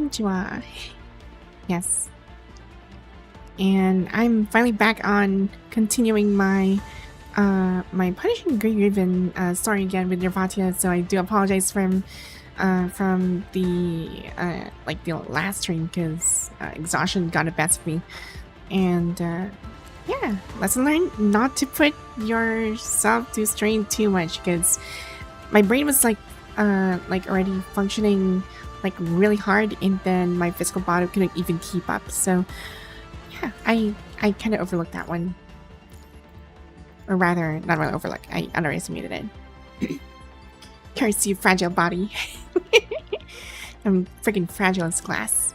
Konnichiwa. Yes. And I'm finally back on continuing my my Punishing Raven story again with Nervatia, so I do apologize from the like the last stream because exhaustion got the best of me. And yeah, lesson learned: not to put yourself to strain too much, because my brain was like already functioning like really hard, and then my physical body couldn't even keep up. So yeah, I kind of overlooked that one, or rather, not really overlooked. I underestimated it. Curse you, fragile body. I'm freaking fragile as glass.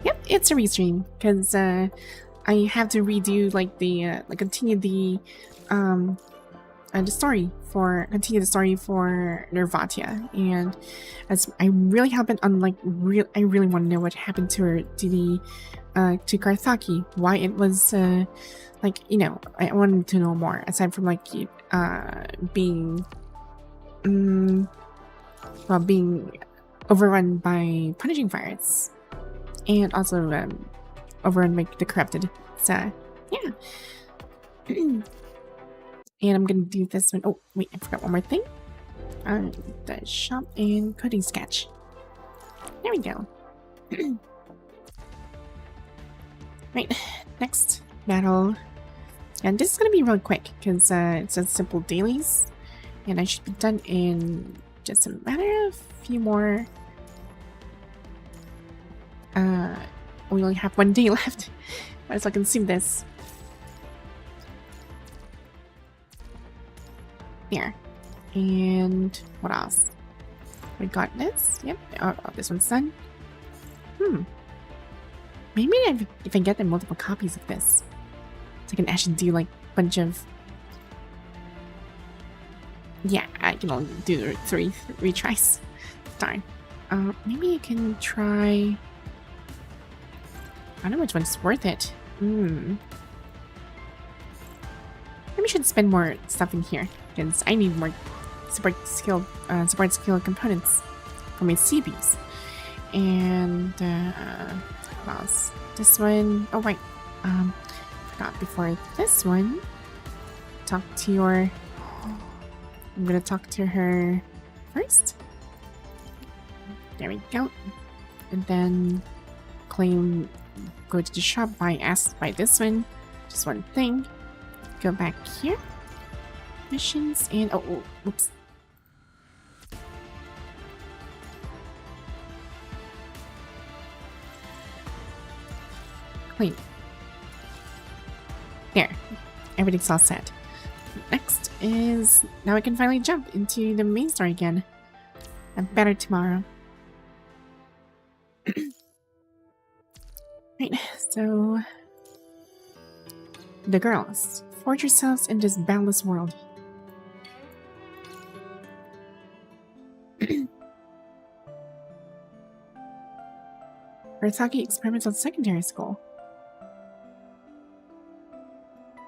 Yep, it's a restream because I have to redo like the continue the story for Nervatia, and as I really haven't I really want to know what happened to her, to Karthaki, why it was like, you know, I wanted to know more aside from like being being overrun by punishing fires, and also overrun by the corrupted. So yeah. And I'm gonna do this one. Oh wait, I forgot one more thing. The shop and coding sketch. There we go. Right, next battle, and this is gonna be really quick because it's a simple dailies, and I should be done in just a matter of a few more. We only have 1 day left. Might as well consume this. There. And what else? We got this. Yep. Oh, this one's done. Maybe if I get them multiple copies of this, so I can actually do like a bunch of. Yeah, I can only do 3 retries. Darn. Maybe I can try. I don't know which one's worth it. Maybe I should spend more stuff in here, because I need more support skill components for my CBs. And what else? This one. Oh wait, forgot before this one. Talk to your. I'm gonna talk to her first. There we go, and then claim. Go to the shop, buy this one. Just one thing. Go back here. Missions and oh, oops. Clean. There. Everything's all set. Next is now I can finally jump into the main story again. And better tomorrow. Right, so the girls, forge yourselves in this boundless world. Arataki Experimental Secondary School.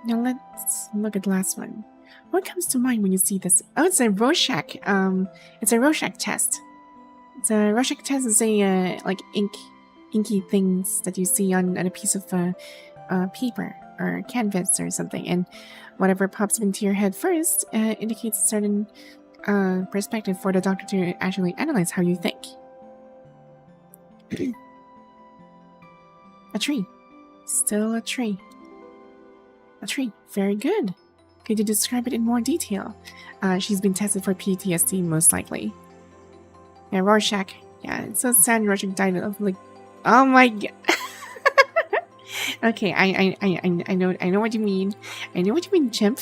Now let's look at the last one. What comes to mind when you see this? Oh, it's a Rorschach. It's a Rorschach test. It's a Rorschach test is a like inky things that you see on a piece of paper or canvas or something, and whatever pops into your head first indicates a certain perspective for the doctor to actually analyze how you think. A tree. Still a tree. A tree. Very good. Could you describe it in more detail? She's been tested for PTSD, most likely. Yeah, Rorschach. Yeah, it's so sad Rorschach died of like. Oh my god. Okay, I know what you mean. I know what you mean, chimp.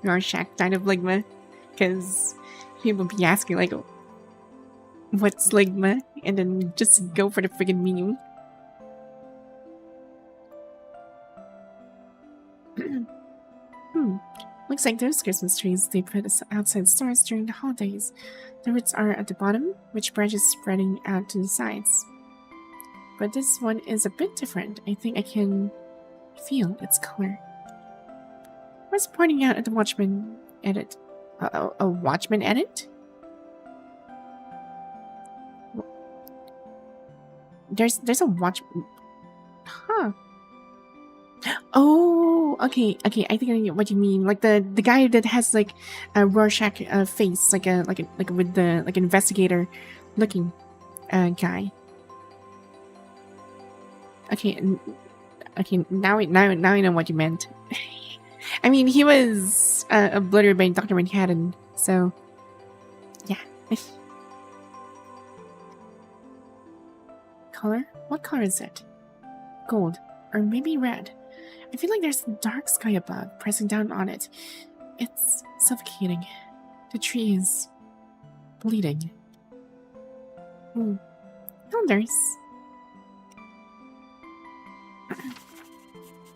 Rorschach died of ligma, because people be asking like, what's ligma, and then just go for the friggin' meme. Looks like those Christmas trees they put outside stores during the holidays. The roots are at the bottom, with branches spreading out to the sides. But this one is a bit different. I think I can feel its color. What's pointing out at the Watchman edit? A Watchman edit? There's a watch. Huh. Oh, okay. I think I know what you mean. Like the guy that has like a Rorschach face, like with the like investigator looking guy. Okay, now I know what you meant. I mean, he was obliterated by Dr. Manhattan, so yeah. Color? What color is it? Gold, or maybe red. I feel like there's a dark sky above, pressing down on it. It's suffocating. The tree is bleeding. Elders.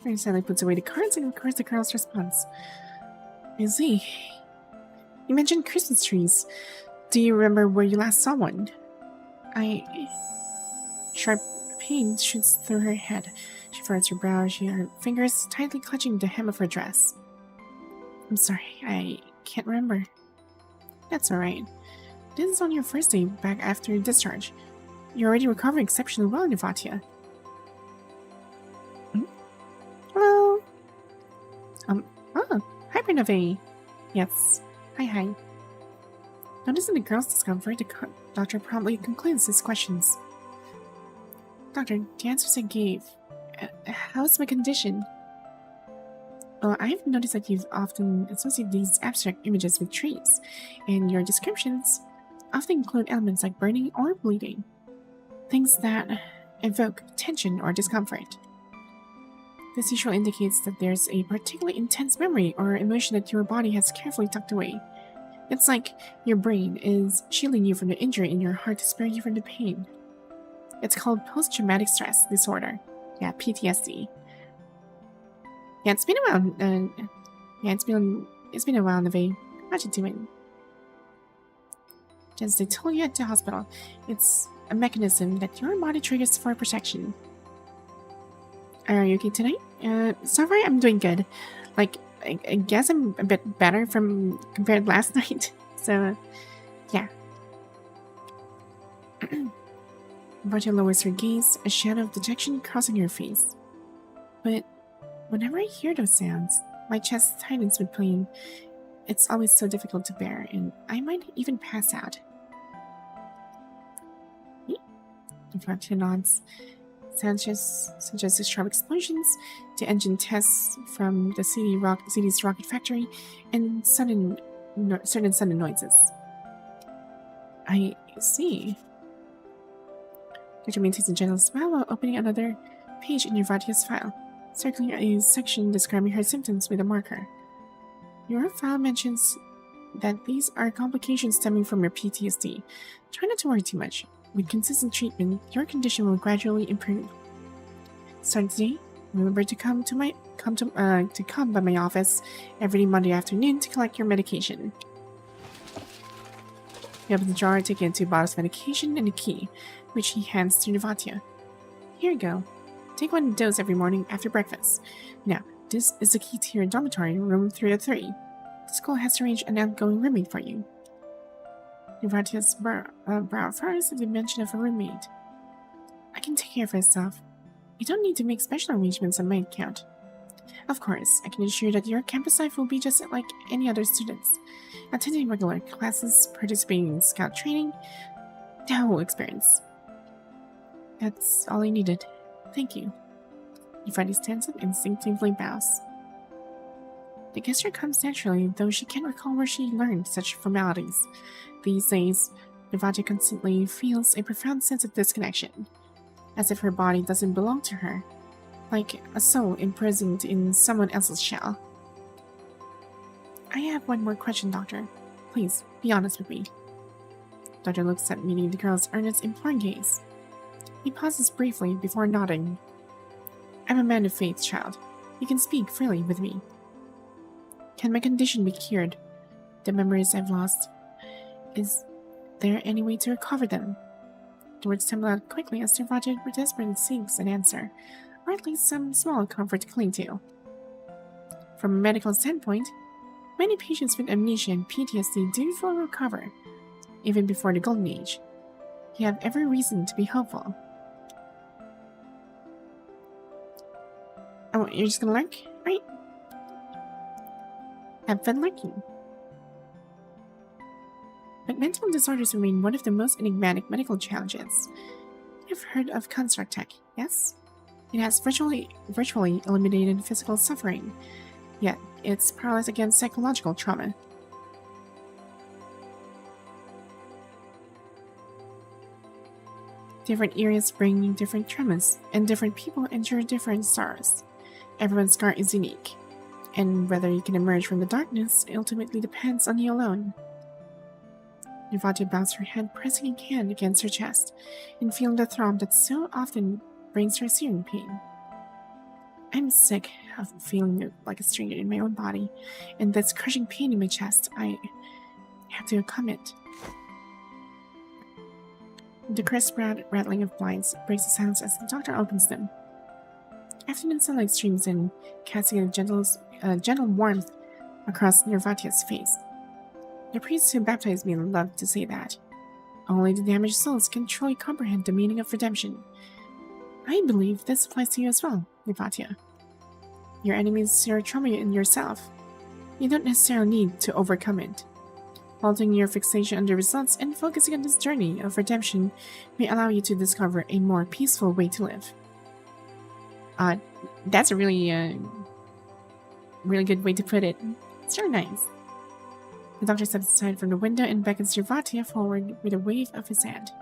Very sadly puts away the cards and records the girl's response. I see. You mentioned Christmas trees. Do you remember where you last saw one? Sharp pain shoots through her head. She furrows her brow, her fingers tightly clutching the hem of her dress. I'm sorry, I can't remember. That's alright. This is on your first day back after your discharge. You're already recovering exceptionally well, Nivatia. Hello? Hi, Bernave. Yes. Hi. Noticing the girl's discomfort, the doctor promptly concludes his questions. Doctor, the answers I gave. How's my condition? Well, I've noticed that you've often associated these abstract images with trees, and your descriptions often include elements like burning or bleeding. Things that evoke tension or discomfort. This usually indicates that there's a particularly intense memory or emotion that your body has carefully tucked away. It's like your brain is shielding you from the injury in your heart to spare you from the pain. It's called post-traumatic stress disorder. Yeah, PTSD. Yeah, it's been a while. It's been a while, Neve. How'd you doing? As they told you at the hospital, it's a mechanism that your body triggers for protection. Are you okay tonight? So far I'm doing good. Like, I guess I'm a bit better compared to last night. So, yeah. Varta lowers her gaze, a shadow of dejection crossing her face. But whenever I hear those sounds, my chest tightens with pain. It's always so difficult to bear, and I might even pass out. Varta nods. Sounds such as the sharp explosions, the engine tests from the city's rocket factory, and certain sudden noises. I see. Dr. maintains a gentle smile while opening another page in Vartia's file, circling a section describing her symptoms with a marker. Your file mentions that these are complications stemming from your PTSD. Try not to worry too much. With consistent treatment, your condition will gradually improve. Starting today, remember to come by my office every Monday afternoon to collect your medication. He opens the jar, taking 2 bottles of medication and a key, which he hands to Nivatia. Here you go. Take 1 dose every morning after breakfast. Now, this is the key to your dormitory, room 303. The school has arranged an outgoing roommate for you. Nivatia's brow furrows at the mention of a roommate. I can take care of myself. You don't need to make special arrangements on my account. Of course, I can assure that your campus life will be just like any other students. Attending regular classes, participating in scout training, the whole experience. That's all I needed. Thank you. Nivati stands up and instinctively bows. The gesture comes naturally, though she can't recall where she learned such formalities. These days, Nivati constantly feels a profound sense of disconnection, as if her body doesn't belong to her, like a soul imprisoned in someone else's shell. I have one more question, Doctor. Please, be honest with me. Doctor looks at meeting the girl's earnest, imploring gaze. He pauses briefly before nodding. I'm a man of faith, child. You can speak freely with me. Can my condition be cured? The memories I've lost. Is there any way to recover them? The words tumble out quickly as Nivati desperately seeks an answer, or at least some small comfort to cling to. From a medical standpoint, many patients with amnesia and PTSD do fully recover, even before the golden age. You have every reason to be hopeful. Oh, you're just gonna lurk? Right. Have fun lurking. But mental disorders remain one of the most enigmatic medical challenges. You've heard of construct tech, yes? It has virtually eliminated physical suffering, yet it's powerless against psychological trauma. Different areas bring different traumas, and different people endure different sorrows. Everyone's scar is unique, and whether you can emerge from the darkness ultimately depends on you alone. Nirvati bows her head, pressing a hand against her chest, and feeling the throb that so often brings her searing pain. I'm sick of feeling like a stranger in my own body, and this crushing pain in my chest, I have to overcome it. The crisp rattling of blinds breaks the silence as the doctor opens them. Afternoon sunlight streams in, casting a gentle warmth across Nirvatia's face. The priests who baptized me love to say that. Only the damaged souls can truly comprehend the meaning of redemption. I believe this applies to you as well, Nirvatia. Your enemies share trauma in yourself. You don't necessarily need to overcome it. Halting your fixation on the results and focusing on this journey of redemption may allow you to discover a more peaceful way to live. That's a really good way to put it. It's very nice. The doctor steps aside from the window and beckons Nirvatia forward with a wave of his hand.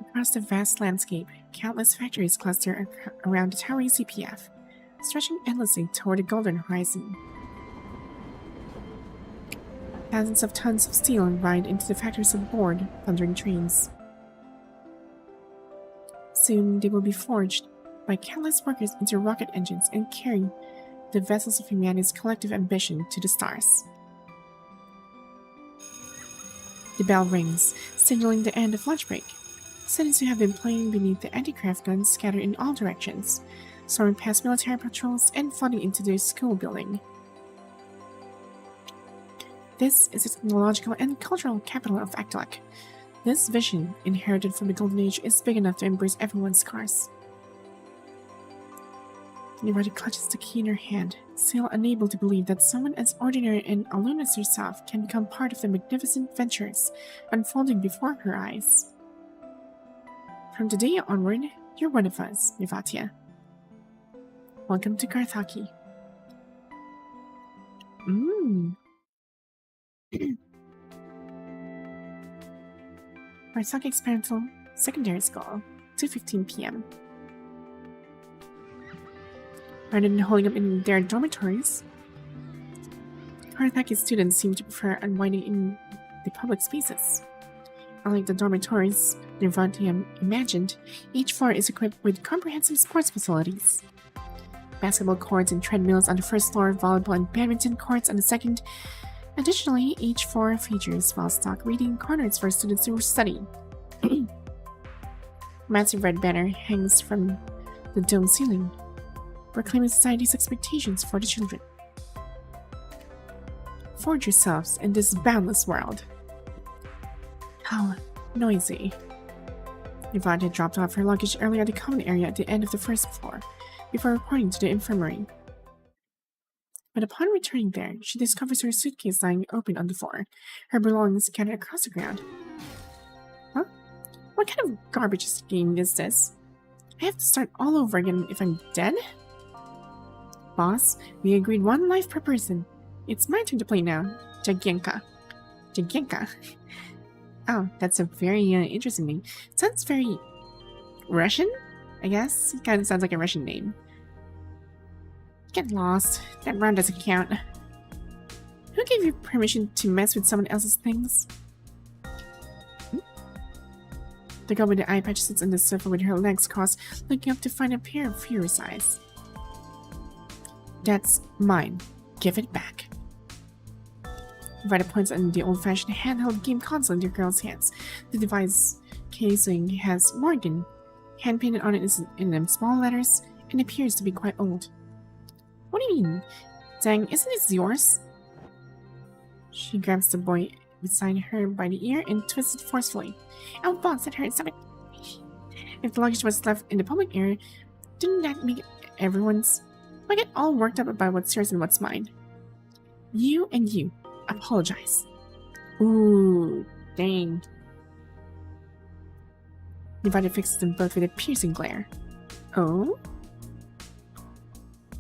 Across the vast landscape, countless factories cluster around the towering CPF, stretching endlessly toward the golden horizon. Thousands of tons of steel ride into the factories aboard thundering trains. Soon they will be forged by countless workers into rocket engines and carry the vessels of humanity's collective ambition to the stars. The bell rings, signaling the end of lunch break. Students who have been playing beneath the anti-craft guns scatter in all directions, soaring past military patrols and flooding into the school building. This is the technological and cultural capital of Aktelek. This vision, inherited from the Golden Age, is big enough to embrace everyone's scars. Nirvati clutches the key in her hand, still unable to believe that someone as ordinary and alone as herself can become part of the magnificent ventures unfolding before her eyes. From today onward, you're one of us, Nirvatia. Welcome to Karthaki. Karthaki Experimental Secondary School, 2:15 p.m. Rather than holding up in their dormitories, Karthaki students seem to prefer unwinding in the public spaces. Unlike the dormitories Nirvatia imagined, each floor is equipped with comprehensive sports facilities. Basketball courts and treadmills on the first floor, volleyball and badminton courts on the second. Additionally, each floor features well-stocked reading corners for students to study. A massive red banner hangs from the dome ceiling, proclaiming society's expectations for the children. Forge yourselves in this boundless world. How noisy. Nirvatia dropped off her luggage earlier at the common area at the end of the first floor, before reporting to the infirmary. But upon returning there, she discovers her suitcase lying open on the floor, her belongings scattered across the ground. Huh? What kind of garbage game is this? I have to start all over again if I'm dead? Boss, we agreed one life per person. It's my turn to play now. Jagienka. Jagienka. Oh, that's a very interesting name. Sounds very Russian, I guess. It kind of sounds like a Russian name. Get lost. That round doesn't count. Who gave you permission to mess with someone else's things? The girl with the eye patch sits on the sofa with her legs crossed, looking up to find a pair of furious eyes. That's mine. Give it back. Vita points on the old-fashioned handheld game console in the girl's hands. The device casing has Morgan hand-painted on it in small letters and appears to be quite old. What do you mean? Dang, isn't this yours? She grabs the beside her by the ear and twisted forcefully. "Oh, boss, that hurts. Stop it." If the luggage was left in the public area, didn't that make everyone's... I get all worked up about what's yours and what's mine. You and you. Apologize. Ooh, dang. Nevada fixes them both with a piercing glare. Oh?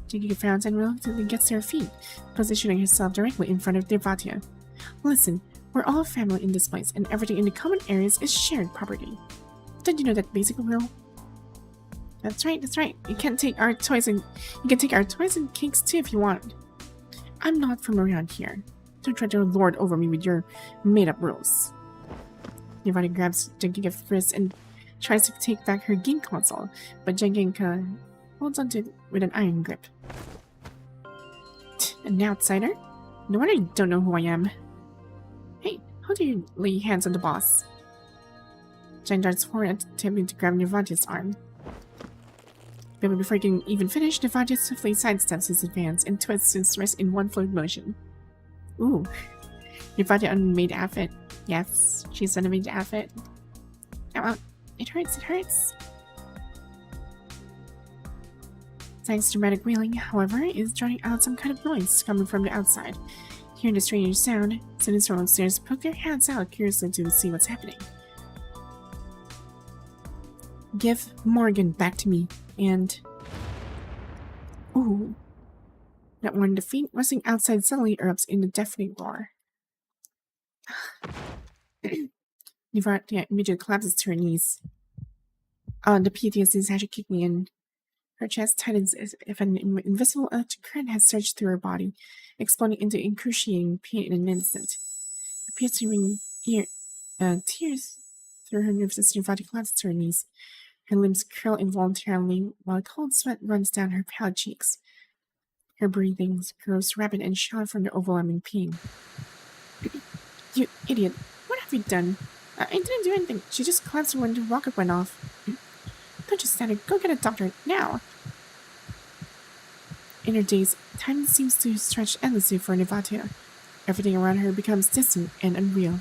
Jinky frowns and reluctantly gets to her feet, positioning herself directly in front of Devotya. "Listen, we're all family in this place, and everything in the common areas is shared property. Don't you know that basic rule?" That's right, that's right. You can take our toys and cakes too if you want. I'm not from around here. Don't try to lord over me with your made-up rules. Devotya grabs Jenkinka's wrist and tries to take back her game console, but Jenkinka holds onto it with an iron grip. An outsider? No wonder you don't know who I am. Hey, how do you lay hands on the boss? Jen darts forward, attempting to grab Devotya's arm. But before he can even finish, Devotya swiftly sidesteps his advance and twists his wrist in one fluid motion. Ooh. Devotya unmade outfit. Yes, she's an unmade outfit. Oh, it hurts, it hurts. Scythe's dramatic wailing, however, is drowning out some kind of noise coming from the outside. Hearing the strange sound, students from upstairs poke their heads out curiously to see what's happening. Give Morgan back to me, and... Ooh. That when the faint rustling outside suddenly erupts in a deafening roar. Devotya immediately collapses to her knees. The PTSD is actually kicking in. Her chest tightens as if an invisible electric current has surged through her body, exploding into excruciating pain in an instant. A piercing tears through her nerves as Devotya collapses to her knees. Her limbs curl involuntarily while cold sweat runs down her pallid cheeks. Her breathing grows rapid and shallow from the overwhelming pain. You idiot! What have you done? I didn't do anything. She just collapsed when the rocket went off. Don't just stand there. Go get a doctor, now! In her daze, time seems to stretch endlessly for Devotya. Everything around her becomes distant and unreal.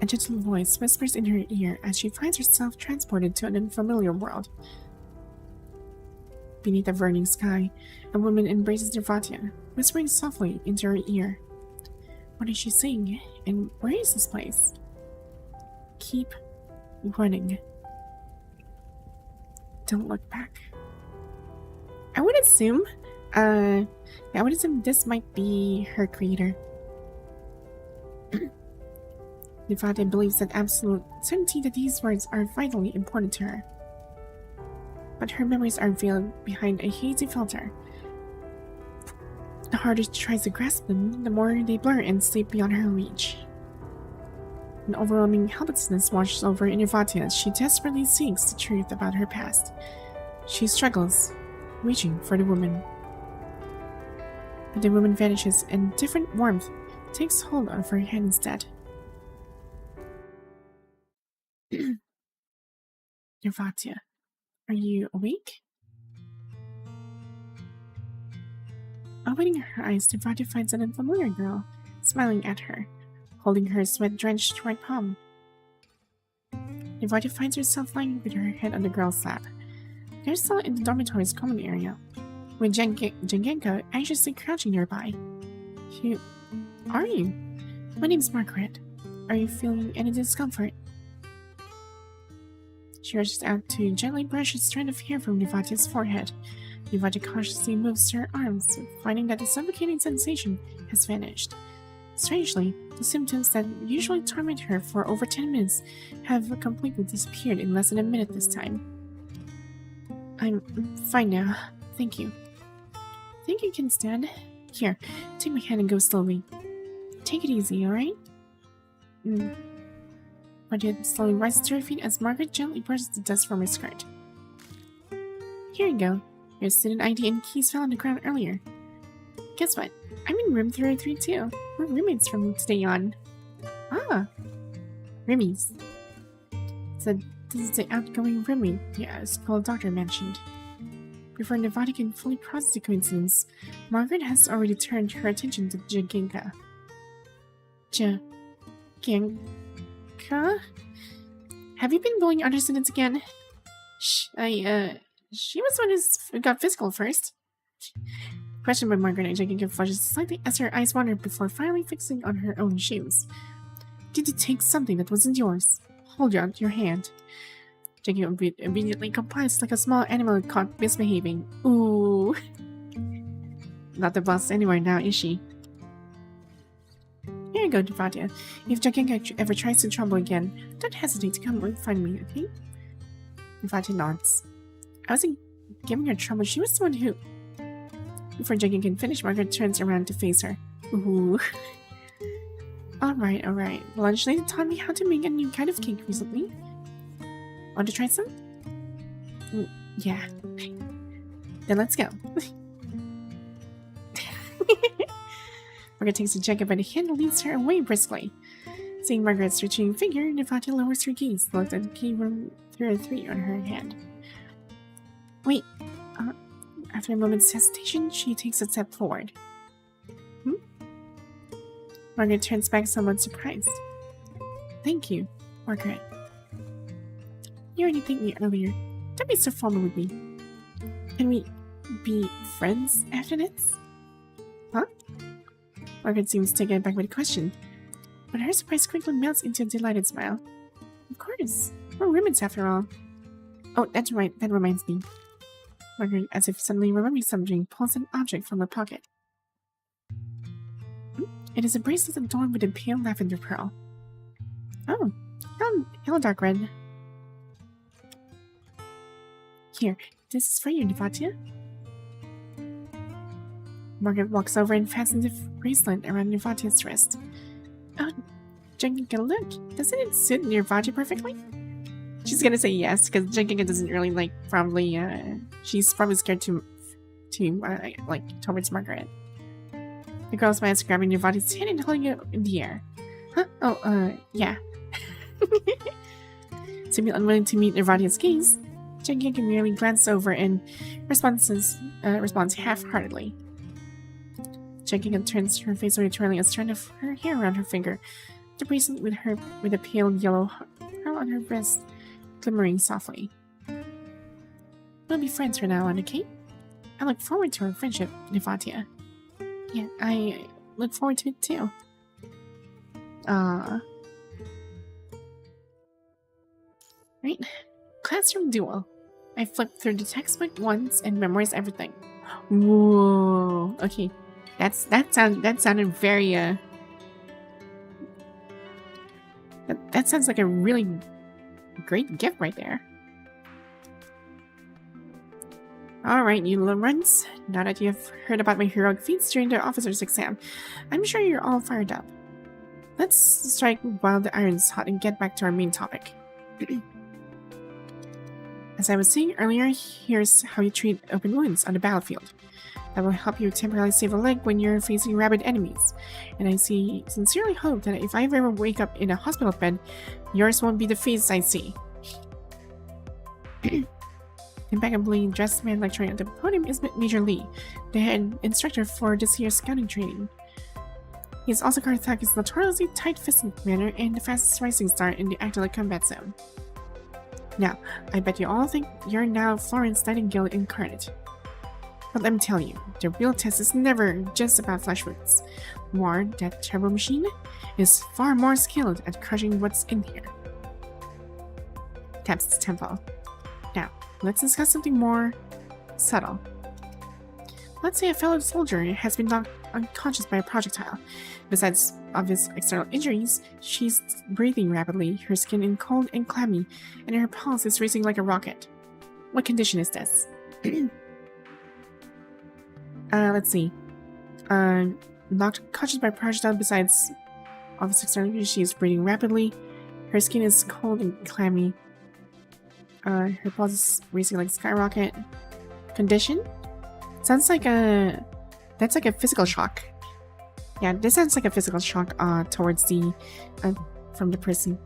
A gentle voice whispers in her ear as she finds herself transported to an unfamiliar world. Beneath a burning sky, a woman embraces Devotya, whispering softly into her ear. What is she saying? And where is this place? Keep running. Don't look back. I would assume this might be her creator. Devotya believes that absolute certainty that these words are vitally important to her. But her memories are veiled behind a hazy filter. The harder she tries to grasp them, the more they blur and slip beyond her reach. An overwhelming helplessness washes over Devotya as she desperately seeks the truth about her past. She struggles, reaching for the woman. But the woman vanishes and different warmth takes hold of her hand instead. Devotya, are you awake? Opening her eyes, Devotya finds an unfamiliar girl, smiling at her, holding her sweat-drenched right palm. Devotya finds herself lying with her head on the girl's lap. They're still in the dormitory's common area, with Jenkinka anxiously crouching nearby. Who are you? My name's Margaret. Are you feeling any discomfort? She rushes out to gently brush a strand of hair from Devotya's forehead. Devotya cautiously moves her arms, finding that the suffocating sensation has vanished. Strangely, the symptoms that usually torment her for over 10 minutes have completely disappeared in less than a minute this time. I'm fine now. Thank you. Think you can stand? Here, take my hand and go slowly. Take it easy, alright? Devotya slowly rises to her feet as Margaret gently brushes the dust from her skirt. Here you go. Your student ID and keys fell on the ground earlier. Guess what? I'm in room 303 too. We're roommates from today on. Ah, roomies. So this is the outgoing roommate the school doctor mentioned. Before Nevada can fully process the coincidence, Margaret has already turned her attention to Jaginka. Jaginka? Have you been bullying other students again? She was the one who got physical first. Questioned by Margaret, Jaginka flushes slightly as her eyes wander before finally fixing on her own shoes. Did you take something that wasn't yours? Hold out your hand. Jaginka immediately complies like a small animal caught misbehaving. Ooh. Not the boss anywhere now, is she? Here you go, Devatia. If Jaginka ever tries to trouble again, don't hesitate to come and find me, okay? Devatia nods. I wasn't giving her trouble, she was the one who... Before Jaginka can finish, Margaret turns around to face her. Ooh. Alright. The lunch lady taught me how to make a new kind of cake recently. Want to try some? Yeah. Then let's go. Margaret takes Jaginka by the hand and leads her away briskly. Seeing Margaret's retreating figure, Devatia lowers her gaze, looked at the key room 303 on her hand. Wait. After a moment's hesitation, she takes a step forward. Margaret turns back somewhat surprised. Thank you, Margaret. You already thanked me earlier. Don't be so formal with me. Can we be friends after this? Huh? Margaret seems taken aback by the question, but her surprise quickly melts into a delighted smile. Of course. We're roommates after all. Oh, that's right. That reminds me. Margaret, as if suddenly remembering something, pulls an object from her pocket. It is a bracelet adorned with a pale lavender pearl. Oh, hello, dark red. Here, this is for you, Devatia. Margaret walks over and fastens the bracelet around Nevatia's wrist. Oh, Jaginka, look! Doesn't it suit Nevatia perfectly? She's gonna say yes, because Jaginka doesn't really like, she's probably scared to towards Margaret. The girl smiles, grabbing Nevatia's hand and holding it in the air. Huh? Oh, yeah. Seeming unwilling to meet Nevatia's gaze, Jaginka merely glances over and responds half-heartedly. Jaginka turns her face away, twirling a strand of her hair around her finger, the bracelet with a pale yellow pearl on her wrist, glimmering softly. We'll be friends from now on, okay? I look forward to our friendship, Nevatia. Yeah, I look forward to it too. Right. Classroom duel. I flipped through the textbook once and memorized everything. Whoa. Okay. That sounded very that sounds like a really great gift right there. Alright, you little runs. Now that you've heard about my heroic feats during the officer's exam, I'm sure you're all fired up. Let's strike while the iron's hot and get back to our main topic. As I was saying earlier, here's how you treat open wounds on the battlefield. That will help you temporarily save a leg when you're facing rabid enemies. And I sincerely hope that if I ever wake up in a hospital bed, yours won't be the face I see. Impeccably dressed man lecturing at the podium is Major Lee, the head instructor for this year's scouting training. He is also Karthaka's notoriously tight-fisted manner and the fastest rising star in the actual combat zone. Now, I bet you all think you're now Florence Nightingale incarnate. But let me tell you, the real test is never just about flesh wounds. War, that turbo machine, is far more skilled at crushing what's in here. Taps his temple. Now, let's discuss something more subtle. Let's say a fellow soldier has been knocked unconscious by a projectile. Besides obvious external injuries, she's breathing rapidly, her skin is cold and clammy, and her pulse is racing like a rocket. What condition is this? Let's see. Knocked unconscious by a projectile, besides obvious external injuries, she is breathing rapidly, her skin is cold and clammy, her pulse is racing like a skyrocket. Condition? Sounds like that's like a physical shock. Yeah, this sounds like a physical shock towards the from the person.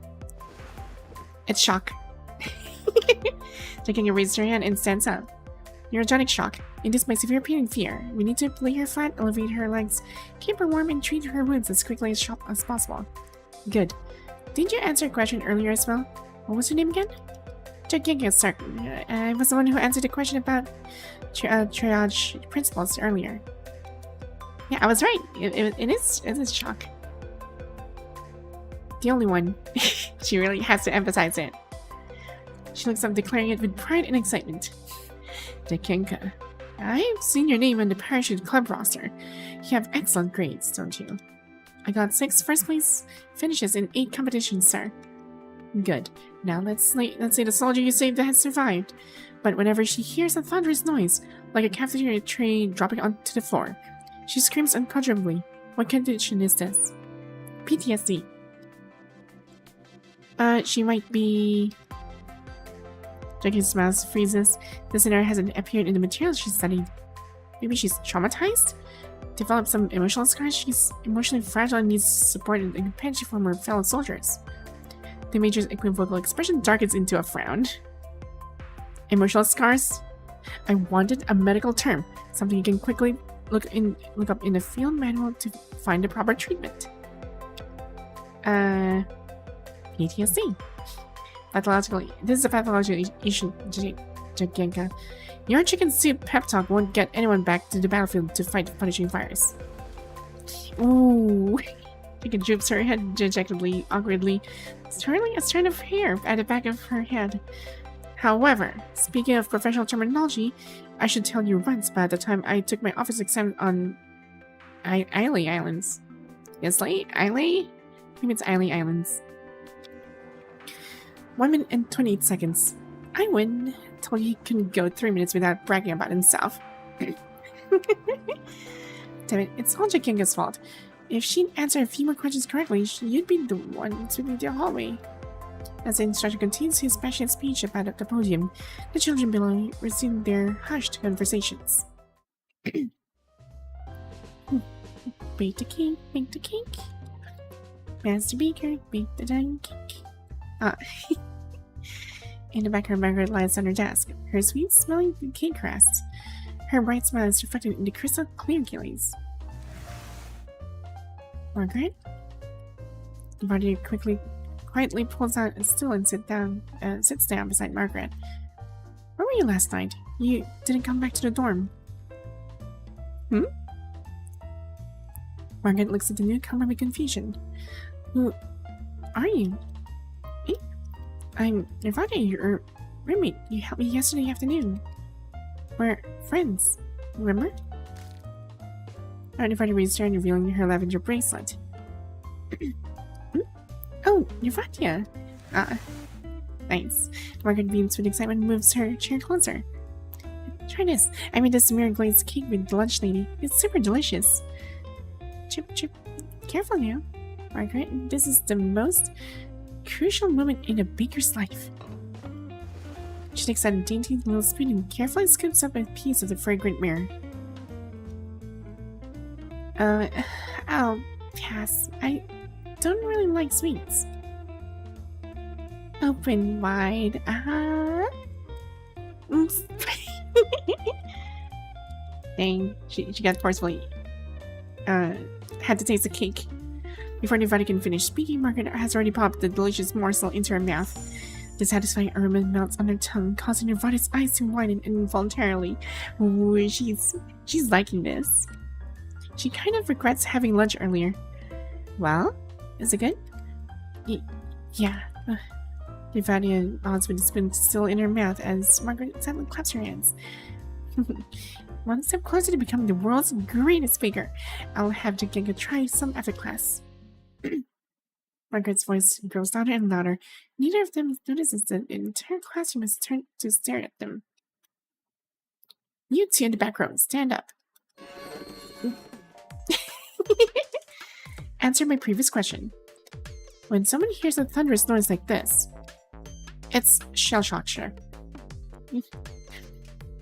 It's shock. Taking a raised her hand and stands up. Neurogenic shock. Induced by severe pain and fear. We need to lay her flat, elevate her legs, keep her warm, and treat her wounds as quickly as possible. Good. Didn't you answer a question earlier as well? What was your name again? Gigantic, sir. I was the one who answered the question about triage principles earlier. Yeah, I was right. It is shock. The only one. She really has to emphasize it. She looks up, declaring it with pride and excitement. Dekenka, I've seen your name on the parachute club roster. You have excellent grades, don't you? I got 6 first place finishes in 8 competitions, sir. Good. Now let's say the soldier you saved has survived. But whenever she hears a thunderous noise, like a cafeteria tray dropping onto the floor, she screams uncontrollably. What condition is this? PTSD. She might be... Jackie's mouth freezes. The scenario hasn't appeared in the materials she studied. Maybe she's traumatized? Developed some emotional scars? She's emotionally fragile and needs support and companionship from her fellow soldiers. The major's equivocal expression darkens into a frown. Emotional scars? I wanted a medical term. Something you can quickly look up in the field manual to find the proper treatment. PTSD. This is a pathological issue, Giganka. Your chicken soup pep talk won't get anyone back to the battlefield to fight punishing fires. Ooh. Chicken droops her head dejectedly, awkwardly, twirling a strand of hair at the back of her head. However, speaking of professional terminology, I should tell you once about the time I took my office exam on Islay Islands. Islay? Maybe it's Islay Islands. 1 minute and 28 seconds. I win. Told you he couldn't go 3 minutes without bragging about himself. Damn it, it's all Jakinga's fault. If she'd answer a few more questions correctly, you'd be the one sweeping the hallway. As the instructor continues his passionate speech about the podium, the children below resume their hushed conversations. Bake the cake, bake the cake. Master Baker, bake the dime cake. In the background, Margaret lies on her desk, her sweet-smelling cake rests. Her bright smile is reflected in the crystal clear gaze. Margaret? Vardy quietly pulls out a stool and sits down beside Margaret. Where were you last night? You didn't come back to the dorm. Margaret looks at the newcomer with confusion. Who are you? Me? I'm Vardy, your roommate. You helped me yesterday afternoon. We're friends, remember? Vardy raised her, revealing her lavender bracelet. Oh, Nirvatia! Nice. Margaret beams with excitement and moves her chair closer. Try this. I made this mirror glazed cake with the lunch lady. It's super delicious. Chip, chip. Careful now, Margaret. This is the most crucial moment in a baker's life. She takes out a dainty little spoon and carefully scoops up a piece of the fragrant mirror. I'll pass. I don't really like sweets. Open wide. Oops. Dang, she got forcefully had to taste the cake. Before Nirvana can finish speaking, Margaret has already popped the delicious morsel into her mouth. The satisfying aroma melts on her tongue, causing Nirvana's eyes to widen involuntarily. Ooh, she's liking this. She kind of regrets having lunch earlier. Well, is it good? Yeah. Nirvana nods with the spoon still in her mouth as Margaret sadly claps her hands. One step closer to becoming the world's greatest baker. I'll have Giga try some after class. Margaret's voice grows louder and louder. Neither of them notices that the entire classroom has turned to stare at them. You two in the back row, stand up. Answer my previous question. When someone hears a thunderous noise like this, it's shell shock, sure.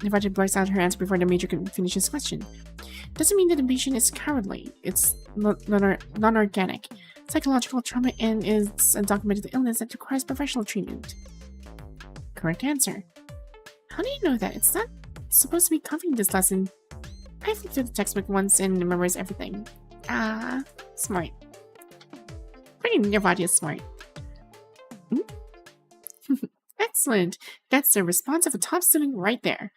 Nirvana blurts out her answer before the major can finish his question. Doesn't mean that the patient is cowardly. It's non-organic. Psychological trauma and is a documented illness that requires professional treatment. Correct answer. How do you know that? It's not supposed to be covering this lesson. I flipped through the textbook once and memorized everything. Ah, smart. Pretty Nirvadia smart. Excellent. That's the response of a top student right there.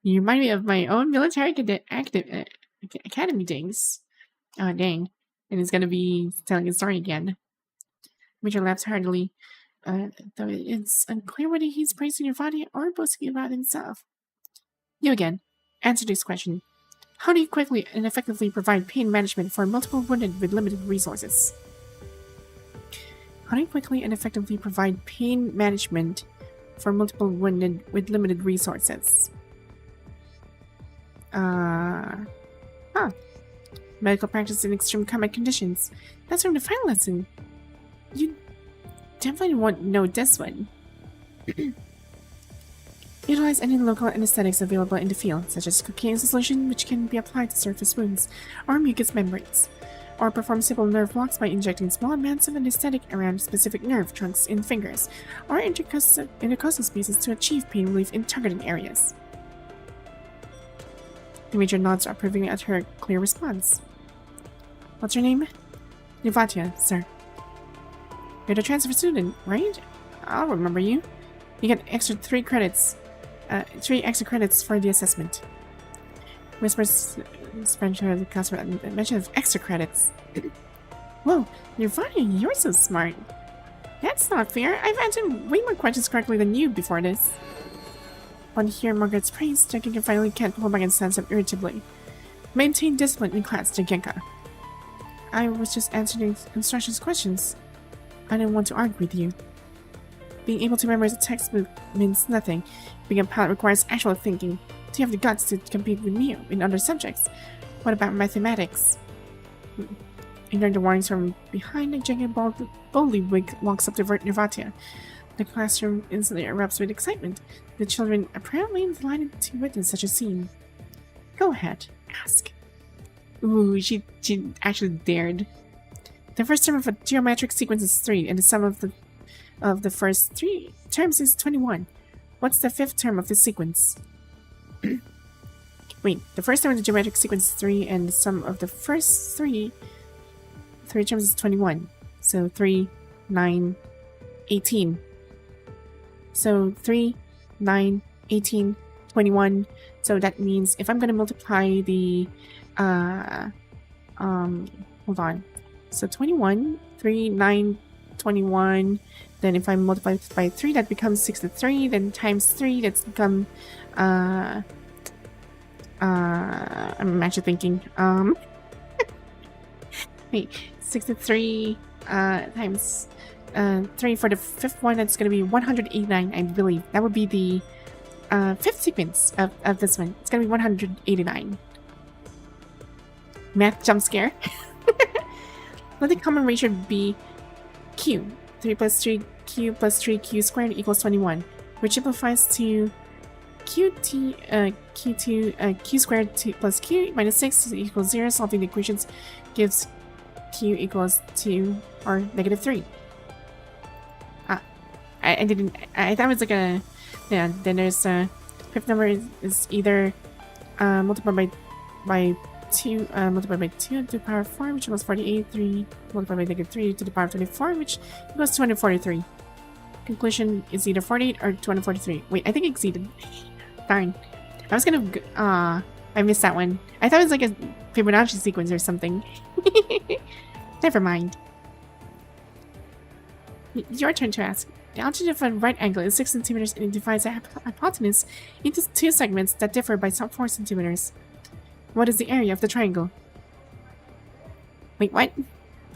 You remind me of my own military academy days. Oh, dang. And he's gonna be telling his story again. Major laughs heartily, though it's unclear whether he's praising Nirvadia or boasting about himself. You again. Answer this question. How do you quickly and effectively provide pain management for multiple wounded with limited resources? How do you quickly and effectively provide pain management for multiple wounded with limited resources? Medical practice in extreme combat conditions. That's from the final lesson. You definitely won't know this one. Utilize any local anesthetics available in the field, such as cocaine solution, which can be applied to surface wounds or mucous membranes, or perform simple nerve blocks by injecting small amounts of anesthetic around specific nerve trunks in fingers or intercostal spaces to achieve pain relief in targeted areas. The major nods approvingly at her clear response. What's your name? Nirvadia, sir. You're the transfer student, right? I'll remember you. You get extra 3 credits. 3 extra credits for the assessment. Whispers the customer mention of extra credits. Whoa, Nirvadia, you're so smart. That's not fair. I've answered way more questions correctly than you before this. Upon hearing Margaret's praise, Jagenka finally can't hold back and stands up irritably. Maintain discipline in class, Jagenka. I was just answering instructions questions. I didn't want to argue with you. Being able to memorize a textbook means nothing. Being a pilot requires actual thinking. Do you have the guts to compete with me in other subjects? What about mathematics? Ignoring the warnings from behind, Jagenka boldly walks up to Nirvadia. The classroom instantly erupts with excitement. The children apparently delighted to witness such a scene. Go ahead, ask. Ooh, she actually dared. The first term of a geometric sequence is 3, and the sum of the first 3 terms is 21. What's the 5th term of this sequence? Wait, the first term of the geometric sequence is 3, and the sum of the first 3 terms is 21. So 3, 9, 18. So 3, 9, 18, 21. So that means if I'm going to multiply the, hold on. So 21, 3, 9, 21. Then if I multiply it by 3, that becomes 63. Then times 3, that's become, I'm actually thinking, wait, 63, times 3 for the 5th one, that's going to be 189, I believe. That would be the 5th sequence of this one. It's going to be 189. Math jump scare. Let the common ratio be q. 3 plus 3q plus 3q squared equals 21, which simplifies to q squared plus q minus 6 equals 0. Solving the equations gives q equals 2 or negative 3. I thought it was like a, yeah, then there's a 5th number is either multiplied by 2 multiplied by 2 to the power of 4, which equals 48, 3 multiplied by negative 3 to the power of 24, which equals 243. Conclusion is either 48 or 243. Wait, I think I exceeded. Darn. I was gonna, I missed that one. I thought it was like a Fibonacci sequence or something. Never mind. Your turn to ask. The altitude of a right angle is 6 centimeters and it divides the hypotenuse into 2 segments that differ by 4 centimeters. What is the area of the triangle? Wait, what?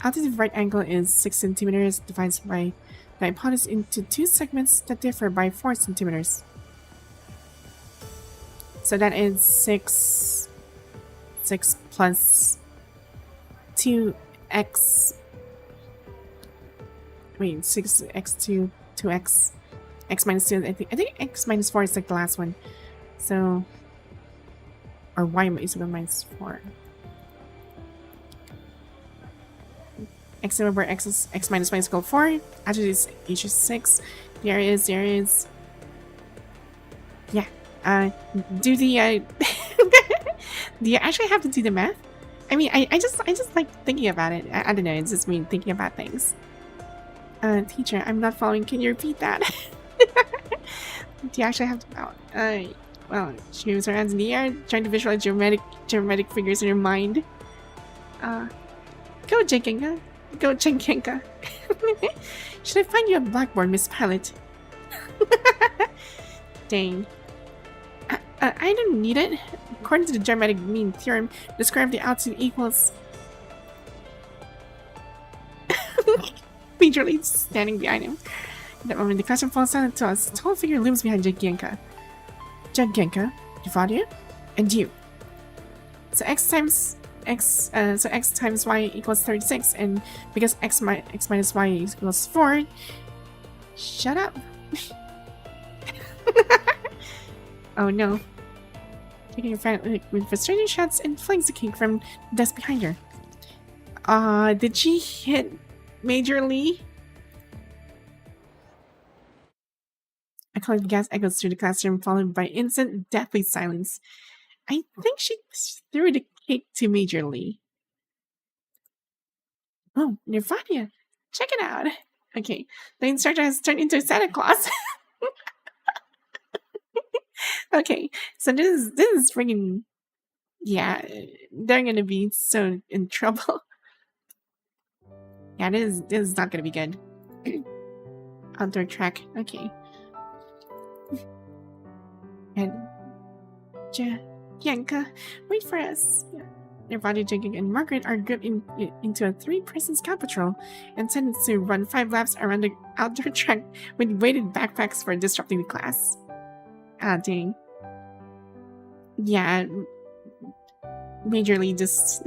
Altitude of right angle is 6 centimeters divided by the hypotenuse into 2 segments that differ by 4 centimeters. So that is 6 plus 2x. Wait, 6x 2x. X minus 2. I think x minus 4 is like the last one. So, or y is minus 4. X over where x is x minus 1 is equal to 4. Altitude is h is 6. There is. Yeah. Do the do you actually have to do the math? I mean, I just like thinking about it. I don't know. It's just me thinking about things. Teacher, I'm not following. Can you repeat that? Do you actually have to? Well, she moves her hands in the air, trying to visualize geometric figures in her mind. Go Jenkinka. Go Jenkinka. Should I find you a blackboard, Miss Pilot? Dang. I don't need it. According to the geometric mean theorem, describe the altitude equals... Majorly standing behind him. At that moment, the classroom falls silent to us. A tall figure looms behind Jenkinka. Jenkinka, Yuvadia, and you. So x times y equals 36, and because x minus y equals 4, shut up. Oh no. Taking a fan with frustrating shots and flings the cake from the desk behind her. Did she hit Major Lee? A cloud of gas echoes through the classroom, followed by instant, deathly silence. I think she threw the cake to Major Lee. Oh, Nirvana! Check it out! Okay, the instructor has turned into Santa Claus. Okay, so this is freaking... Yeah, they're gonna be so in trouble. Yeah, this is not gonna be good. Outdoor track, okay. And Yanka, wait for us. Nirvana, Jenkins, and Margaret are grouped into a 3-person scout patrol and sent to run 5 laps around the outdoor track with weighted backpacks for disrupting the class. Ah, dang. Yeah, Majorly just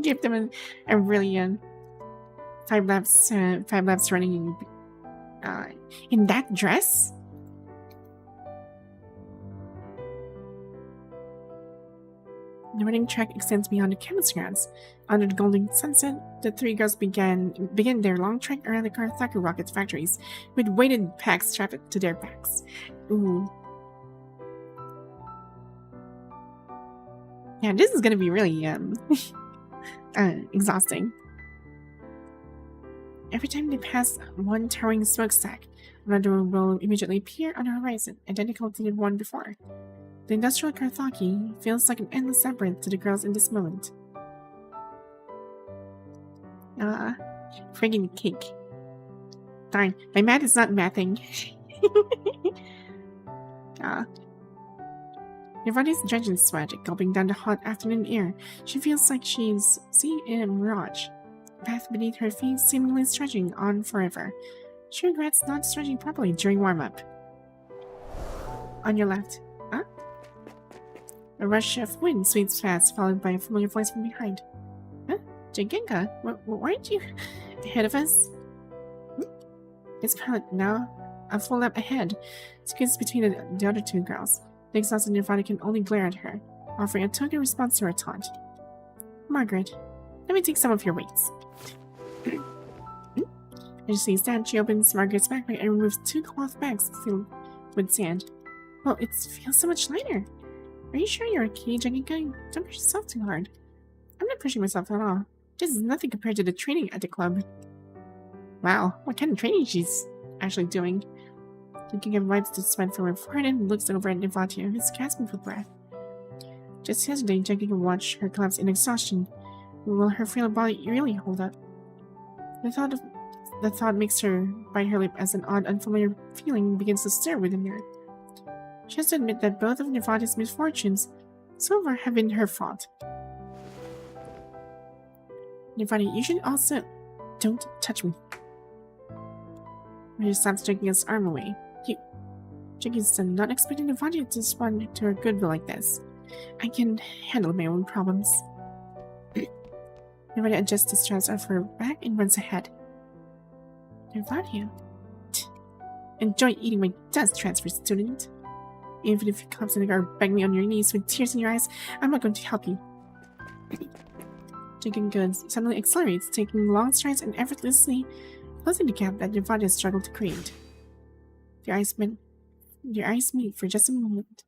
gave them a really 5 laps running in that dress. The running track extends beyond the campus grounds. Under the golden sunset, the 3 girls begin their long trek around the Karthaka rocket factories with weighted packs strapped to their backs. Ooh. Yeah, this is gonna be really exhausting. Every time they pass one towering smokestack, another will immediately appear on the horizon, identical to the one before. The industrial Karthaki feels like an endless labyrinth to the girls in this moment. Friggin' cake. Darn, my math is not mathing. Nirvana's drenched in sweat, gulping down the hot afternoon air. She feels like she's seen in a mirage. The path beneath her feet seemingly stretching on forever. She regrets not stretching properly during warm-up. On your left. Huh? A rush of wind sweeps past, followed by a familiar voice from behind. Huh? Jenkinka, weren't you ahead of us? It's Pilot now, a full lap ahead, squeezed between the other 2 girls. The exhausted Nirvana can only glare at her, offering a token response to her taunt. Margaret, let me take some of your weights. As she stands, she opens Margaret's backpack and removes 2 cloth bags filled with sand. Well, it feels so much lighter. Are you sure you're okay, Jenkinka? Don't push yourself too hard. I'm not pushing myself at all. This is nothing compared to the training at the club. Wow, what kind of training she's actually doing? Jenkinka wipes the sweat from her forehead and looks over at Nirvana, who's gasping for breath. Just yesterday, Jenkinka watched her collapse in exhaustion. Will her frail body really hold up? The thought makes her bite her lip as an odd, unfamiliar feeling begins to stir within her. She has to admit that both of Nirvana's misfortunes so far have been her fault. Nirvana, you should also... Don't touch me. She slaps Jenkinka's arm away. Jenkinka's not expecting Nirvana to respond to her goodwill like this. I can handle my own problems. Nirvana adjusts the straps of her back and runs ahead. Nirvana? Enjoy eating my dust transfer, student. Even if you constantly are begging me on your knees with tears in your eyes, I'm not going to help you. Jenkinka suddenly accelerates, taking long strides and effortlessly closing the gap that Nirvana struggled to create. Their eyes meet for just a moment,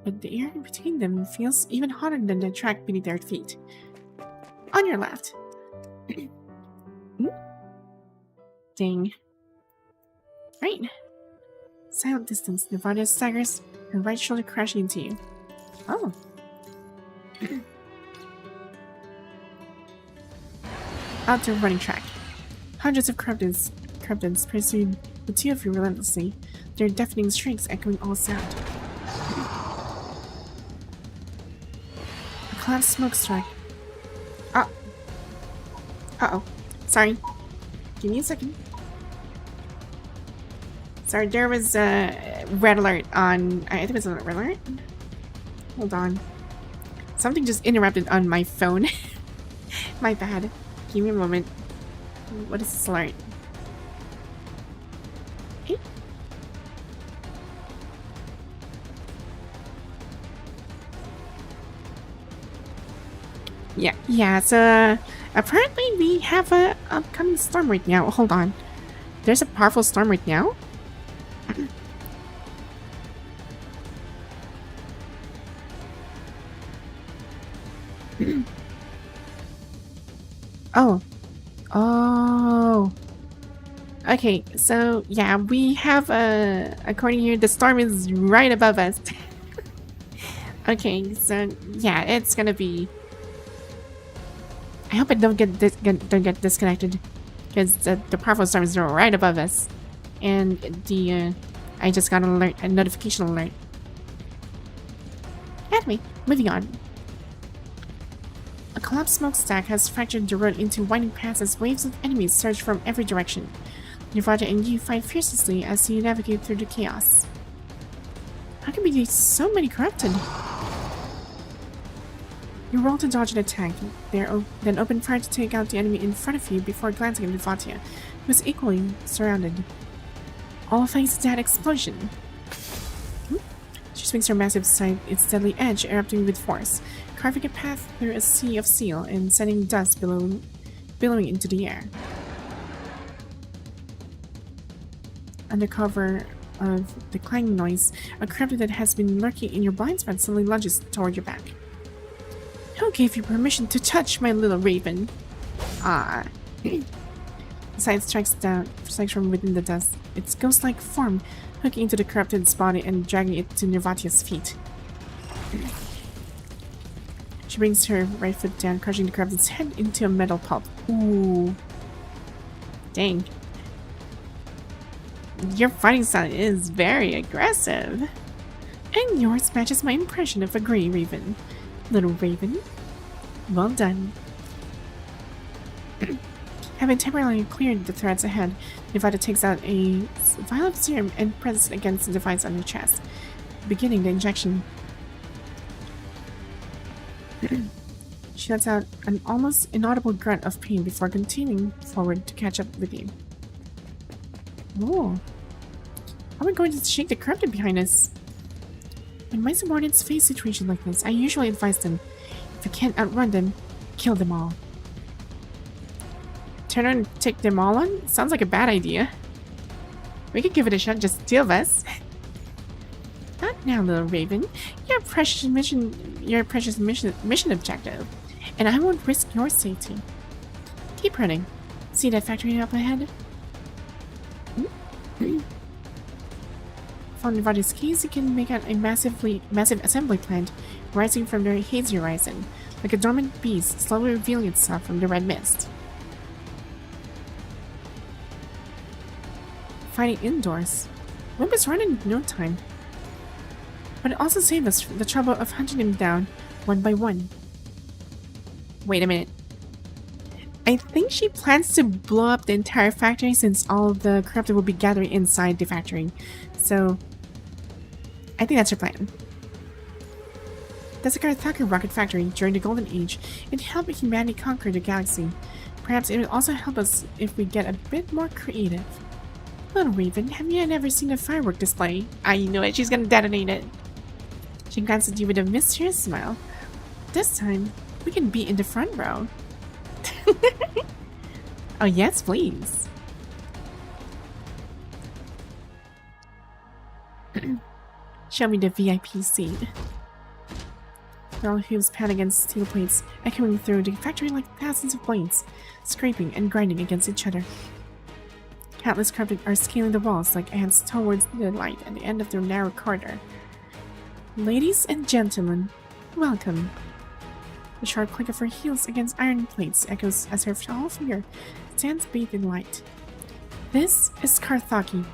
but the air in between them feels even hotter than the track beneath their feet. On your left. Dang. Right. Silent distance, Nevada staggers, her right shoulder crashing into you. Oh. Out to a running track. Hundreds of Corruptants pursue the two of you relentlessly, their deafening shrieks echoing all sound. A collapsed smokestack. Uh-oh. Sorry. Give me a second. Sorry, there was a red alert on... I think it was a red alert? Hold on. Something just interrupted on my phone. My bad. Give me a moment. What is this alert? Hey. Yeah, so apparently we have a upcoming storm right now. Hold on. There's a powerful storm right now? Oh. Okay, so yeah, we have according here, the storm is right above us. Okay, so yeah, it's gonna be. I hope it don't get disconnected, because the powerful storm is right above us, and the I just got a notification alert. Anyway, moving on. A collapsed smokestack has fractured the road into winding paths as waves of enemies surge from every direction. Nevada and you fight fiercely as you navigate through the chaos. How can be so many corrupted? You roll to dodge an attack, then open fire to take out the enemy in front of you before glancing at Nevatia, who is equally surrounded. All thanks to that explosion. She swings her massive scythe, its deadly edge erupting with force, carving a path through a sea of steel and sending dust billowing into the air. Under cover of the clanging noise, a corruptor that has been lurking in your blind spot suddenly lunges toward your back. Who gave you permission to touch my little raven? Ah. The scythe strikes from within the dust, its ghost-like form hooking into the corrupted's body and dragging it to Nevatia's feet. She brings her right foot down, crushing the corrupted's head into a metal pulp. Ooh. Dang. Your fighting style is very aggressive. And yours matches my impression of a grey raven. Little raven. Well done. Having temporarily cleared the threats ahead, Nevada takes out a vial of serum and presses it against the device on her chest, beginning the injection. She lets out an almost inaudible grunt of pain before continuing forward to catch up with you. Oh. Are we going to shake the corrupted behind us? When my subordinates face situations like this, I usually advise them, if you can't outrun them, kill them all. Turn around and take them all on? Sounds like a bad idea. We could give it a shot, just two of us. Not now, little raven. Your precious mission objective. And I won't risk your safety. Keep running. See that factory up ahead? From Nevada's keys, you can make out a massive assembly plant rising from the hazy horizon, like a dormant beast slowly revealing itself from the red mist. Fighting indoors. Wimp is running in no time. But it also saved us the trouble of hunting him down one by one. Wait a minute. I think she plans to blow up the entire factory since all of the corrupted will be gathering inside the factory. So, I think that's her plan. The Scythe rocket factory during the Golden Age, it helped humanity conquer the galaxy. Perhaps it will also help us if we get a bit more creative. Little Raven, have you ever seen a firework display? I knew it, she's gonna detonate it. She glances at you with a mysterious smile. This time, we can be in the front row. Oh yes, please. Show me the VIP seat. Metal hooves pound against steel plates, echoing through the factory like thousands of blades, scraping and grinding against each other. Countless carpet are scaling the walls like ants towards the light at the end of their narrow corridor. Ladies and gentlemen, welcome. The sharp click of her heels against iron plates echoes as her tall figure stands bathed in light. This is Carthage,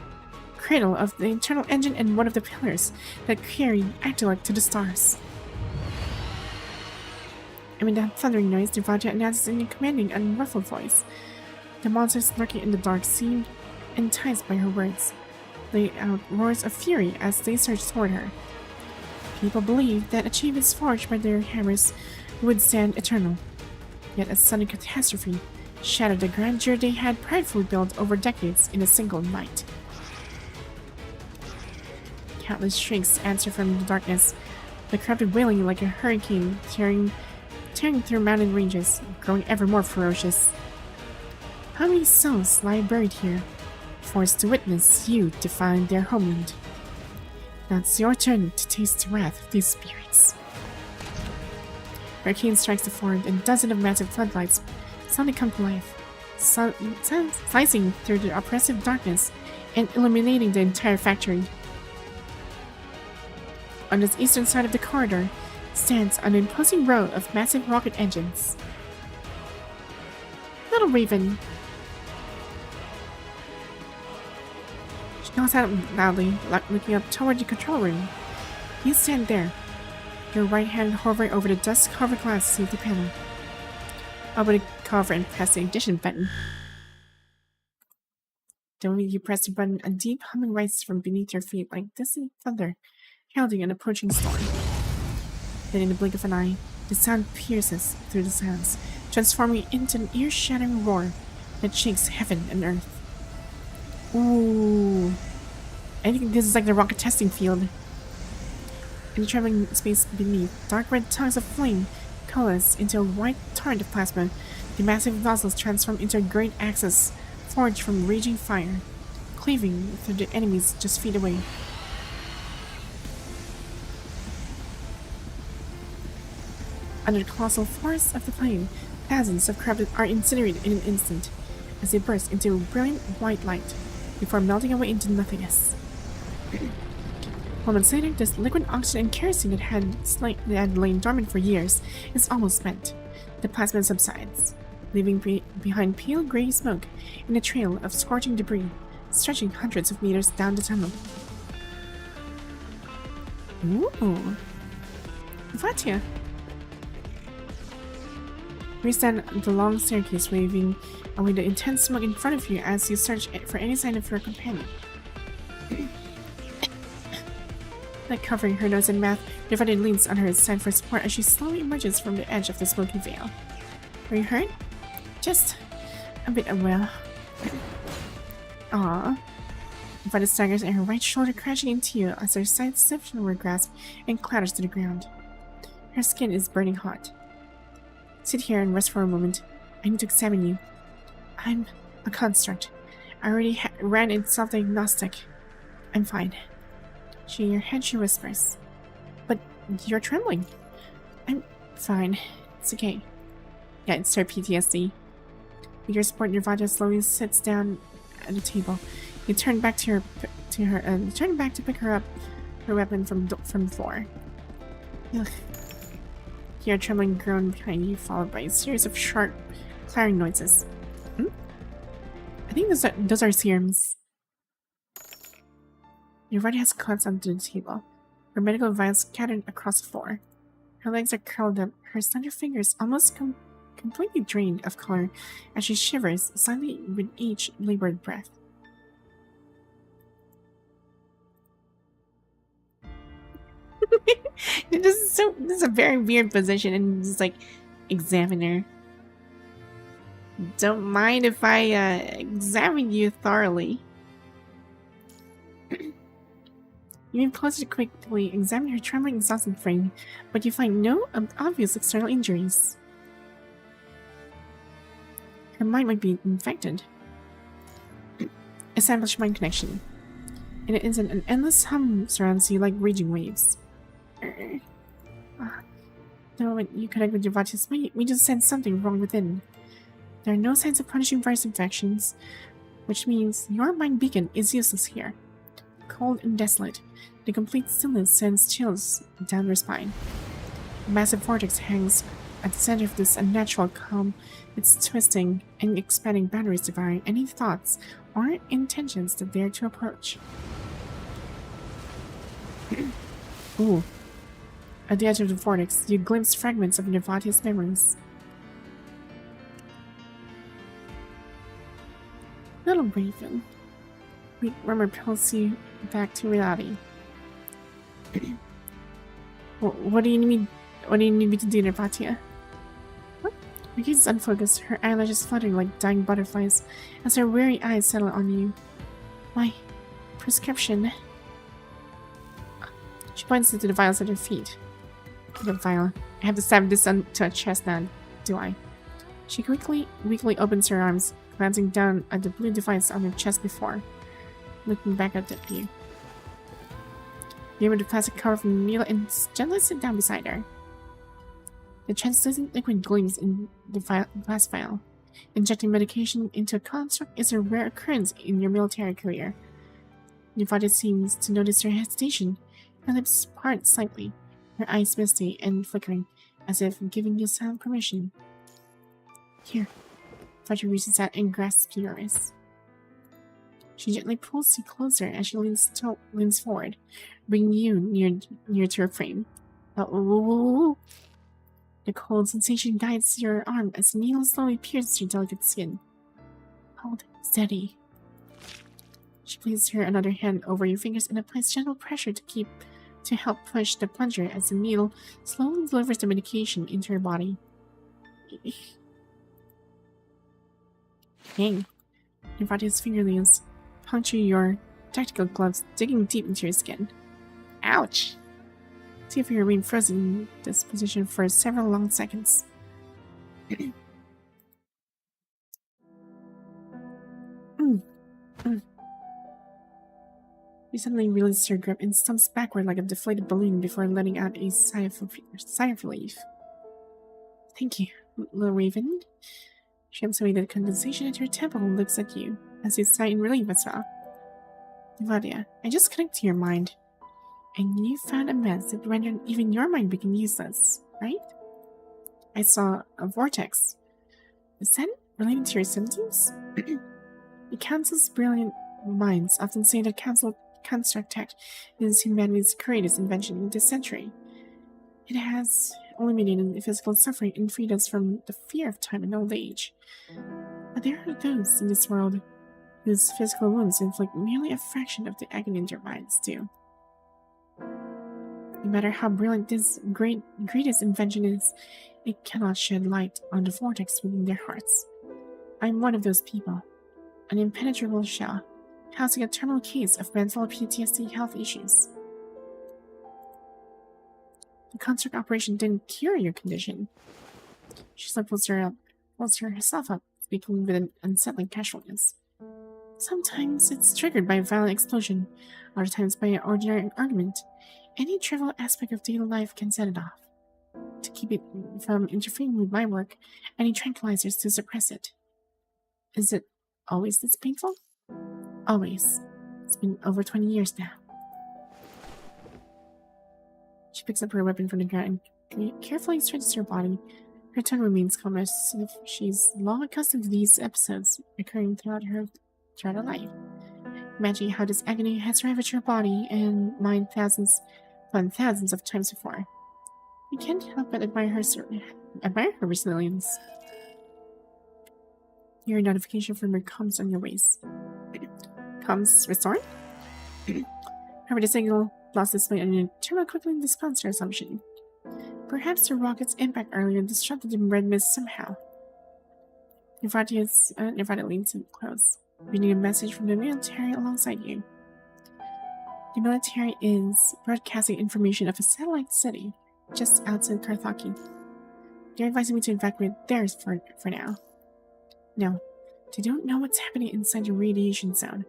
cradle of the internal engine and one of the pillars that carry Actylite to the stars. Amid that thundering noise, Devata announces in a commanding, unruffled voice. The monsters lurking in the dark seem enticed by her words. They out roars of fury as they surge toward her. People believe that achievements forged by their hammers would stand eternal. Yet a sudden catastrophe shattered the grandeur they had pridefully built over decades in a single night. Countless shrieks answer from the darkness, the crowd wailing like a hurricane tearing through mountain ranges, growing ever more ferocious. How many souls lie buried here, forced to witness you define their homeland? Now it's your turn to taste the wrath of these spirits. Hurricane strikes the forest, and dozens of massive floodlights suddenly come to life, slicing through the oppressive darkness and illuminating the entire factory. On the eastern side of the corridor stands an imposing row of massive rocket engines. Little Raven. She calls out loudly, looking up toward the control room. You stand there, your right hand hovering over the dust-covered glass safety panel. Open the cover and press the ignition button. The moment you press the button, a deep humming rises from beneath your feet like distant thunder, heralding an approaching storm. Then in the blink of an eye, the sound pierces through the silence, transforming into an ear-shattering roar that shakes heaven and earth. Ooh. I think this is like the rocket testing field. In the trembling space beneath, dark red tongues of flame coalesce into a white torrent of plasma. The massive nozzles transform into a great axis forged from raging fire, cleaving through the enemies just feet away. Under the colossal force of the flame, thousands of craft are incinerated in an instant, as they burst into brilliant white light, before melting away into nothingness. Moments later, this liquid oxygen and kerosene that had lain dormant for years is almost spent. The plasma subsides, leaving behind pale gray smoke and a trail of scorching debris, stretching hundreds of meters down the tunnel. Ooh. Vatia. You stand the long staircase, waving away the intense smoke in front of you as you search for any sign of your companion. Like covering her nose in mouth, Devata leans on her side for support as she slowly emerges from the edge of the smoky veil. Are you hurt? Just a bit unwell. Aww. Devata staggers and her right shoulder crashing into you as her side slips from her grasp and clatters to the ground. Her skin is burning hot. Sit here and rest for a moment. I need to examine you. I'm a construct. I already ran in self-diagnostic. I'm fine. Shaking her head, she whispers. But you're trembling. I'm fine. It's okay. Yeah, it's her PTSD. With your support, Devata slowly sits down at the table. You turn back to pick her up, her weapon from the floor. Ugh. You hear a trembling groan behind you, followed by a series of sharp, clattering noises. I think those are serums. Your right has collapsed onto the table. Her medical vials scattered across the floor. Her legs are curled up, her slender fingers almost completely drained of color as she shivers slightly with each labored breath. This is a very weird position, and just like examine her. Don't mind if I examine you thoroughly. You move closer to quickly examine her trembling, exhausted frame, but you find no obvious external injuries. Her mind might be infected. Establish mind connection. In an instant, an endless hum surrounds you like raging waves. The moment you connect with your body's mind, we just sense something wrong within. There are no signs of punishing virus infections, which means your mind beacon is useless here. Cold and desolate, the complete stillness sends chills down your spine. A massive vortex hangs at the center of this unnatural calm, its twisting and expanding boundaries devouring any thoughts or intentions that dare to approach. Ooh. At the edge of the vortex, you glimpse fragments of Nevada's memories. Little Raven. Weak murmur pulls you back to reality. What do you need me? What do you need me to do, Nervatia? What? Her gaze is unfocused, her eyelashes fluttering like dying butterflies as her weary eyes settle on you. My prescription. She points to the vials at her feet. The vial. I have to stab this onto her chest now, do I? She weakly opens her arms, glancing down at the blue device on her chest before looking back at you. You remove the plastic cover from the needle and gently sit down beside her. The translucent liquid gleams in the glass vial. Injecting medication into a construct is a rare occurrence in your military career. Nevada seems to notice her hesitation. Her lips part slightly, her eyes misty and flickering, as if giving you silent permission. Here. Nevada reaches out and grasps yours. She gently pulls you closer as she leans forward, bringing you near to her frame. The cold sensation guides your arm as the needle slowly pierces your delicate skin. Hold steady. She places her another hand over your fingers and applies gentle pressure to help push the plunger as the needle slowly delivers the medication into her body. Dang. Nevada's fingernails puncture your tactical gloves, digging deep into your skin. Ouch! See if you remain frozen in this position for several long seconds. You suddenly release your grip and stumps backward like a deflated balloon before letting out a sigh of relief. Thank you, little Raven. She helps away the condensation at her temple and looks at you as you sigh in relief as well. Nevada, I just connected to your mind, and you found a mess that rendered even your mind became useless, right? I saw a vortex. Is that related to your symptoms? The Council's brilliant minds often say that construct tech is humanity's greatest invention in this century. It has eliminated physical suffering and freed us from the fear of time and old age. But there are those in this world whose physical wounds inflict merely a fraction of the agony their minds do. No matter how brilliant this greatest invention is, it cannot shed light on the vortex within their hearts. I am one of those people, an impenetrable shell, housing a terminal case of mental PTSD health issues. The construct operation didn't cure your condition. She pulls herself up, speaking with an unsettling casualness. Sometimes it's triggered by a violent explosion, other times by an ordinary argument. Any trivial aspect of daily life can set it off. To keep it from interfering with my work, I need tranquilizers to suppress it. Is it always this painful? Always. It's been over 20 years now. She picks up her weapon from the ground and carefully stretches her body. Her tone remains calm as if she's long accustomed to these episodes occurring throughout her life. Imagine how this agony has ravaged her body and mind thousands of times before. You can't help but admire her resilience. Your notification from her comms on your waist. Comms restored? However, the signal lost display and your terminal quickly dispels her assumption. Perhaps the rocket's impact earlier disrupted the red mist somehow. Nevada leans in close, reading a message from the military alongside you. The military is broadcasting information of a satellite city just outside Carthage. They're advising me to evacuate theirs for now. No, they don't know what's happening inside the radiation zone.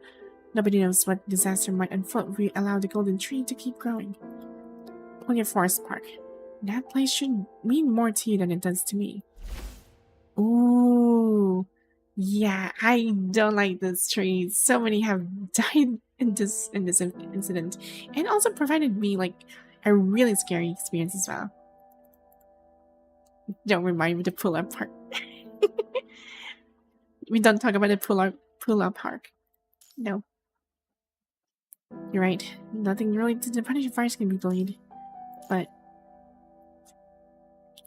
Nobody knows what disaster might unfold if we allow the golden tree to keep growing. Pull your forest park. That place should mean more to you than it does to me. Ooh. Yeah, I don't like this tree. So many have died in this incident, and also provided me like a really scary experience as well. Don't remind me the pull-up part. We don't talk about the pull-up park. No, you're right. Nothing related to the Punisher fires can be blamed. But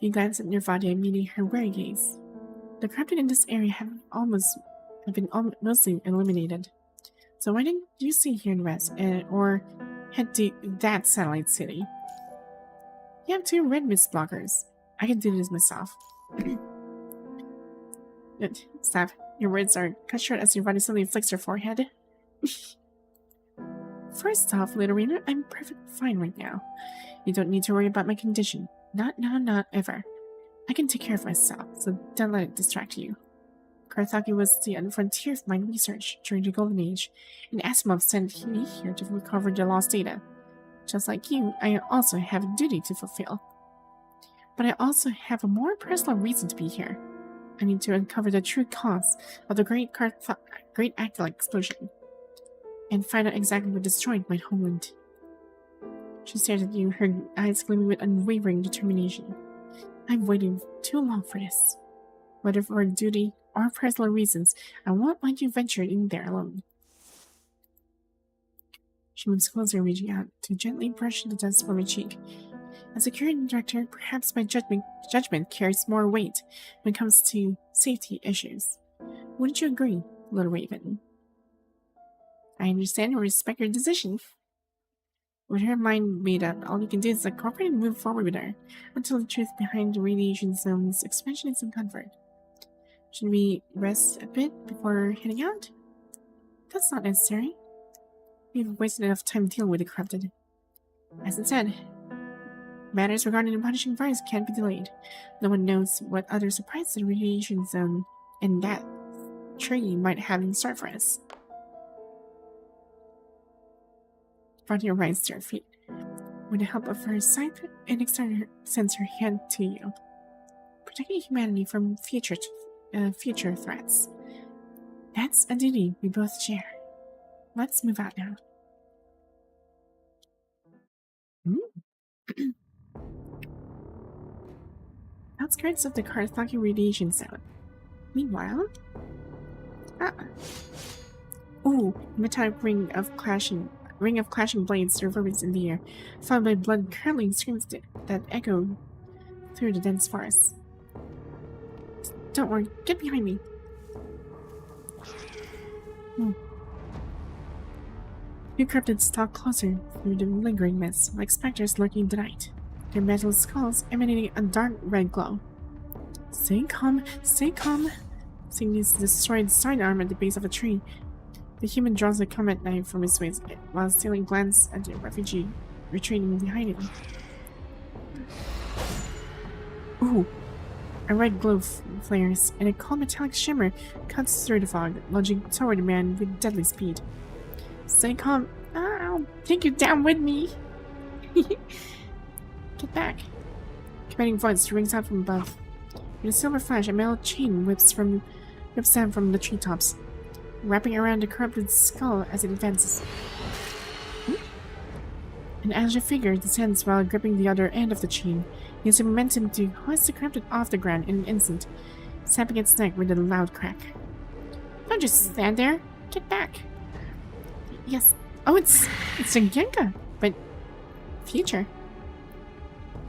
you glance at your body, meeting her wary gaze. The corrupted in this area have been mostly eliminated. So why didn't you stay here and rest, or head to that satellite city? You have 2 red mist blockers. I can do this myself. Stop. Your words are cut short as your body suddenly flicks your forehead. First off, little Rena, I'm perfectly fine right now. You don't need to worry about my condition. Not now, not ever. I can take care of myself, so don't let it distract you. Karthaki was the frontier of my research during the Golden Age, and Asimov sent me here to recover the lost data. Just like you, I also have a duty to fulfill. But I also have a more personal reason to be here. I need to uncover the true cause of the great Actylite explosion, and find out exactly what destroyed my homeland. She stared at you, her eyes gleaming with unwavering determination. I've waited too long for this. Whether for duty or personal reasons, I won't let you venture in there alone. She moves closer, reaching out to gently brush the dust from her cheek. As a security director, perhaps my judgment carries more weight when it comes to safety issues. Wouldn't you agree, little Raven? I understand and respect your decision. With her mind made up, all you can do is cooperate and move forward with her, until the truth behind the radiation zone's expansion is uncovered. Should we rest a bit before heading out? That's not necessary. We've wasted enough time dealing with the corrupted. As I said, matters regarding the punishing fires can't be delayed. No one knows what other surprises the radiation zone and that tree might have in store for us. Frontier rises to her feet. With the help of her Scythe, and Excelynne sends her hand to you. Protecting humanity from future threats. That's a duty we both share. Let's move out now. Outskirts of the Karthaki radiation zone. Meanwhile... Ooh, metallic ring of clashing blades reverberates in the air, followed by blood-curdling screams that echo through the dense forest. Don't worry, get behind me. You corrupted stalk closer through the lingering mist, like specters lurking in the night, their metal skulls emanating a dark red glow. Stay calm, stay calm. Seeing this destroyed sidearm at the base of a tree, the human draws a combat knife from his waist while stealing a glance at the refugee retreating behind him. Ooh! A red glow flares, and a cold metallic shimmer cuts through the fog, lunging toward the man with deadly speed. Stay calm. I'll take you down with me. Get back. Commanding voice rings out from above. With a silver flash, a metal chain whips down from the treetops, wrapping around the corrupted skull as it advances. An agile figure descends while gripping the other end of the chain, using momentum to hoist the corrupted off the ground in an instant, snapping its neck with a loud crack. Don't just stand there. Get back. Yes. Oh, it's Genka, but future.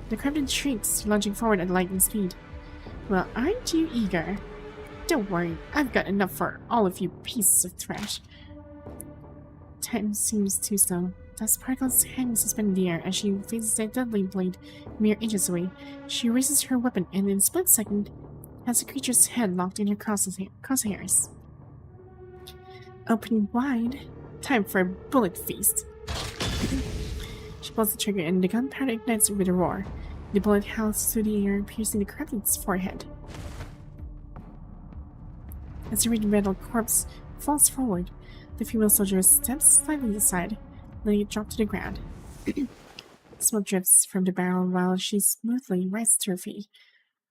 The corrupted shrieks, lunging forward at lightning speed. Well, aren't you eager? Don't worry, I've got enough for all of you pieces of trash. Time seems too slow. Dust particles hang suspended in the air as she faces the deadly blade mere inches away. She raises her weapon and in a split second has the creature's head locked in her crosshairs. Open wide. Time for a bullet feast. She pulls the trigger and the gunpowder ignites with a roar. The bullet howls through the air, piercing the corrupted's forehead. As the red metal corpse falls forward, the female soldier steps slightly aside, letting it drop to the ground. Smoke drips from the barrel while she smoothly rests her feet,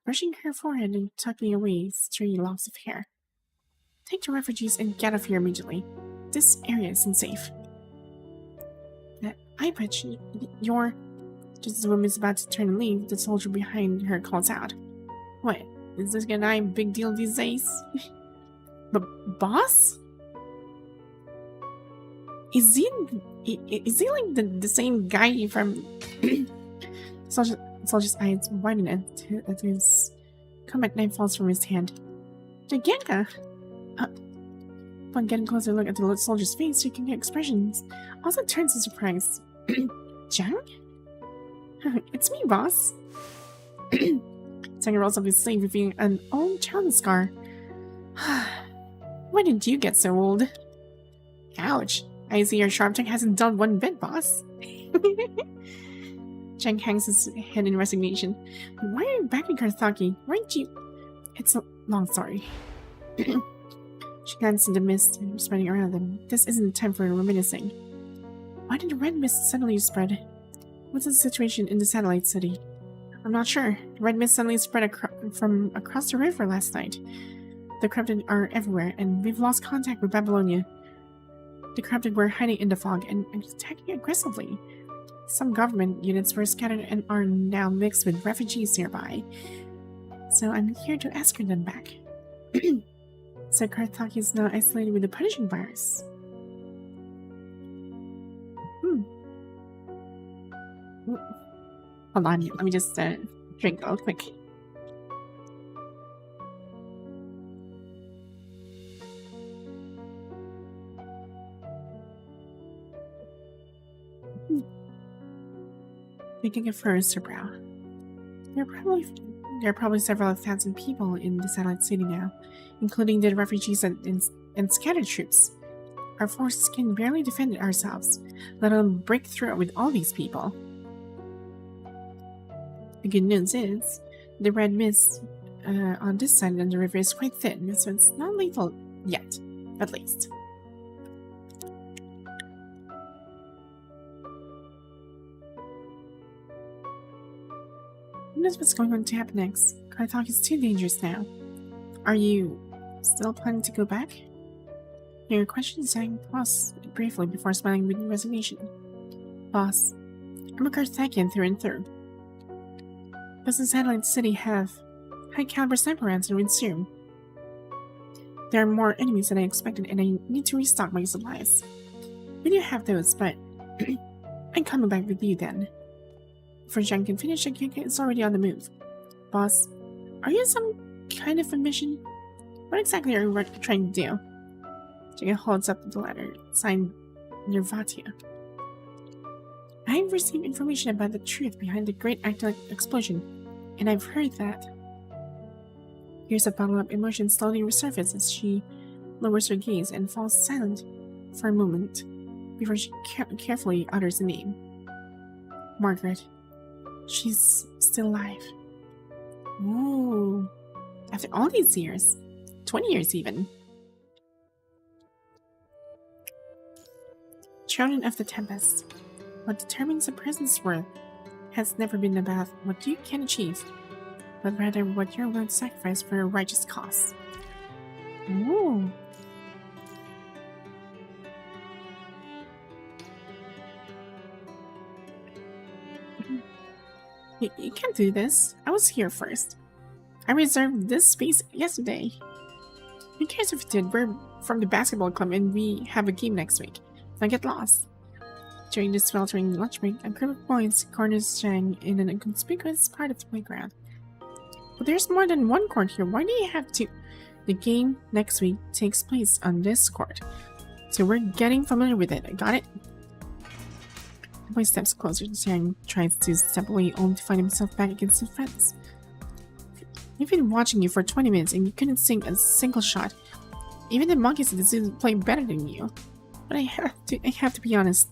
brushing her forehead and tucking away stray locks of hair. Take the refugees and get off here immediately. This area isn't safe. I bet you're... Just as the woman is about to turn and leave, the soldier behind her calls out. What? Is this guy a big deal these days? But boss? Is he like the same guy from... Soldier's eyes widen as his combat knife falls from his hand. Giganka! Upon getting a closer look at the soldier's face, she can get expressions. Also turns in surprise. Jang? It's me, boss. Tanga rolls up his sleeve, revealing an old childhood scar. When did you get so old? Ouch. I see your sharp tongue hasn't done one bit, boss. Chang hangs his head in resignation. Why are you back in Karthaki? Weren't you... It's a long story. She glanced in the mist spreading around them. This isn't time for reminiscing. Why did the red mist suddenly spread? What's the situation in the satellite city? I'm not sure. The red mist suddenly spread from across the river last night. The corrupted are everywhere, and we've lost contact with Babylonia. The corrupted were hiding in the fog and attacking aggressively. Some government units were scattered and are now mixed with refugees nearby. So I'm here to escort them back. So Karthaki is now isolated with the punishing virus. Hold on, let me just drink real quick. Making a furrows her brow. There are probably several thousand people in the satellite city now, including the refugees and scattered troops. Our forces can barely defend ourselves, let alone break through with all these people. The good news is, the red mist on this side of the river is quite thin, so it's not lethal yet, at least. Who knows what's going to happen next? Karthaki is too dangerous now. Are you still planning to go back? Your question sang boss briefly before smiling with resignation. Boss, I'm a Carthakian through and through. Does the satellite city have high-caliber sniper rounds in RESTREAM? There are more enemies than I expected, and I need to restock my supplies. We do have those, but I'm coming back with you then. Before Zhang can finish, Giganka is already on the move. Boss, are you on some kind of a mission? What exactly are you trying to do? Giganka holds up the letter, signed Nirvatia. I've received information about the truth behind the great explosion, and I've heard that. Here's a bottle of emotion slowly resurfaces as she lowers her gaze and falls silent for a moment before she carefully utters the name. Margaret. She's still alive. Ooh. After all these years. 20 years even. Children of the Tempest. What determines a person's worth has never been about what you can achieve, but rather what you're willing to sacrifice for a righteous cause. Ooh. You can't do this. I was here first. I reserved this space yesterday. Who cares if you did? We're from the basketball club and we have a game next week. Don't get lost. During the sweltering lunch break, a group of boys corners Zhang in an inconspicuous part of the playground. But there's more than one court here. Why do you have to? The game next week takes place on this court. So we're getting familiar with it. Got it? The boy steps closer to Zhang, tries to step away only to find himself back against his friends. We've been watching you for 20 minutes and you couldn't sink a single shot. Even the monkeys in the zoo play better than you. But I have to be honest.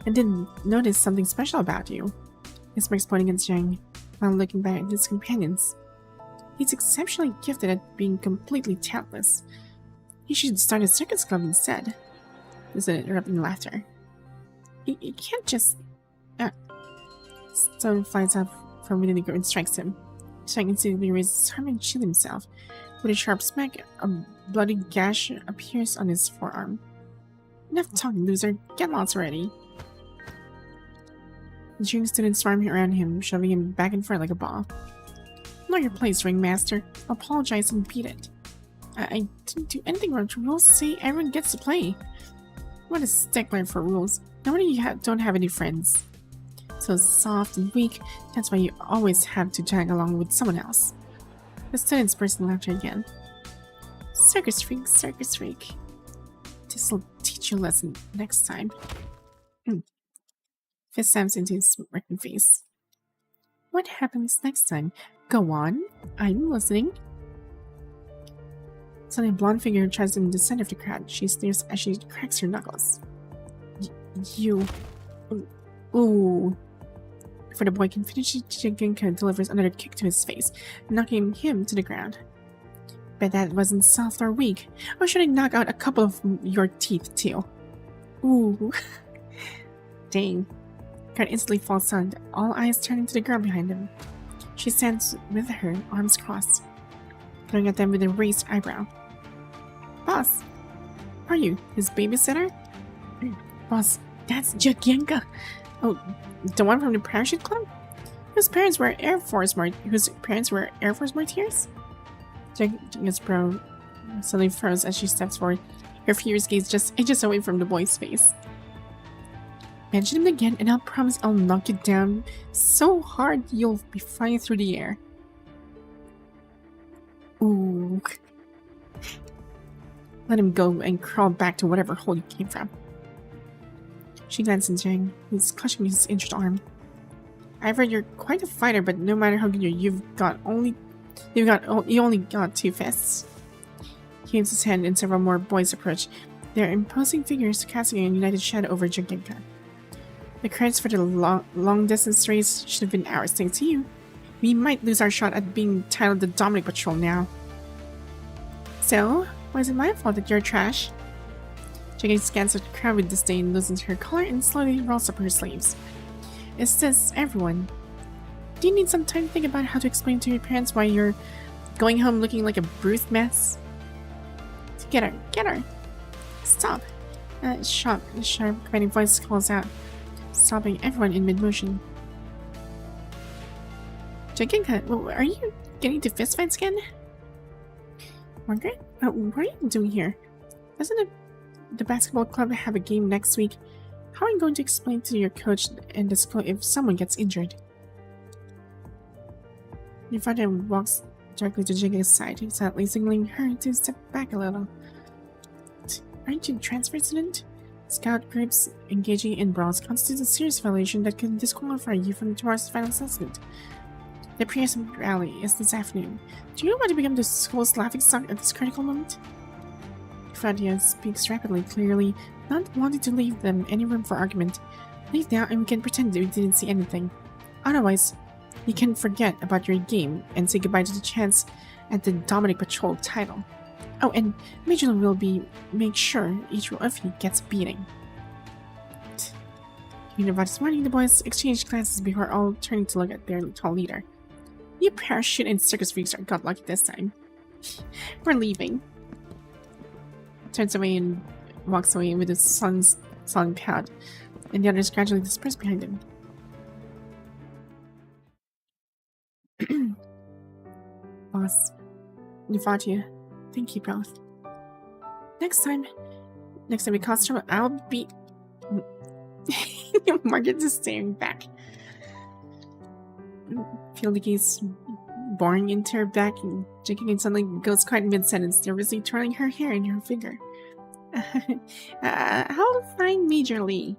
I didn't notice something special about you. He smirks, pointing at Zhang while looking back at his companions. He's exceptionally gifted at being completely talentless. He should start a circus club instead. There's an erupting laughter. You can't just... Stone flies up from within the group and strikes him. Chang instantly raises his arm and shields himself. With a sharp smack, a bloody gash appears on his forearm. Enough talking, loser. Get lost already. The junior students swarm around him, shoving him back and forth like a ball. Know your place, Ringmaster. Apologize and beat it. I didn't do anything wrong. Rules say everyone gets to play. What a stickler for rules. No wonder you don't have any friends. So soft and weak, that's why you always have to tag along with someone else. The students burst in laughter again. Circus freak, circus freak. This'll teach you a lesson next time. Fist stabs into his smirking face. What happens next time? Go on. I'm listening. Suddenly, a blonde figure tries in the center of the crowd. She stares as she cracks her knuckles. You. Ooh. Before the boy can finish, Jigenka delivers another kick to his face, knocking him to the ground. Bet that wasn't soft or weak. Or should I knock out a couple of your teeth, too? Ooh. Dang. Guard instantly falls down, all eyes turning to the girl behind him. She stands with her arms crossed, glaring at them with a raised eyebrow. Boss, are you his babysitter? Boss, that's Jigenka. Oh, the one from the parachute club? Whose parents were Air Force Martyrs? Jigenka's brow suddenly froze as she steps forward. Her furious gaze just inches away from the boy's face. Mention him again, and I'll promise I'll knock you down so hard you'll be flying through the air. Ooh. Let him go and crawl back to whatever hole you came from. She glances at Jang, who's clutching his injured arm. I've heard you're quite a fighter, but no matter how good you only got 2 fists. He waves his hand and several more boys approach, their imposing figures casting a united shadow over Jigenka. The credits for the long-distance race should have been ours, thanks to you. We might lose our shot at being titled the Dominic Patrol now. So, why is it my fault that you're trash? Jigenka scans at the crowd with disdain, loosens her collar, and slowly rolls up her sleeves. Is this everyone? Do you need some time to think about how to explain to your parents why you're going home looking like a bruised mess? Get her! Get her! Stop! Sharp, commanding voice calls out, stopping everyone in mid-motion. Jigenka, are you getting into fistfights again? Margaret? What are you doing here? Doesn't the basketball club have a game next week? How are you going to explain to your coach and the school if someone gets injured? Your father walks directly to Jigenka's side, sadly signaling her to step back a little. Aren't you a transfer student? Scout groups engaging in brawls constitutes a serious violation that can disqualify you from tomorrow's final assessment. The Prius rally is this afternoon. Do you want to become the school's laughingstock at this critical moment? Fadia speaks rapidly, clearly not wanting to leave them any room for argument. Leave now and we can pretend that we didn't see anything. Otherwise, you can forget about your game and say goodbye to the chance at the Dominic Patrol title. Oh, and Major will make sure each of you gets a beating. About this morning, the boys exchanged glances before all turning to look at their tall leader. You parachute and circus freaks got lucky this time. We're leaving. Turns away and walks away with his son's pout, and the others gradually disperse behind him. Boss, Nivatia, thank you both. Next time we cause trouble, I'll be... Margaret is staring back. Feel the gaze boring into her back, and Jigenka suddenly goes quiet mid-sentence, nervously twirling her hair in her finger. How fine, Major Lee.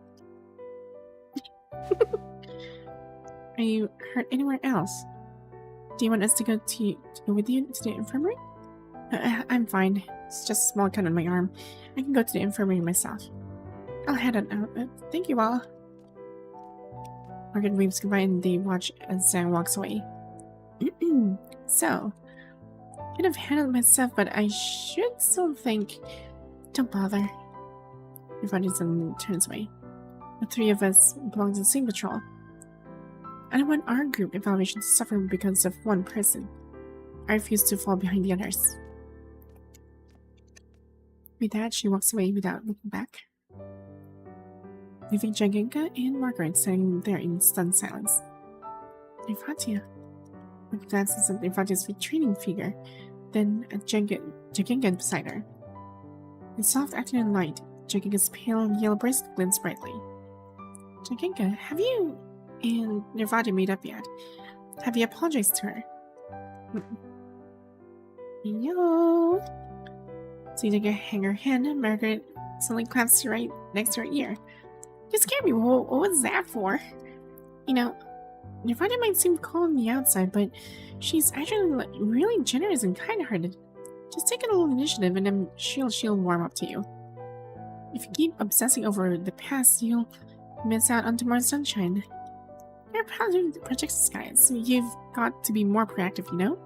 Are you hurt anywhere else? Do you want us to go with you to the infirmary? I'm fine. It's just a small cut on my arm. I can go to the infirmary myself. I'll head on out. Thank you all. Margaret waves goodbye and they watch as Zhang walks away. So, could have handled myself, but I should still think. Don't bother. Everybody suddenly turns away. The 3 of us belong to the same patrol. I don't want our group evaluation to suffer because of one person. I refuse to fall behind the others. With that, she walks away without looking back, leaving Jaginka and Margaret standing there in stunned silence. Nevatia. Margaret glances at Nevatia's retreating figure, then at Jaginka beside her. In soft afternoon light, Jaginka's pale yellow breast glints brightly. Jaginka, have you and Nevatia made up yet? Have you apologized to her? Yo. Seeing Jaginka hang her head, Margaret suddenly claps right next to her ear. You scared me. What was that for? You know, Nevatia might seem cold on the outside, but she's actually really generous and kind-hearted. Just take a little initiative and then she'll warm up to you. If you keep obsessing over the past, you'll miss out on tomorrow's sunshine. You're Project Scythe, so you've got to be more proactive, you know?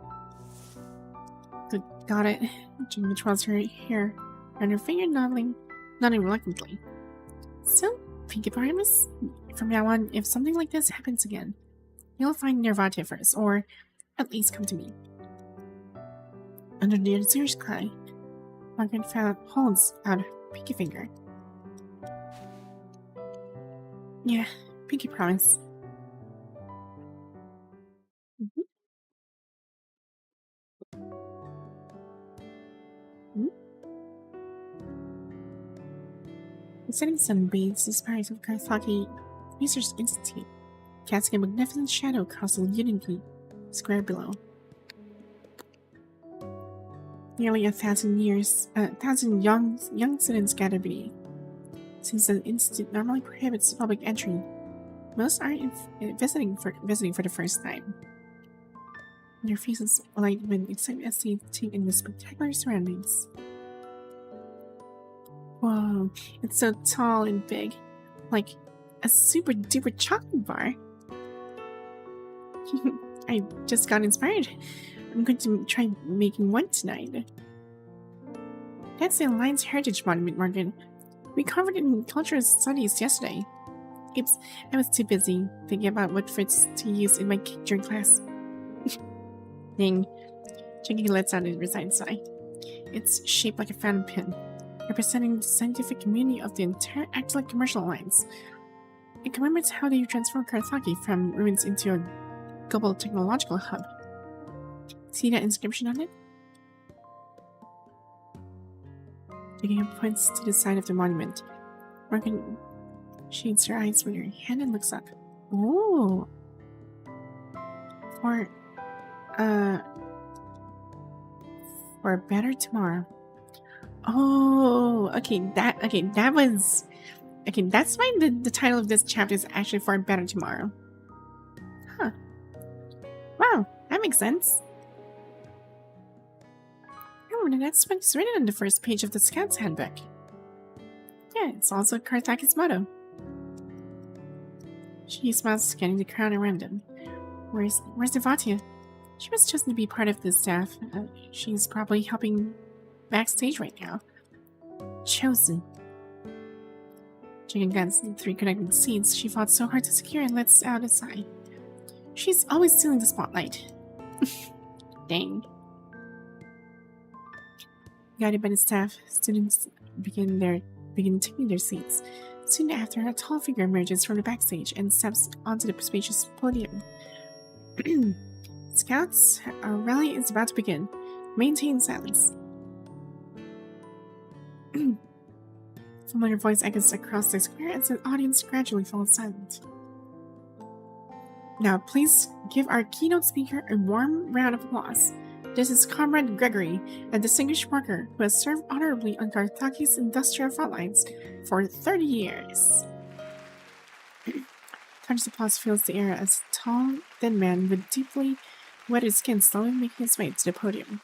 Got it. Jimmy twirls her hair and her finger nodding reluctantly. So, Pinky Promise, from now on, if something like this happens again, you'll find Nevatia first, or at least come to me. Under the azure sky, Margaret holds out her pinky finger. Yeah, Pinky Promise. The setting sun bathes the spires of Karthaki Research Institute, casting a magnificent shadow across the Unity square below. Nearly 1,000 young students gather beneath. Since the institute normally prohibits public entry, most are visiting for the first time. Their faces light with excitement as they take in the spectacular surroundings. Whoa, it's so tall and big, like a super duper chocolate bar. I just got inspired. I'm going to try making one tonight. That's the Alliance Heritage Monument, Morgan. We covered it in cultural studies yesterday. Oops, I was too busy thinking about what fruits to use in my cake during class. Ding. Jaginka lets out a resigned sigh. It's shaped like a fountain pen, representing the scientific community of the entire Excellent Commercial Alliance. It commemorates how they transformed Karthaki from ruins into a global technological hub. See that inscription on it? Jaginka points to the side of the monument. Morgan shades her eyes with her hand and looks up. Ooh. For a better tomorrow. Oh, okay, that's why the title of this chapter is actually For a Better Tomorrow. Huh. Wow, that makes sense. Oh, and that's what's written on the first page of the Scout's Handbook. Yeah, it's also Karthaki's motto. She smiles, scanning the crowd around him. Where's Nevatia? She was chosen to be part of the staff. She's probably helping backstage right now. Chosen. Jigging against the 3 connecting seats she fought so hard to secure and lets out a sigh. She's always stealing the spotlight. Dang. Guided by the staff, students begin taking their seats. Soon after, a tall figure emerges from the backstage and steps onto the spacious podium. Scouts, our rally is about to begin. Maintain silence. Familiar voice echoes across the square as the audience gradually falls silent. Now, please give our keynote speaker a warm round of applause. This is Comrade Gregory, a distinguished worker who has served honorably on Karthaki's industrial front lines for 30 years. Thunderous applause fills the air as a tall, thin man with deeply wetted skin slowly making his way to the podium.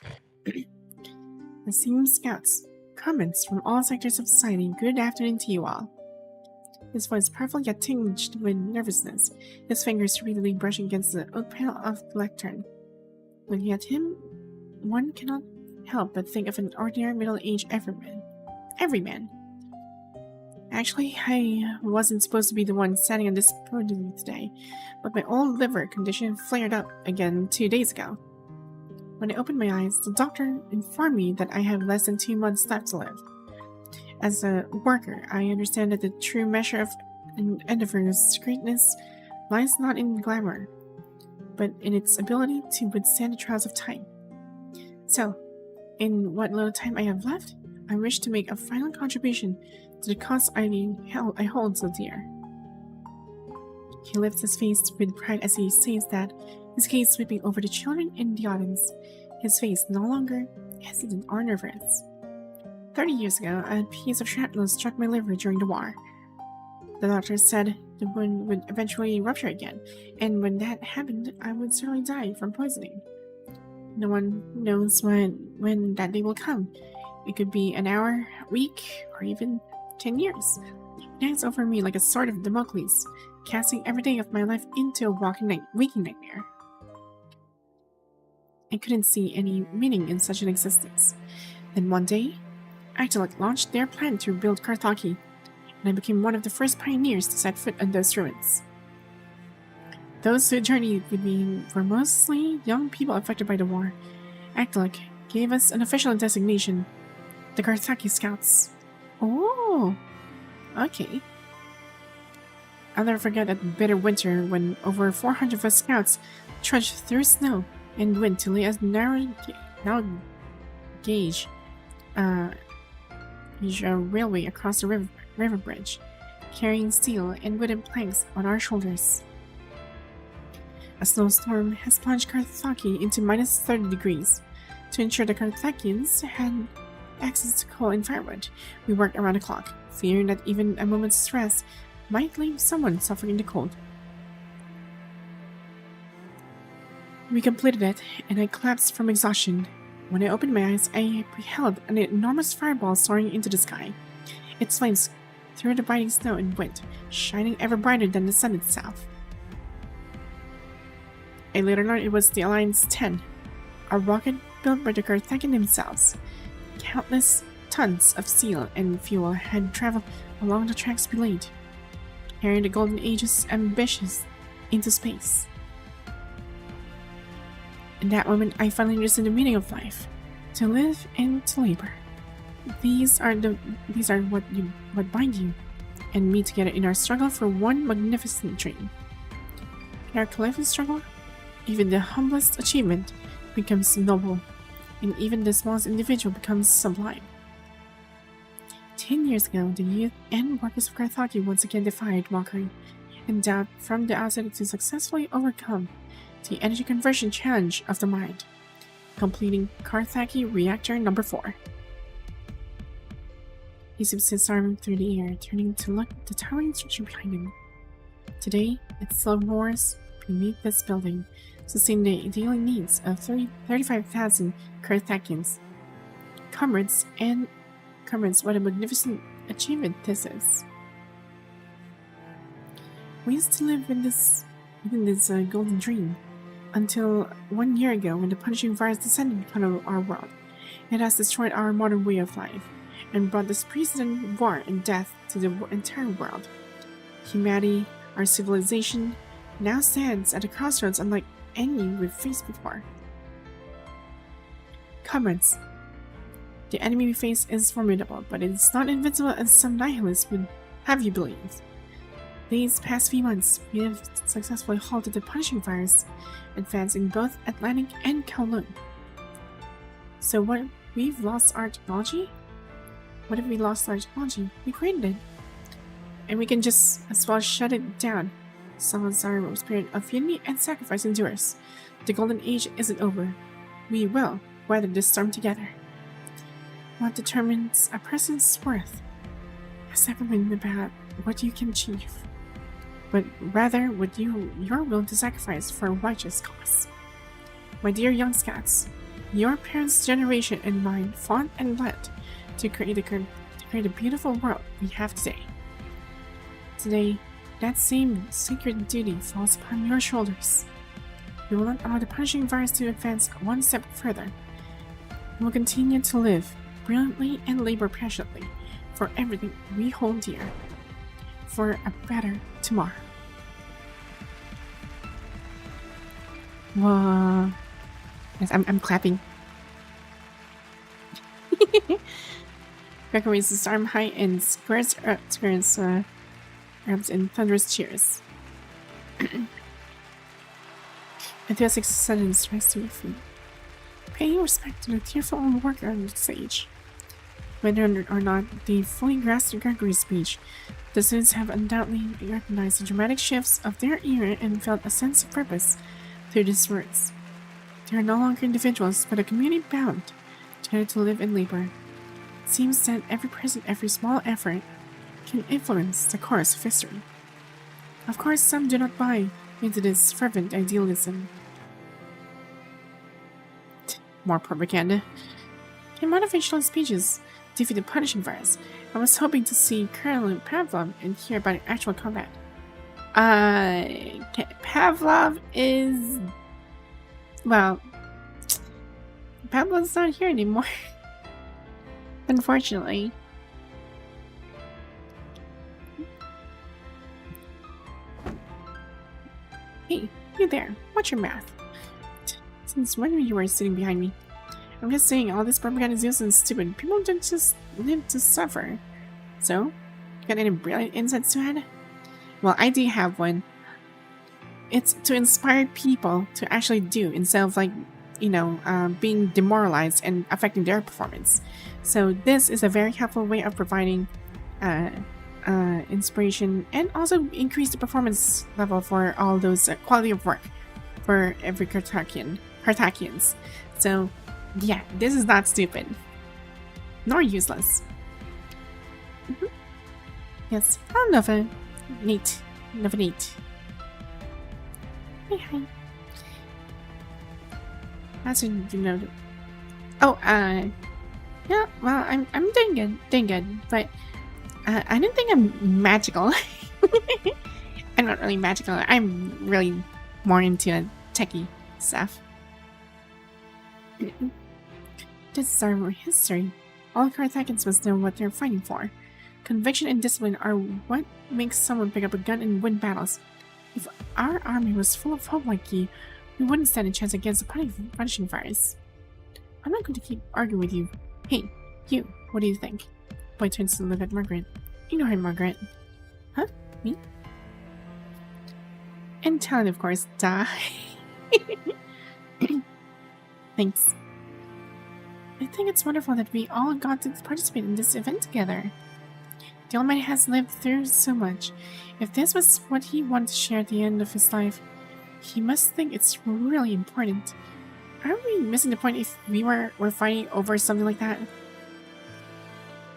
Esteemed scouts, comments from all sectors of society, good afternoon to you all. His voice powerful yet tinged with nervousness, his fingers repeatedly brushing against the oak panel of the lectern. Looking at him, one cannot help but think of an ordinary middle-aged everyman. Actually, I wasn't supposed to be the one standing on this podium today, but my old liver condition flared up again 2 days ago. When I opened my eyes, the doctor informed me that I have less than 2 months left to live. As a worker, I understand that the true measure of an endeavor's greatness lies not in glamour, but in its ability to withstand the trials of time. So, in what little time I have left, I wish to make a final contribution to the cause I hold so dear. He lifts his face with pride as he says that, his gaze sweeping over the children in the audience, his face no longer hesitant or nervous. 30 years ago, a piece of shrapnel struck my liver during the war. The doctor said the wound would eventually rupture again, and when that happened, I would certainly die from poisoning. No one knows when that day will come. It could be an hour, a week, or even 10 years. It hangs over me like a sword of Damocles, casting every day of my life into a waking nightmare. I couldn't see any meaning in such an existence. Then one day, Excelynne launched their plan to rebuild Carthage, and I became one of the first pioneers to set foot on those ruins. Those who journeyed with me were mostly young people affected by the war. Excelynne gave us an official designation, the Carthage Scouts. Oh, okay. I'll never forget that bitter winter when over 400 of us scouts trudged through snow and wind to lay a narrow gauge railway across the river bridge, carrying steel and wooden planks on our shoulders. A snowstorm has plunged Carthage into minus 30 degrees. To ensure the Carthaginians had access to coal and firewood, we worked around the clock, fearing that even a moment's stress might leave someone suffering in the cold. We completed it, and I collapsed from exhaustion. When I opened my eyes, I beheld an enormous fireball soaring into the sky. Its flames through the biting snow and wind, shining ever brighter than the sun itself. I later learned it was the Alliance 10, a rocket built by the Carthaginians themselves. Countless tons of steel and fuel had traveled along the tracks we laid, carrying the Golden Age's ambitions into space. In that moment, I finally understood the meaning of life: to live and to labor. These are what bind you and me together in our struggle for one magnificent dream. In our collective struggle, even the humblest achievement becomes noble, and even the smallest individual becomes sublime. 10 years ago, the youth and workers of Carthage once again defied mockery and doubt from the outside to successfully overcome the energy conversion challenge of the mind, completing Carthage Reactor Number 4. He sweeps his arm through the air, turning to look at the towering structure behind him. Today, it still roars beneath this building, sustaining the daily needs of 35,000 Carthaginians. Comrades, what a magnificent achievement this is. We used to live within this golden dream, until 1 year ago when the punishing virus descended upon our world. It has destroyed our modern way of life, and brought this precedent war and death to the entire world. Humanity, our civilization, now stands at a crossroads unlike any we've faced before. Comrades, the enemy we face is formidable, but it is not invincible as some nihilists would have you believe. These past few months, we have successfully halted the punishing virus, advancing both Atlantic and Kowloon. So what, we've lost our technology? What if we lost our technology? We created it. And we can just as well shut it down. Summons our spirit of unity and sacrifice endures. The golden age isn't over. We will weather this storm together. What determines a person's worth has never been about what you can achieve, but rather what you're willing to sacrifice for a righteous cause. My dear young scouts, your parents' generation and mine fought and bled to create a beautiful world we have today. Today, that same sacred duty falls upon your shoulders. We will not allow the punishing virus to advance one step further. We will continue to live brilliantly and labor passionately for everything we hold dear, for a better tomorrow. Whoa. Yes, I'm clapping. Gregor raises his arm high and squares arms in thunderous cheers. Enthusiastic suddenly strikes to your feet. Paying respect to the tearful old worker on the stage. Whether or not they fully grasped Gregory's speech, the students have undoubtedly recognized the dramatic shifts of their era and felt a sense of purpose through these words. They are no longer individuals, but a community bound together to live and labor. It seems that every person, every small effort can influence the course of history. Of course, some do not buy into this fervent idealism. More propaganda. In motivational speeches defeat the punishing virus, I was hoping to see Colonel Pavlov and hear about actual combat. Pavlov is... well... Pavlov's not here anymore. Unfortunately. Hey, you there. Watch your mouth. Since when you were sitting behind me? I'm just saying, all this propaganda is useless and stupid. People don't just live to suffer. So, you got any brilliant insights to add? Well, I do have one. It's to inspire people to actually do, instead of like, you know, being demoralized and affecting their performance. So this is a very helpful way of providing inspiration and also increase the performance level for all those quality of work for every Carthakians. So yeah, this is not stupid nor useless. Yes, I'll never neat. Hey, hi. As you know. Oh, yeah, well, I'm doing good, but I don't think I'm magical. I'm not really magical. I'm really more into techie stuff. This is our history. All Carthaginians must know what they're fighting for. Conviction and discipline are what makes someone pick up a gun and win battles. If our army was full of hope like you, we wouldn't stand a chance against the punishing virus. I'm not going to keep arguing with you. Hey, you, what do you think? Boy turns to look at Margaret. Ignore him, Margaret. Huh? Me? And Talon, of course, die. Thanks. I think it's wonderful that we all got to participate in this event together. The Almighty has lived through so much. If this was what he wanted to share at the end of his life, he must think it's really important. Aren't we missing the point if we were fighting over something like that?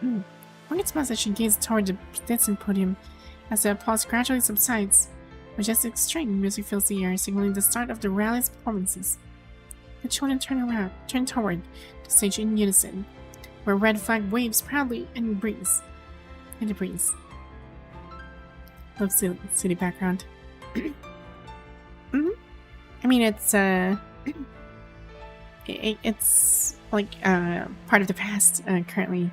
Margaret's mouth as she gazed toward the distant podium as the applause gradually subsides. Majestic string music fills the air, signaling the start of the rally's performances. The children turn toward the stage in unison, where red flag waves proudly in the breeze. Love city background. I mean, it's it's like part of the past. Currently,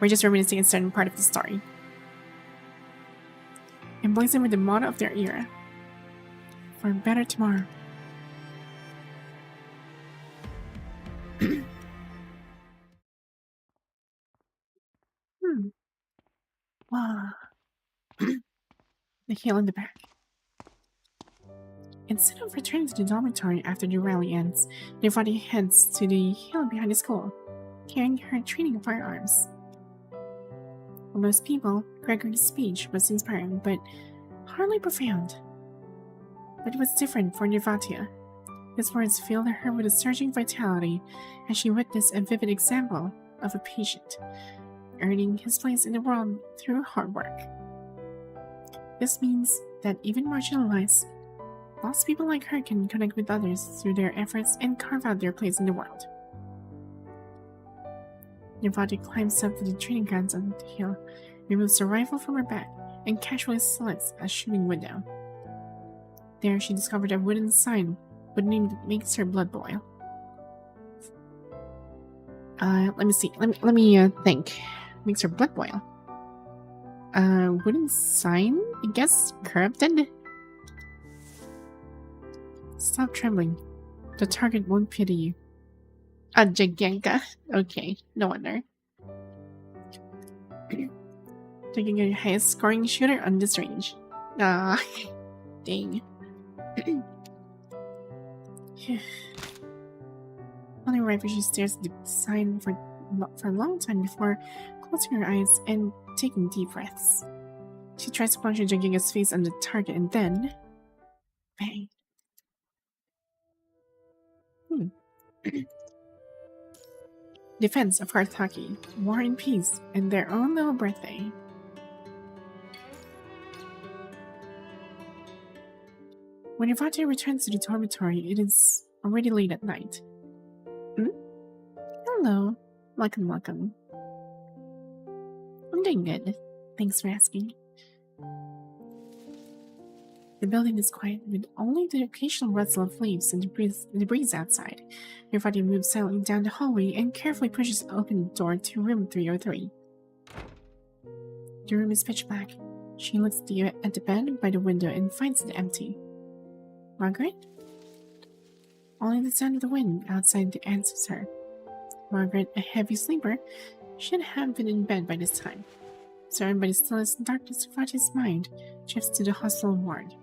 we're just reminiscing a certain part of the story, emblazoned with the motto of their era: "For a better tomorrow." Wow. The hill in the back. Instead of returning to the dormitory after the rally ends, Nirvati heads to the hill behind the school, carrying her training firearms. For most people, Gregory's speech was inspiring, but hardly profound. But it was different for Nirvatia. His words filled her with a surging vitality as she witnessed a vivid example of a patient, earning his place in the world through hard work. This means that even marginalized, lost people like her can connect with others through their efforts and carve out their place in the world. Nirvati climbs up to the training grounds on the hill, removes her rifle from her back, and casually selects a shooting window. There she discovered a wooden sign with a name that makes her blood boil. Let me see. Let me think. makes her blood boil. Wooden sign? I guess corrupted? Stop trembling. The target won't pity you. A Giganka. Okay, no wonder. Taking a highest scoring shooter on this range. Ah, dang. Only right as she stares at the sign for a long time before closing her eyes and taking deep breaths. She tries to puncture Giganka's face on the target and then... bang. Defense of Karthaki, War and Peace, and their own little birthday. When Ivate returns to the dormitory, it is already late at night. Hello. Welcome. I'm doing good. Thanks for asking. The building is quiet, with only the occasional rustle of leaves and debris outside. Ivate moves silently down the hallway and carefully pushes open the door to room 303. The room is pitch black. She looks at the bed by the window and finds it empty. Margaret? Only the sound of the wind outside answers her. Margaret, a heavy sleeper, should have been in bed by this time. Surrounded by the stillness and darkness of Ivate's mind, drifts to the hostel ward.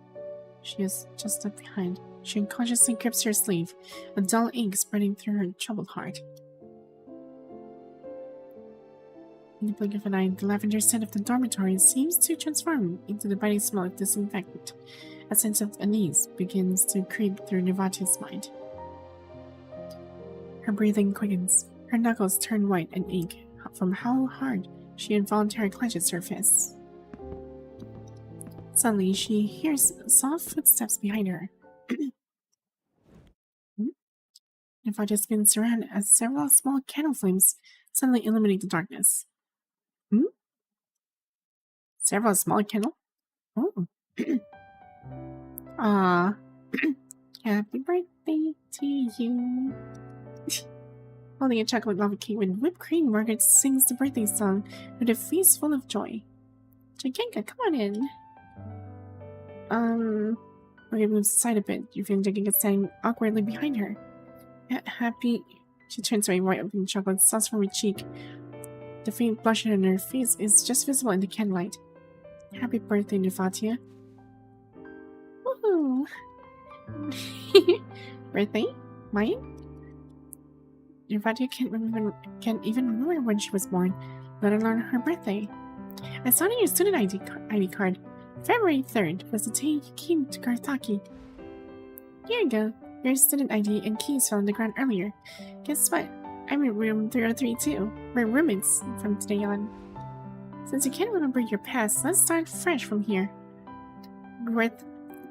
She is just up behind. She unconsciously grips her sleeve, a dull ache spreading through her troubled heart. In the blink of an eye, the lavender scent of the dormitory seems to transform into the biting smell of disinfectant. A sense of unease begins to creep through Ivate's mind. Her breathing quickens. Her knuckles turn white and ache from how hard she involuntarily clenches her fists. Suddenly, she hears soft footsteps behind her. Ivate spins around as several small candle flames suddenly illuminate the darkness. Several small candle? Oh. Ah, happy birthday to you. Holding a chocolate lava cake with whipped cream, Margaret sings the birthday song with a face full of joy. Giganka, come on in. Margaret moves aside a bit. You feel Giganka standing awkwardly behind her. Happy. She turns away, wiping chocolate sauce from her cheek. The faint blush on her face is just visible in the candlelight. Happy birthday, Ivate. Woohoo! Birthday? Mine? Ivate can't even remember when she was born, let alone her birthday. I saw it on your student ID card. February 3rd was the day you came to Karthaki. Here you go. Your student ID and keys fell on the ground earlier. Guess what? I'm in room 303 too. We're roommates from today on. Since you can't remember your past, let's start fresh from here. We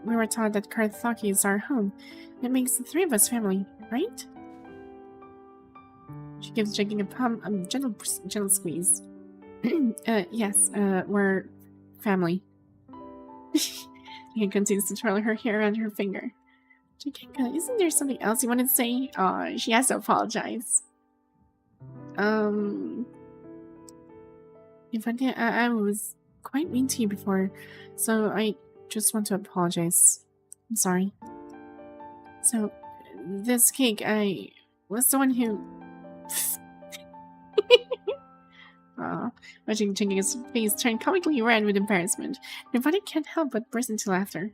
were taught that Karthaki is our home. It makes the three of us family, right? She gives Jigging a palm a gentle squeeze. Yes, we're family. He continues to twirl her hair around her finger. Jigging, isn't there something else you want to say? Aw, she has to apologize. Ivate, I was quite mean to you before, so I just want to apologize. I'm sorry. So, this cake, I was the one who... Watching Jinga's face turn comically red with embarrassment, Ivate can't help but burst into laughter.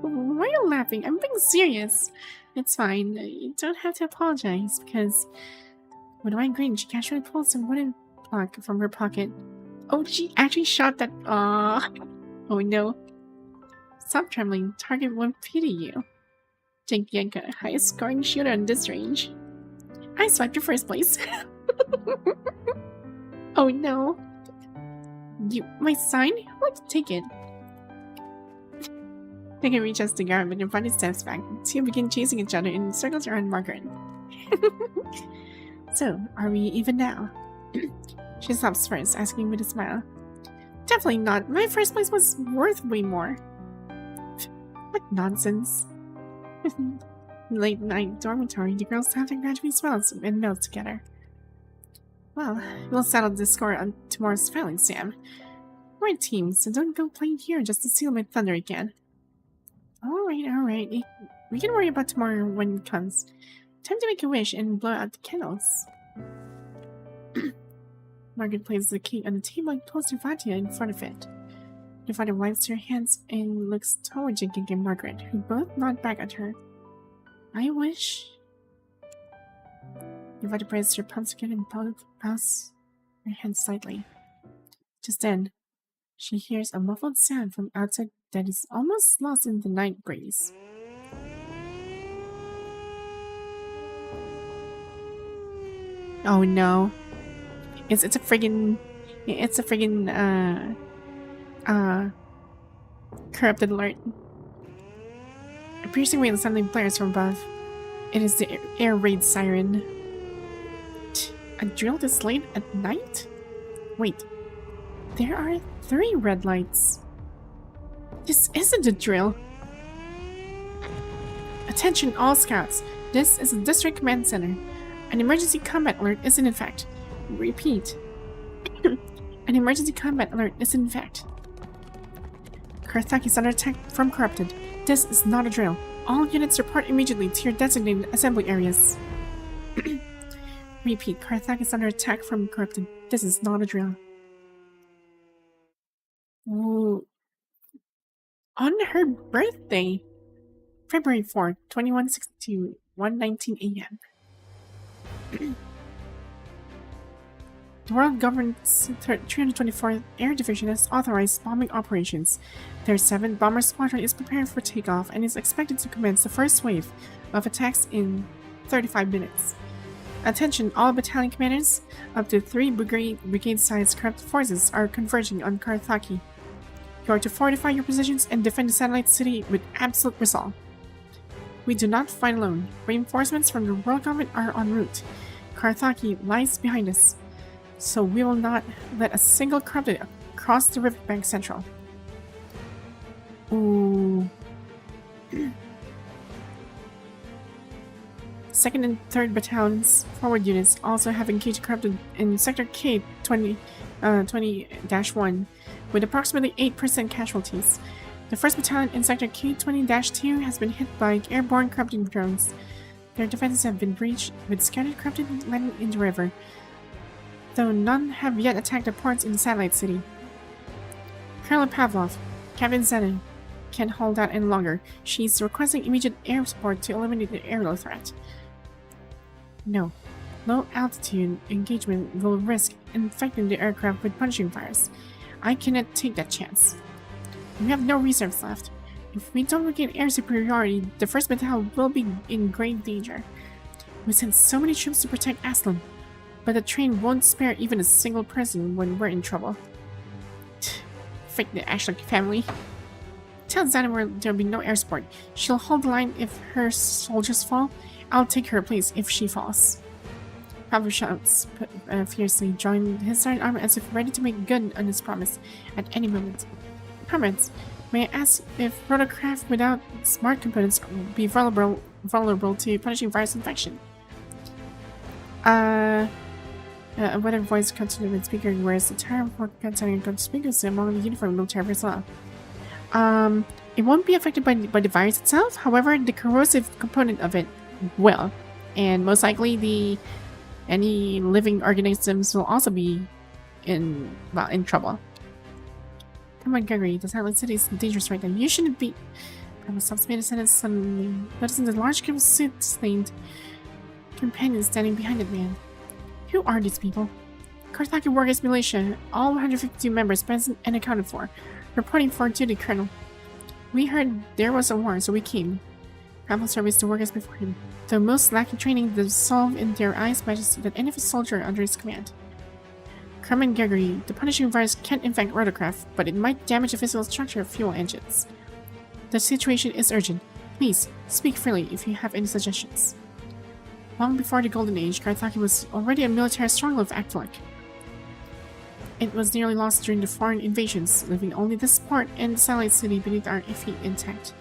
Why are you laughing? I'm being serious. It's fine. You don't have to apologize, because with a wide grin, she casually pulls a wooden block from her pocket. Oh, she actually shot that. Oh no. Stop trembling. Target won't pity you. Giganka, highest scoring shooter on this range. I swiped your first place. Oh no. My sign? Who would take it? They can reach us to guard, but Ivate steps back. Two begin chasing each other in circles around Margaret. So, are we even now? She stops first, asking with a smile. Definitely not. My first place was worth way more. What nonsense. Late night dormitory, the girls have their graduating smiles and nods together. Well, we'll settle this score on tomorrow's filing exam. We're a team, so don't go playing here just to steal my thunder again. Alright. We can worry about tomorrow when it comes. Time to make a wish and blow out the candles. Margaret places the key on the table and pulls Nevatia in front of it. Nevatia wipes her hands and looks toward Jinking and Margaret, who both nod back at her. I wish... Nevatia presses her palms together and bows her head slightly. Just then, she hears a muffled sound from outside that is almost lost in the night breeze. Oh no. It's a friggin' corrupted alert. A piercing wail suddenly blares from above. It is the air raid siren. A drill this late at night? Wait. There are 3 red lights. This isn't a drill. Attention all scouts. This is a district command center. An emergency combat alert is in effect. Repeat. An emergency combat alert is in effect. Karthaki is under attack from corrupted. This is not a drill. All units report immediately to your designated assembly areas. Repeat. Karthaki is under attack from corrupted. This is not a drill. Ooh. On her birthday, February 4th, 2162, 1:19 a.m. The World Government's 324th Air Division has authorized bombing operations. Their 7th Bomber Squadron is preparing for takeoff and is expected to commence the first wave of attacks in 35 minutes. Attention, all battalion commanders, up to 3 brigade-sized corrupt forces are converging on Karthaki. You are to fortify your positions and defend the satellite city with absolute resolve. We do not fight alone. Reinforcements from the World Government are en route. Karthaki lies behind us, so we will not let a single corrupted cross the riverbank central. Ooh. 2nd and 3rd Battalions forward units also have engaged corrupted in Sector K 20-1 with approximately 8% casualties. The 1st Battalion in Sector K-20-2 has been hit by airborne corrupting drones. Their defenses have been breached with scattered corrupted landing in the river, though none have yet attacked the ports in the satellite city. Colonel Pavlov, Captain Zenon, can't hold out any longer. She's requesting immediate air support to eliminate the aerial threat. No. Low altitude engagement will risk infecting the aircraft with punishing fires. I cannot take that chance. We have no reserves left. If we don't regain air superiority, the 1st Battalion will be in grave danger. We sent so many troops to protect Aslan, but the train won't spare even a single person when we're in trouble. Frick the Ashlock family. Tell Xanamur there'll be no air support. She'll hold the line if her soldiers fall. I'll take her place if she falls. Pavlov shouts fiercely, drawing his side arm as if ready to make good on his promise at any moment. Comrades, may I ask if rotorcraft without smart components will be vulnerable to punishing virus infection? A weather voice cuts to the speaker, whereas the entire work containing the speakers among the uniformed military personnel. It won't be affected by the virus itself. However, the corrosive component of it will, and most likely any living organisms will also be in trouble. Come on, Gregory, the silent city is dangerous right now. You shouldn't be. Pablo stops mid sentence suddenly, noticing the large group of suit-stained companions standing behind the man. Who are these people? Karthaki Workers Militia, all 152 members present and accounted for, reporting for duty, Colonel. We heard there was a war, so we came. Pablo serviced the workers before him, though most lacked training dissolve in their eyes majesty that any of a soldier under his command. Carmen Gregory, the punishing virus can't infect rotorcraft, but it might damage the physical structure of fuel engines. The situation is urgent. Please, speak freely if you have any suggestions. Long before the Golden Age, Karthaki was already a military stronghold of Akvalak. It was nearly lost during the foreign invasions, leaving only this port and the satellite city beneath our feet intact.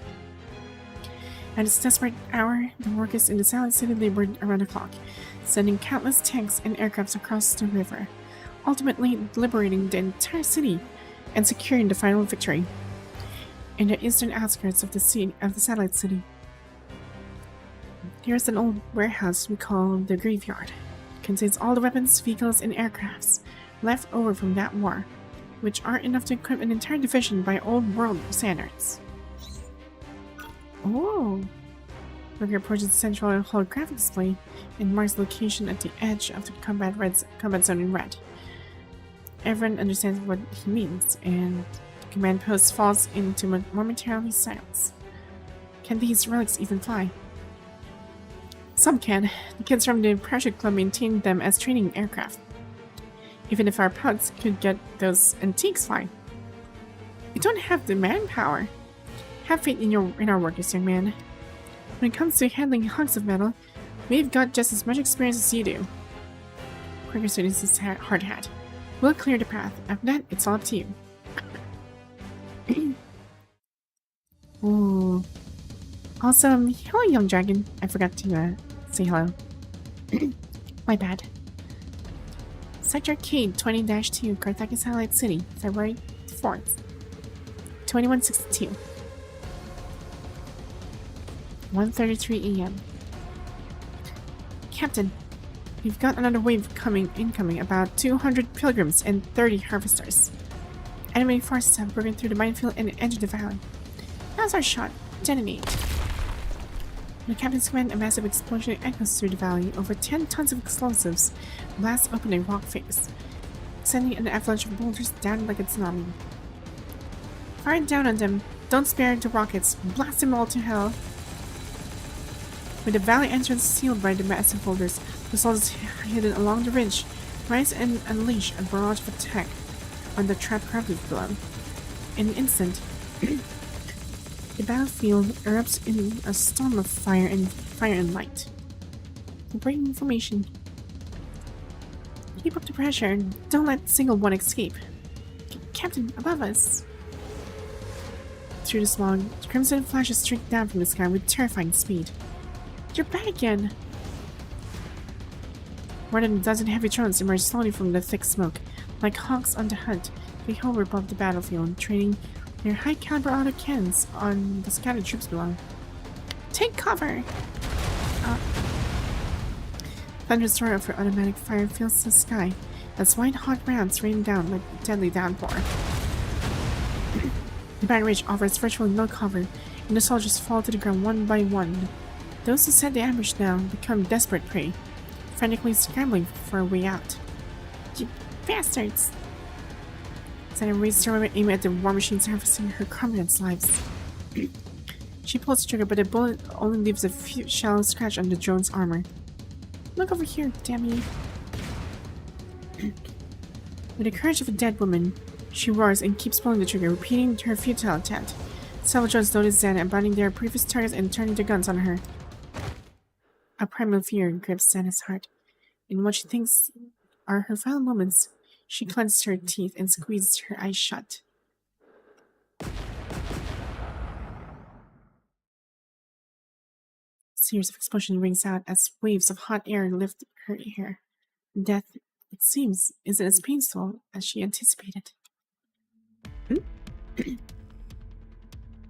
At this desperate hour, the workers in the Satellite City labored around the clock, sending countless tanks and aircrafts across the river, ultimately liberating the entire city and securing the final victory. In the eastern outskirts of the Satellite City, there's an old warehouse we call the Graveyard. It contains all the weapons, vehicles, and aircrafts left over from that war, which aren't enough to equip an entire division by old world standards. Oh! Worker approaches the central holographic display and marks the location at the edge of the combat zone in red. Everyone understands what he means, and the command post falls into momentarily silence. Can these relics even fly? Some can. The kids from the Parachute Club maintain them as training aircraft. Even if our pilots could get those antiques flying. We don't have the manpower. Have faith in our workers, young man. When it comes to handling hunks of metal, we've got just as much experience as you do. Quaker students his hard hat. We'll clear the path. After that, it's all up to you. Ooh. Also, hello, young dragon. I forgot to say hello. My bad. Sector K-20-2, Carthage Satellite City, February 4th, 2162. 1:33 a.m. Captain, we've got another wave incoming, about 200 pilgrims and 30 harvesters. Enemy forces have broken through the minefield and entered the valley. Now's our shot. Detonate. The captain's command, a massive explosion echoes through the valley. Over 10 tons of explosives blast open a rock face, sending an avalanche of boulders down like a tsunami. Fire down on them. Don't spare the rockets. Blast them all to hell. With the valley entrance sealed by the massive boulders, the soldiers hidden along the ridge rise and unleash a barrage of attack on the trapped crowd below. In an instant, the battlefield erupts in a storm of fire and light. Breaking formation. Keep up the pressure and don't let a single one escape. Captain, above us. Through the smog, crimson flashes streak down from the sky with terrifying speed. You're back again! More than a dozen heavy drones emerge slowly from the thick smoke. Like hawks on the hunt, they hover above the battlefield, training their high-caliber autocannons on the scattered troops below. Take cover! Thunderous roar of her automatic fire fills the sky as white-hot rounds rain down like a deadly downpour. The battle ridge offers virtually no cover, and the soldiers fall to the ground one by one. Those who set the ambush now become desperate prey, frantically scrambling for a way out. You bastards! Senna raised her weapon, aiming at the war machine, harvesting her comrades' lives. She pulls the trigger, but the bullet only leaves a shallow scratch on the drone's armor. Look over here, damn you! With the courage of a dead woman, she roars and keeps pulling the trigger, repeating her futile attempt. Several drones notice Xana abandoning their previous targets and turning their guns on her. A primal fear grips Xana's heart. In what she thinks are her final moments, she clenches her teeth and squeezes her eyes shut. A series of explosions rings out as waves of hot air lift her hair. Death, it seems, isn't as painful as she anticipated.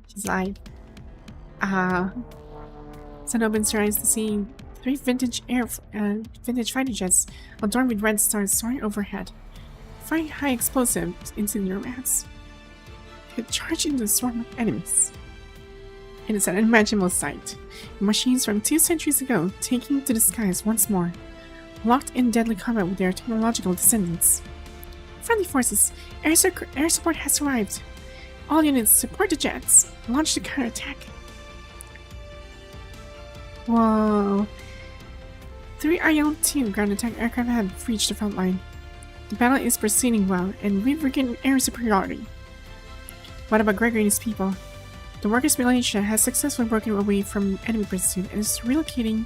She's lied. Sun opens her eyes to see three vintage fighter jets adorned with red stars soaring overhead, firing high explosives into their mass. They charge into a swarm of enemies. It is an unimaginable sight. Machines from 2 centuries ago taking to the skies once more, locked in deadly combat with their technological descendants. Friendly forces, air support has arrived. All units support the jets. Launch the counterattack. Whoa. 3 RL-2 ground attack aircraft have reached the front line. The battle is proceeding well, and we've regained air superiority. What about Gregory and his people? The Workers' Militia has successfully broken away from enemy pursuit and is relocating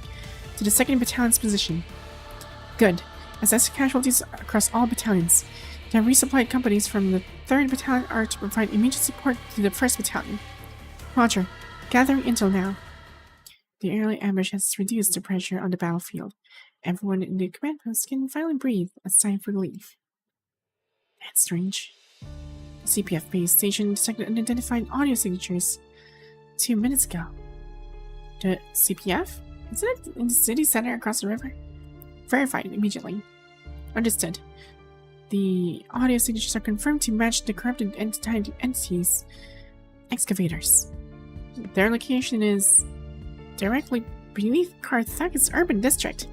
to the 2nd Battalion's position. Good, as that's casualties across all battalions. The resupplied companies from the 3rd Battalion are to provide immediate support to the 1st Battalion. Roger. Gathering intel now. The early ambush has reduced the pressure on the battlefield. Everyone in the command post can finally breathe a sigh of relief. That's strange. The CPF base station detected unidentified audio signatures 2 minutes ago. The CPF? Isn't it in the city center across the river? Verified immediately. Understood. The audio signatures are confirmed to match the corrupted entities' excavators. Their location is directly beneath Carthag's urban district.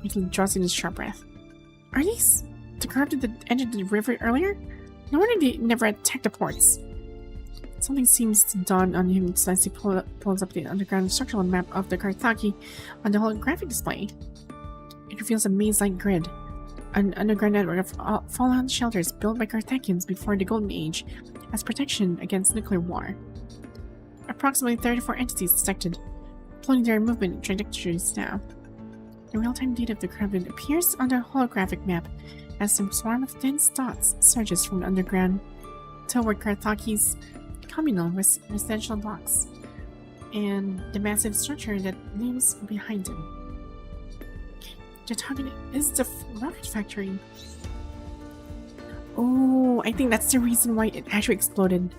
He draws in his sharp breath. Are these the corrupted that entered the river earlier? No wonder they never attacked the ports. Something seems to dawn on him as he pulls up the underground structural map of the Carthage on the holographic display. It reveals a maze-like grid, an underground network of fallout shelters built by Carthaginians before the Golden Age as protection against nuclear war. Approximately 34 entities detected, plotting their movement trajectories now. The real-time data of the corrupted appears on the holographic map as some swarm of dense dots surges from the underground toward Carthage's communal residential blocks and the massive structure that looms behind them. The target is the rocket factory. Oh, I think that's the reason why it actually exploded.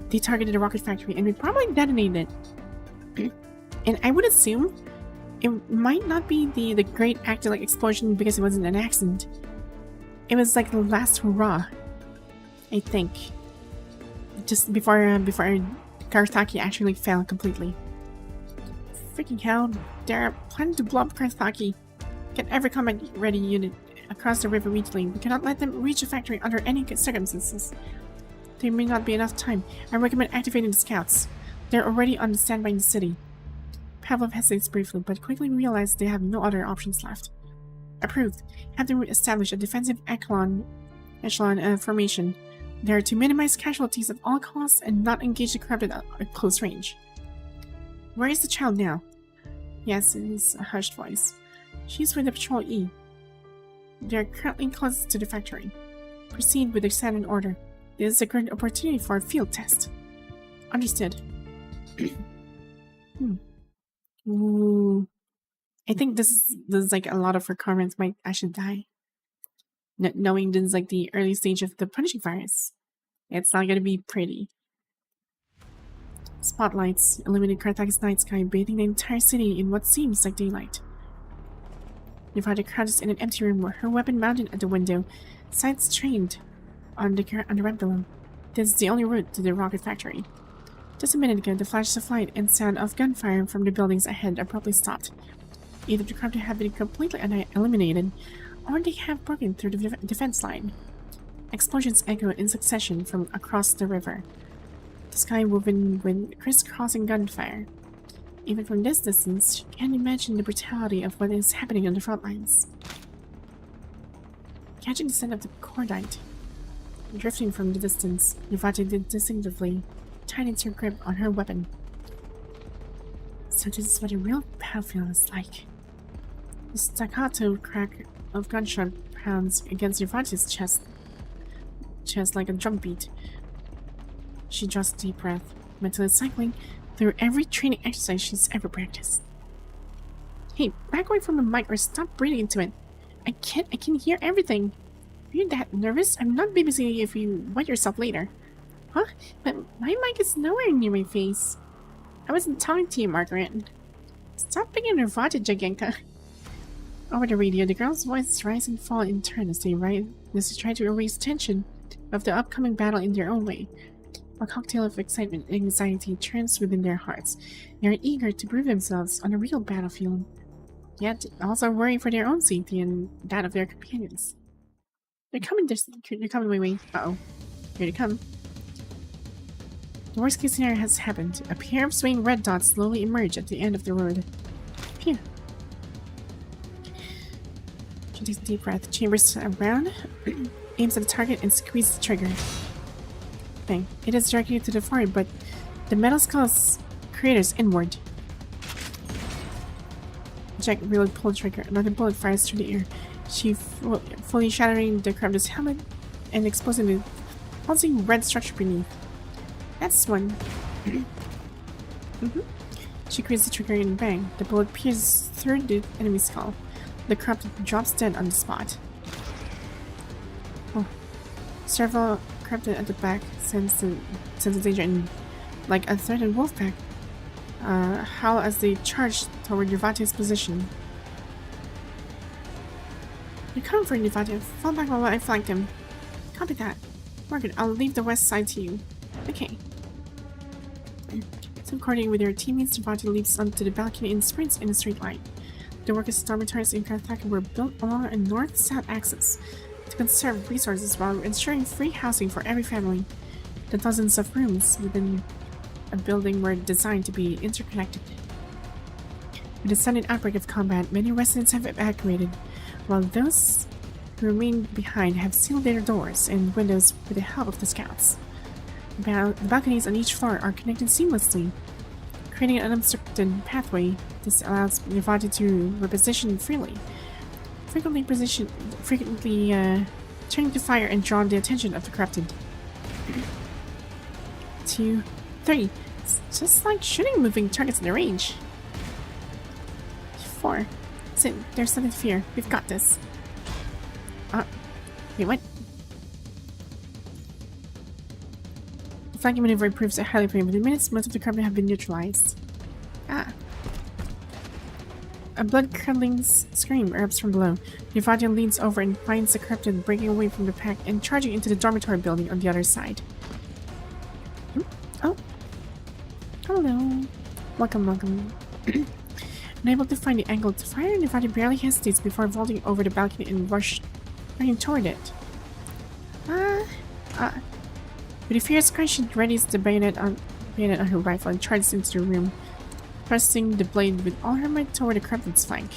They targeted the rocket factory and we probably detonated it. And I would assume it might not be the great active explosion because it wasn't an accident. It was like the last hurrah, I think. Just before Carthage actually fell completely. Freaking hell, they're planning to blow up Carthage. Get every combat ready unit across the river immediately. We cannot let them reach the factory under any circumstances. There may not be enough time. I recommend activating the scouts. They're already on the standby in the city. Pavlov hesitates briefly, but quickly realizes they have no other options left. Approved. Have them establish a defensive echelon formation. They are to minimize casualties at all costs and not engage the corrupted at close range. Where is the child now? Yes, in his hushed voice. She's with the Patrol E. They are currently closest to the factory. Proceed with the standard order. This is a great opportunity for a field test. Understood. Ooh. I think this is like a lot of requirements might actually die. Knowing this is like the early stage of the punishing virus. It's not gonna be pretty. Spotlights illuminate Carthage's night sky, bathing the entire city in what seems like daylight. Nevada crouches in an empty room where her weapon mounted at the window, sights trained on the ramp below. This is the only route to the rocket factory. Just a minute ago, the flashes of light and sound of gunfire from the buildings ahead abruptly stopped. Either the corrupted have been completely eliminated, or they have broken through the defense line. Explosions echo in succession from across the river, the sky woven with crisscrossing gunfire. Even from this distance, you can imagine the brutality of what is happening on the front lines. Catching the scent of the cordite, drifting from the distance, Nevada distinctively tightens her grip on her weapon. So this is what a real battlefield is like. The staccato crack of gunshot pounds against Nevada's chest like a drum beat. She draws a deep breath, mentally cycling through every training exercise she's ever practiced. Hey, back away from the mic or stop breathing into it. I can hear everything. Are you that nervous? I'm not babysitting if you wet yourself later. Huh? But my mic is nowhere near my face. I wasn't talking to you, Margaret. Stop being nervous, Jagenka. Over the radio, the girls' voices rise and fall in turn as they try to erase tension of the upcoming battle in their own way. A cocktail of excitement and anxiety churns within their hearts. They are eager to prove themselves on a real battlefield, yet also worry for their own safety and that of their companions. They're coming my way. Uh-oh. Here they come. The worst case scenario has happened. A pair of swaying red dots slowly emerge at the end of the road. Phew. She takes a deep breath, chambers around, aims at the target, and squeezes the trigger. Bang. It is directly to the forehead, but the metal skull's craters inward. Jack really pulled the trigger. Another bullet fires through the air. She fully shattering the corrupted's helmet and exposing the pulsing red structure beneath. That's one. She creates the trigger and bang. The bullet pierces through the enemy's skull. The corrupted drops dead on the spot. Oh. Several corrupted at the back sense the danger and, like a threatened wolf pack, howl as they charge toward Yvatia's position. You're coming for Yvatia. Fall back while I flank him. Copy that. Margaret, I'll leave the west side to you. Okay. So coordinating with your teammates, Yvatia leaps onto the balcony and sprints in a straight line. The workers' dormitories in Karthaka were built along a north-south axis to conserve resources while ensuring free housing for every family. The dozens of rooms within a building were designed to be interconnected. With the sudden outbreak of combat, many residents have evacuated, while those who remain behind have sealed their doors and windows with the help of the scouts. The balconies on each floor are connected seamlessly, creating an unobstructed pathway. This allows Yvatia to reposition freely, frequently turning to fire and drawing the attention of the corrupted. 2, 3. It's just like shooting moving targets in the range. 4. Sit. There's nothing to fear. We've got this. Wait, what? The flanking maneuver proves a highly effective. Within minutes, most of the corrupted have been neutralized. A blood-curdling scream erupts from below. Yvatia leans over and finds the corrupted breaking away from the pack and charging into the dormitory building on the other side. Oh. Hello. Welcome. Unable to find the angle to fire, Yvatia barely hesitates before vaulting over the balcony and running toward it. With a fierce cry, she readies the bayonet on her rifle and charges into the room, thrusting the blade with all her might toward the corrupted's flank.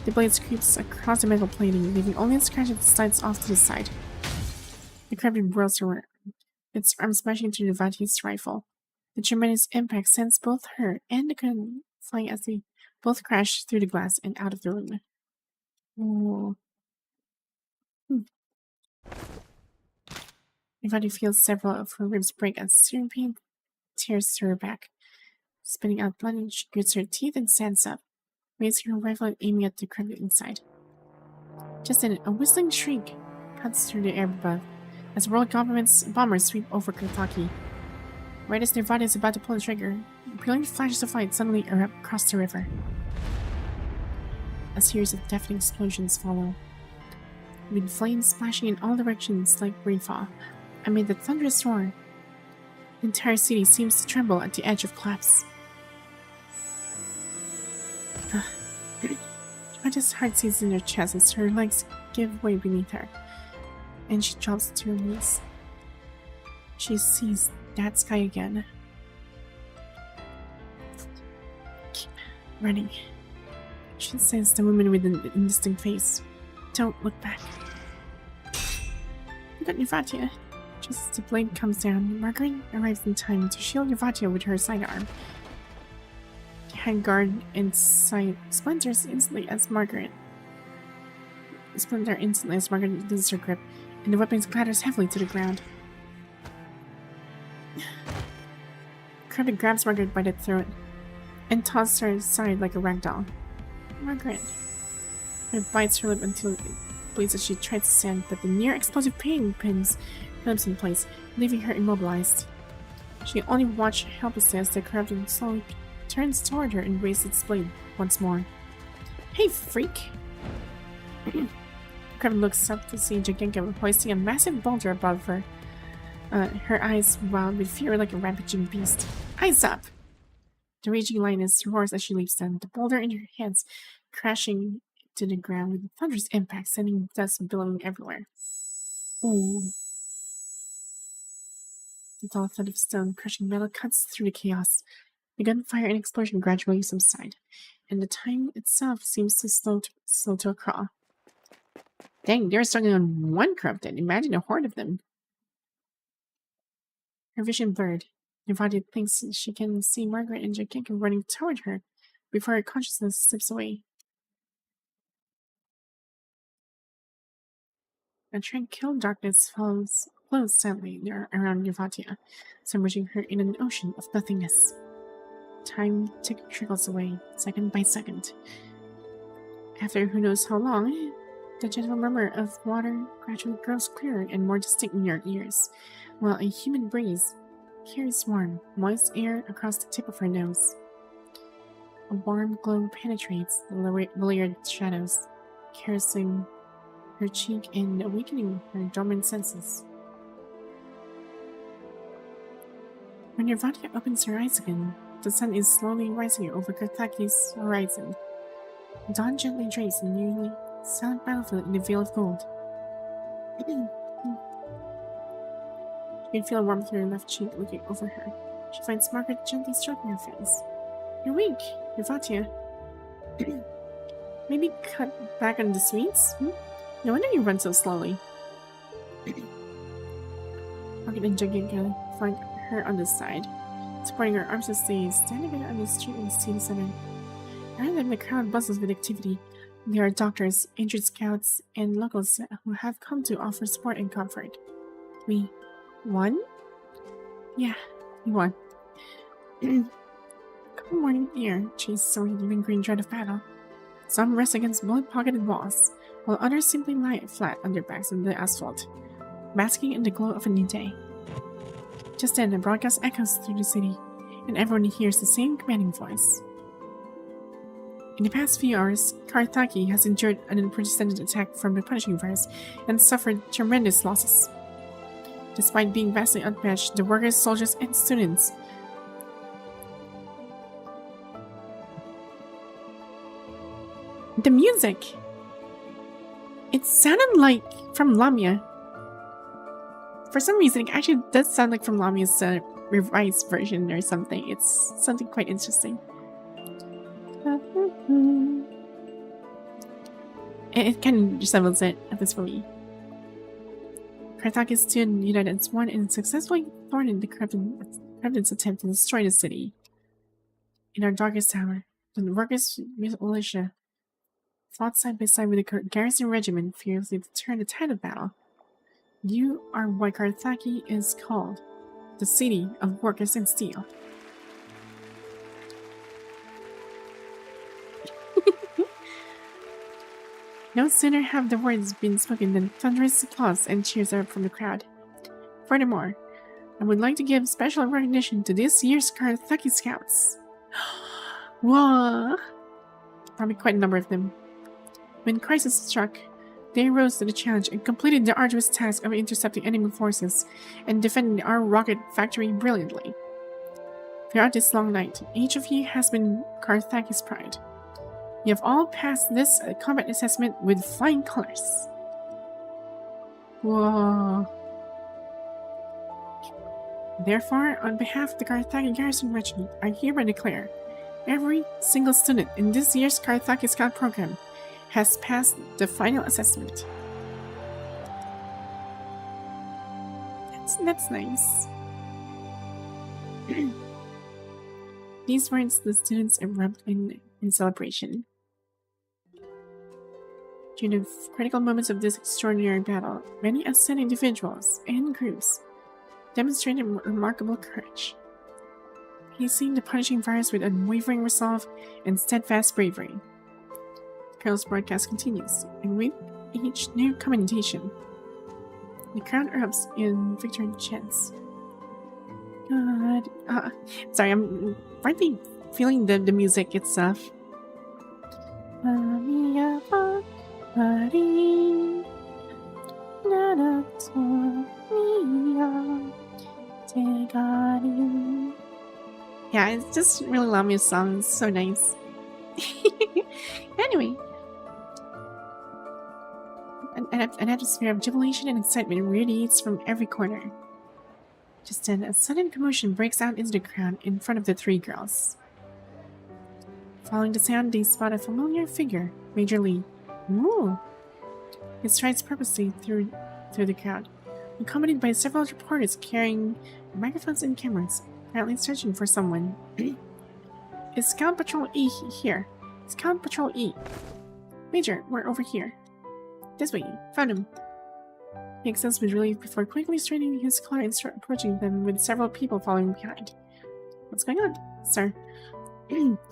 The blade scrapes across the metal plating, leaving only a scratch that slides off to the side. The corrupted whirls around, its arm smashing into Yvatia's rifle. The tremendous impact sends both her and the gun flying as they both crash through the glass and out of the room. Oh. Yvatia feels several of her ribs break as searing pain tears through her back. Spitting out blood, she grits her teeth and stands up, raising her rifle and aiming at the corrupted inside. Just then, a whistling shriek cuts through the air above as world government's bombers sweep over Karthaka. Right as Yvatia is about to pull the trigger, brilliant flashes of light suddenly erupt across the river. A series of deafening explosions follow, with flames splashing in all directions like rainfall. Amid the thunderous roar, the entire city seems to tremble at the edge of collapse. Yvatia's heart seizes in her chest as her legs give way beneath her, and she drops to her knees. She sees that sky again. Keep running. She says the woman with an indistinct face. Don't look back. Look at Yvatia. Just as the blade comes down, Margaret arrives in time to shield Yvatia with her sidearm. The handguard inside splinters instantly as Margaret loses her grip, and the weapon clatters heavily to the ground. Kirby grabs Margaret by the throat and tosses her aside like a ragdoll. Margaret. It bites her lip until it bleeds as she tries to stand, but the near-explosive pain pins her lips in place, leaving her immobilized. She can only watch helplessly as the corrupted slowly turns toward her and raises its blade once more. Hey, freak! Corrupted looks up to see Jagenka hoisting a massive boulder above her. Her eyes wild with fear like a rampaging beast. Eyes up! The raging lioness roars as she leaps down, the boulder in her hands crashing to the ground with a thunderous impact, sending dust billowing everywhere. Ooh. The dull thud of stone crushing metal cuts through the chaos. The gunfire and explosion gradually subside, and the time itself seems to slow to a crawl. Dang, they're struggling on one corrupted. Imagine a horde of them. Her vision blurred. Yvatia thinks she can see Margaret and Jagenka running toward her before her consciousness slips away. A tranquil darkness flows silently around Yvatia, submerging her in an ocean of nothingness. Time trickles away, second by second. After who knows how long, the gentle murmur of water gradually grows clearer and more distinct in your ears, while a humid breeze carries warm, moist air across the tip of her nose. A warm glow penetrates the layered shadows, caressing her cheek and awakening her dormant senses. When Yervatia opens her eyes again, the sun is slowly rising over Karthaki's horizon. Dawn gently drapes the nearly silent battlefield in a veil of gold. You can feel a warmth in her left cheek looking over her. She finds Margaret gently stroking her face. You're weak, Yervatia. Maybe cut back on the sweets? No wonder you run so slowly. Margaret and Jagika find her on the side, supporting her arms as they stand together on the street in the city center. Around them, the crowd buzzes with activity. There are doctors, injured scouts, and locals who have come to offer support and comfort. We won? Yeah, we won. Come morning air chased away the lingering dread of battle. Some rest against bullet-pocketed walls, while others simply lie flat on their backs on the asphalt, basking in the glow of a new day. Just then, a broadcast echoes through the city, and everyone hears the same commanding voice. In the past few hours, Karthaki has endured an unprecedented attack from the punishing virus and suffered tremendous losses. Despite being vastly outmatched, the workers, soldiers, and students the music! It sounded like from Lamia. For some reason, it actually does sound like from Lamia's revised version or something. It's something quite interesting. It kind of resembles it, at least for me. Karthaki stood united as one and successfully thwarted the Kremlin's attempt to destroy the city. In our darkest hour, the workers' militia fought side by side with the garrison regiment fearlessly to turn the tide of battle. You are what Karthaki is called, the city of workers and steel. No sooner have the words been spoken than thunderous applause and cheers are up from the crowd. Furthermore, I would like to give special recognition to this year's Karthaki Scouts. Whoa! Probably quite a number of them. When crisis struck, they rose to the challenge and completed the arduous task of intercepting enemy forces and defending our rocket factory brilliantly. Throughout this long night, each of you has been Karthaki's pride. You have all passed this combat assessment with flying colors. Whoa. Therefore, on behalf of the Karthaki Garrison Regiment, I hereby declare every single student in this year's Karthaki Scout program has passed the final assessment. That's nice. These words the students erupt in celebration. During the critical moments of this extraordinary battle, many outstanding individuals and groups demonstrated remarkable courage, facing the punishing virus with unwavering resolve and steadfast bravery. The Colonel's broadcast continues, and with each new commendation, the crowd erupts in victory chants. God, sorry, I'm rightly feeling the music itself. Yeah, it's just really Lamia's song. It's so nice. Anyway, an atmosphere of jubilation and excitement radiates from every corner. Just then, a sudden commotion breaks out into the crowd in front of the three girls. Following the sound, they spot a familiar figure, Major Lee. Ooh! He strides purposely through the crowd, accompanied by several reporters carrying microphones and cameras, apparently searching for someone. Is Scout Patrol E here? Scout Patrol E. Major, we're over here. This way, found him. He excels with relief before quickly straightening his collar and approaching them with several people following behind. What's going on, sir?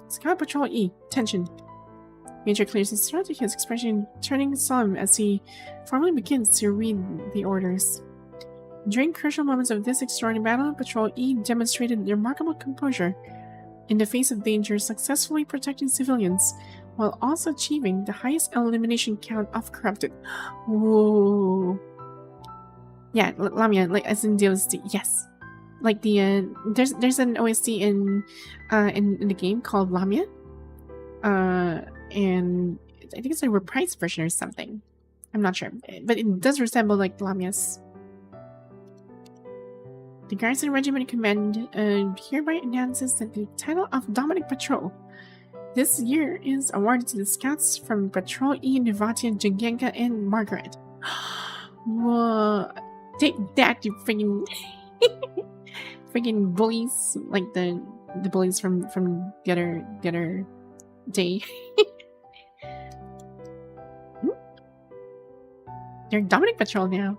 Scout Patrol E. Tension. Major clears his throat, his expression turning solemn as he formally begins to read the orders. During crucial moments of this extraordinary battle, Patrol E demonstrated remarkable composure in the face of danger, successfully protecting civilians while also achieving the highest elimination count of corrupted. Whoa. Yeah, Lamia, like as in the OST, yes. Like the there's an OST in the game called Lamia. And I think it's a reprised version or something. I'm not sure, but it does resemble like Lamia's. The Garrison Regiment Command hereby announces that the title of Dominic Patrol this year is awarded to the scouts from Patrol E, Novatia, Jagenka, and Margaret. Whoa! Take that, you freaking freaking bullies! Like the bullies from the other day. They're Dominic Patrol now.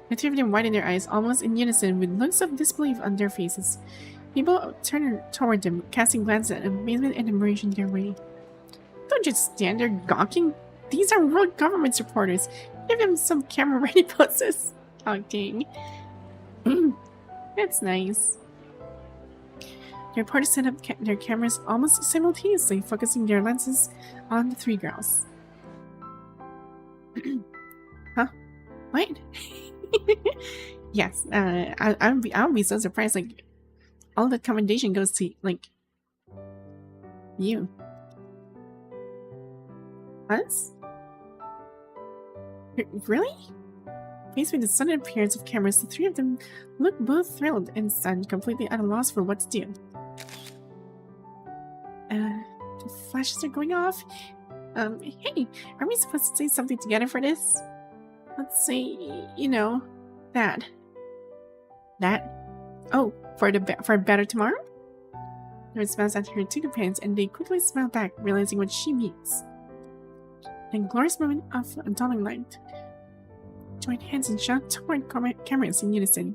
The two of them widen their eyes almost in unison with looks of disbelief on their faces. People turn toward them, casting glances of amazement and admiration their way. Don't just stand there gawking. These are world government supporters. Give them some camera-ready poses. Oh, dang. That's nice. The reporters set up their cameras almost simultaneously, focusing their lenses on the three girls. Huh? What? Yes, I would be so surprised. Like, all the commendation goes to like you. Us? Really? Faced with the sudden appearance of cameras, the three of them look both thrilled and stunned, completely at a loss for what to do. The flashes are going off. Hey, are we supposed to say something together for this? Let's say, you know, that. Oh, for a better tomorrow? There smiles at her two companions, and they quickly smile back, realizing what she means. In a glorious moment of dawning light, join hands and shout toward cameras in unison.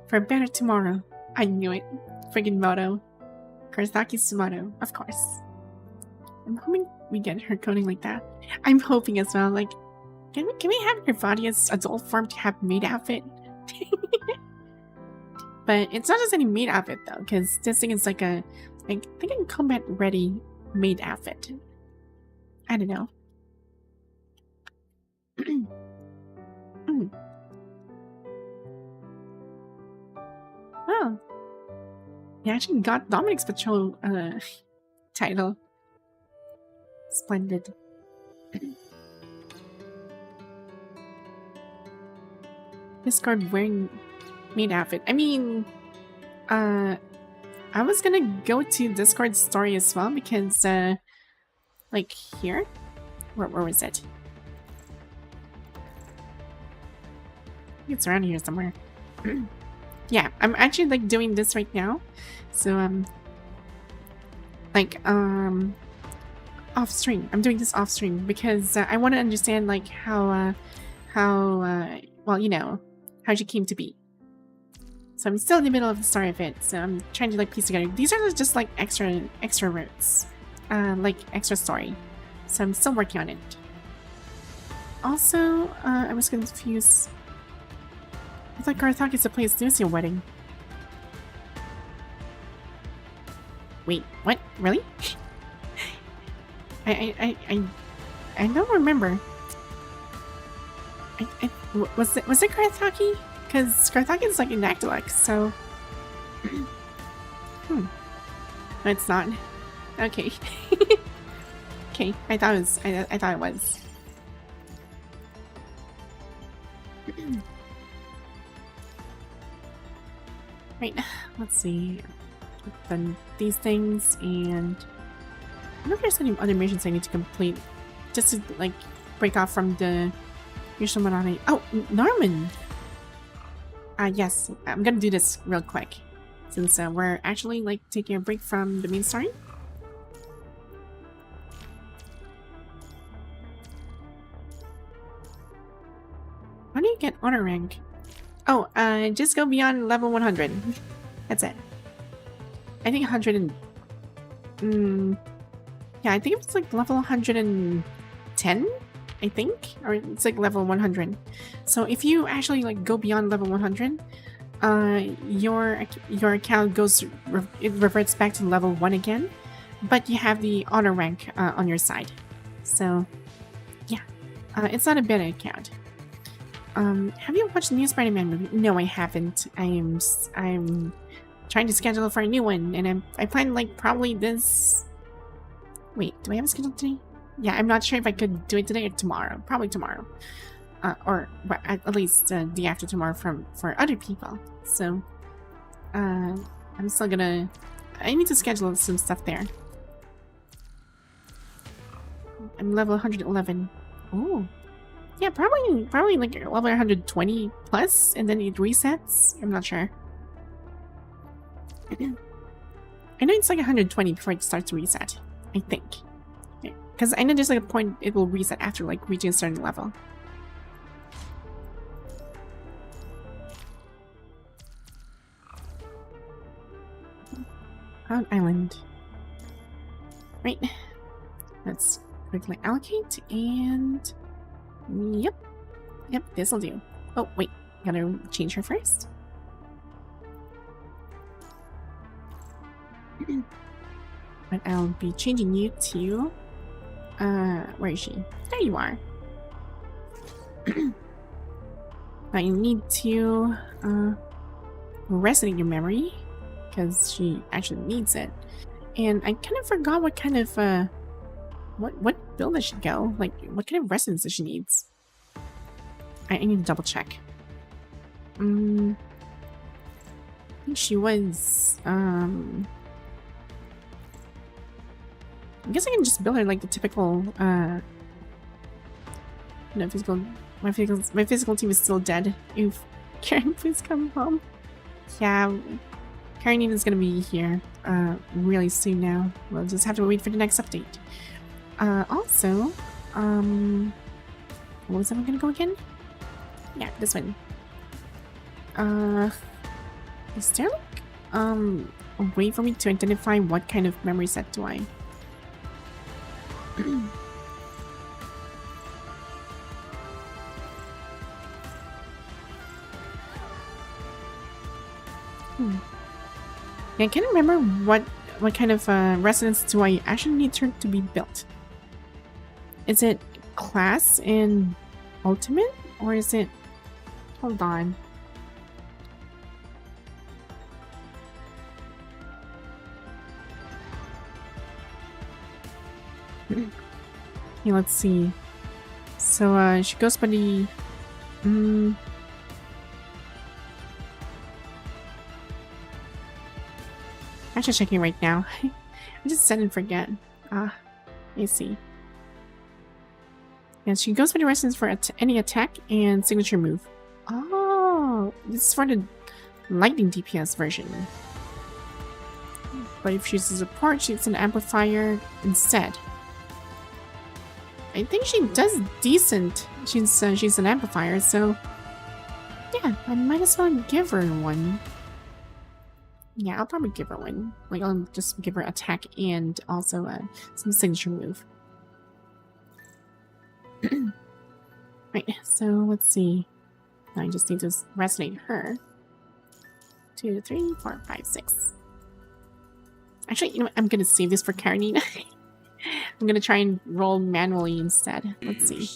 For a better tomorrow. I knew it. Friggin' motto. Karasaki's motto, of course. I'm hoping we get her coding like that. I'm hoping as well, like, can we have her body as adult form to have maid outfit? But it's not just any maid outfit though, because this thing is like a, I think a combat ready maid outfit. I don't know. Oh, he actually got Dominic's Patrol title. Splendid. Discard wearing maid outfit. I mean, I was gonna go to Discord's story as well because, like here, where was it? I think it's around here somewhere. Yeah, I'm actually like doing this right now, so like off stream. I'm doing this off stream because I want to understand like how well, you know, how she came to be. So I'm still in the middle of the story of it, so I'm trying to like piece together. These are just like extra routes, like extra story. So I'm still working on it. Also, I was confused. I thought Garthok is to play his Lucia wedding. Wait, what? Really? I don't remember. Was it Garthaki? Because Garthaki is like an Actolux, so... No, it's not. Okay. Okay, I thought it was. Right, let's see. I've done these things, and I wonder if there's any other missions I need to complete just to like break off from the usual monotony. Oh, Norman! Yes, I'm gonna do this real quick since we're actually like taking a break from the main story. How do you get honor rank? Oh, just go beyond level 100. That's it. I think 100 and... yeah, I think it's like level 110, I think? Or it's like level 100. So if you actually like go beyond level 100, your account goes... it reverts back to level 1 again, but you have the honor rank on your side. So, yeah. It's not a bad account. Have you watched the new Spider-Man movie? No, I haven't. I'm trying to schedule for a new one, and I plan like probably this... Wait, do I have a schedule today? Yeah, I'm not sure if I could do it today or tomorrow. Probably tomorrow. Or at least the after tomorrow for other people. So, I'm still gonna... I need to schedule some stuff there. I'm level 111. Ooh. Yeah, probably like level 120 plus, and then it resets. I'm not sure. I know it's like 120 before it starts to reset. I think. Because I know there's like a point it will reset after like reaching a certain level. Cloud Island. Right. Let's quickly allocate and... Yep. Yep, this'll do. Oh, wait. Gotta change her first. But I'll be changing you to... where is she? There you are. Now you need to... resonate your memory. Because she actually needs it. And I kind of forgot what kind of... What build does she go? Like, what kind of resonance does she needs? I need to double check. I think she was, I guess I can just build her like the typical, no, my physical team is still dead. Oof. Karen, please come home. Yeah, Karen is gonna be here, really soon now. We'll just have to wait for the next update. Also, what was that one gonna go again? Yeah, this one. Is there like, a way for me to identify what kind of memory set do I? Yeah, I can't remember what kind of resonance do I actually need to be built. Is it class and ultimate, or is it... Hold on. Okay, let's see. So, she goes by the... I'm actually checking right now. I just set and forget. Let me see. Yeah, she goes by the resonance for any attack and signature move. Oh, this is for the lightning DPS version. But if she's a support, she's an amplifier instead. I think she does decent. She's an amplifier, so yeah, I might as well give her one. Yeah, I'll probably give her one. Like, I'll just give her attack and also some signature move. Right, so let's see. I just need to resonate her. 2, 3, 4, 5, 6. Actually, you know what? I'm gonna save this for Karenina. I'm gonna try and roll manually instead. Let's see.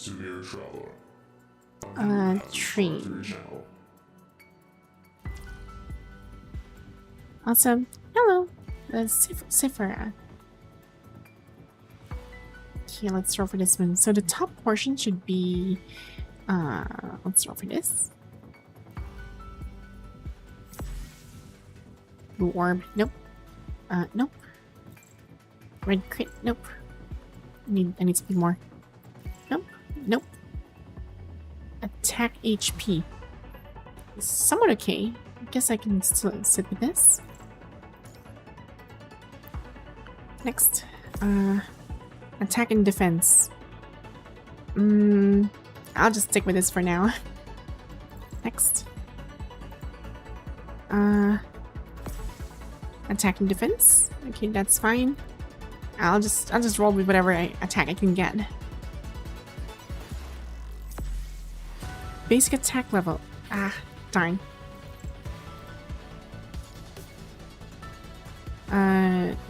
Train. Awesome. Hello, Cyphera. Okay, let's roll for this one. So the top portion should be, let's roll for this. Blue orb, nope. Nope. Red crit, nope. I need something more. Nope, nope. Attack HP. Somewhat okay. I guess I can still sit with this. Next, attack and defense. I'll just stick with this for now. Next. Attack and defense. Okay, that's fine. I'll just roll with whatever attack I can get. Basic attack level. Ah, darn.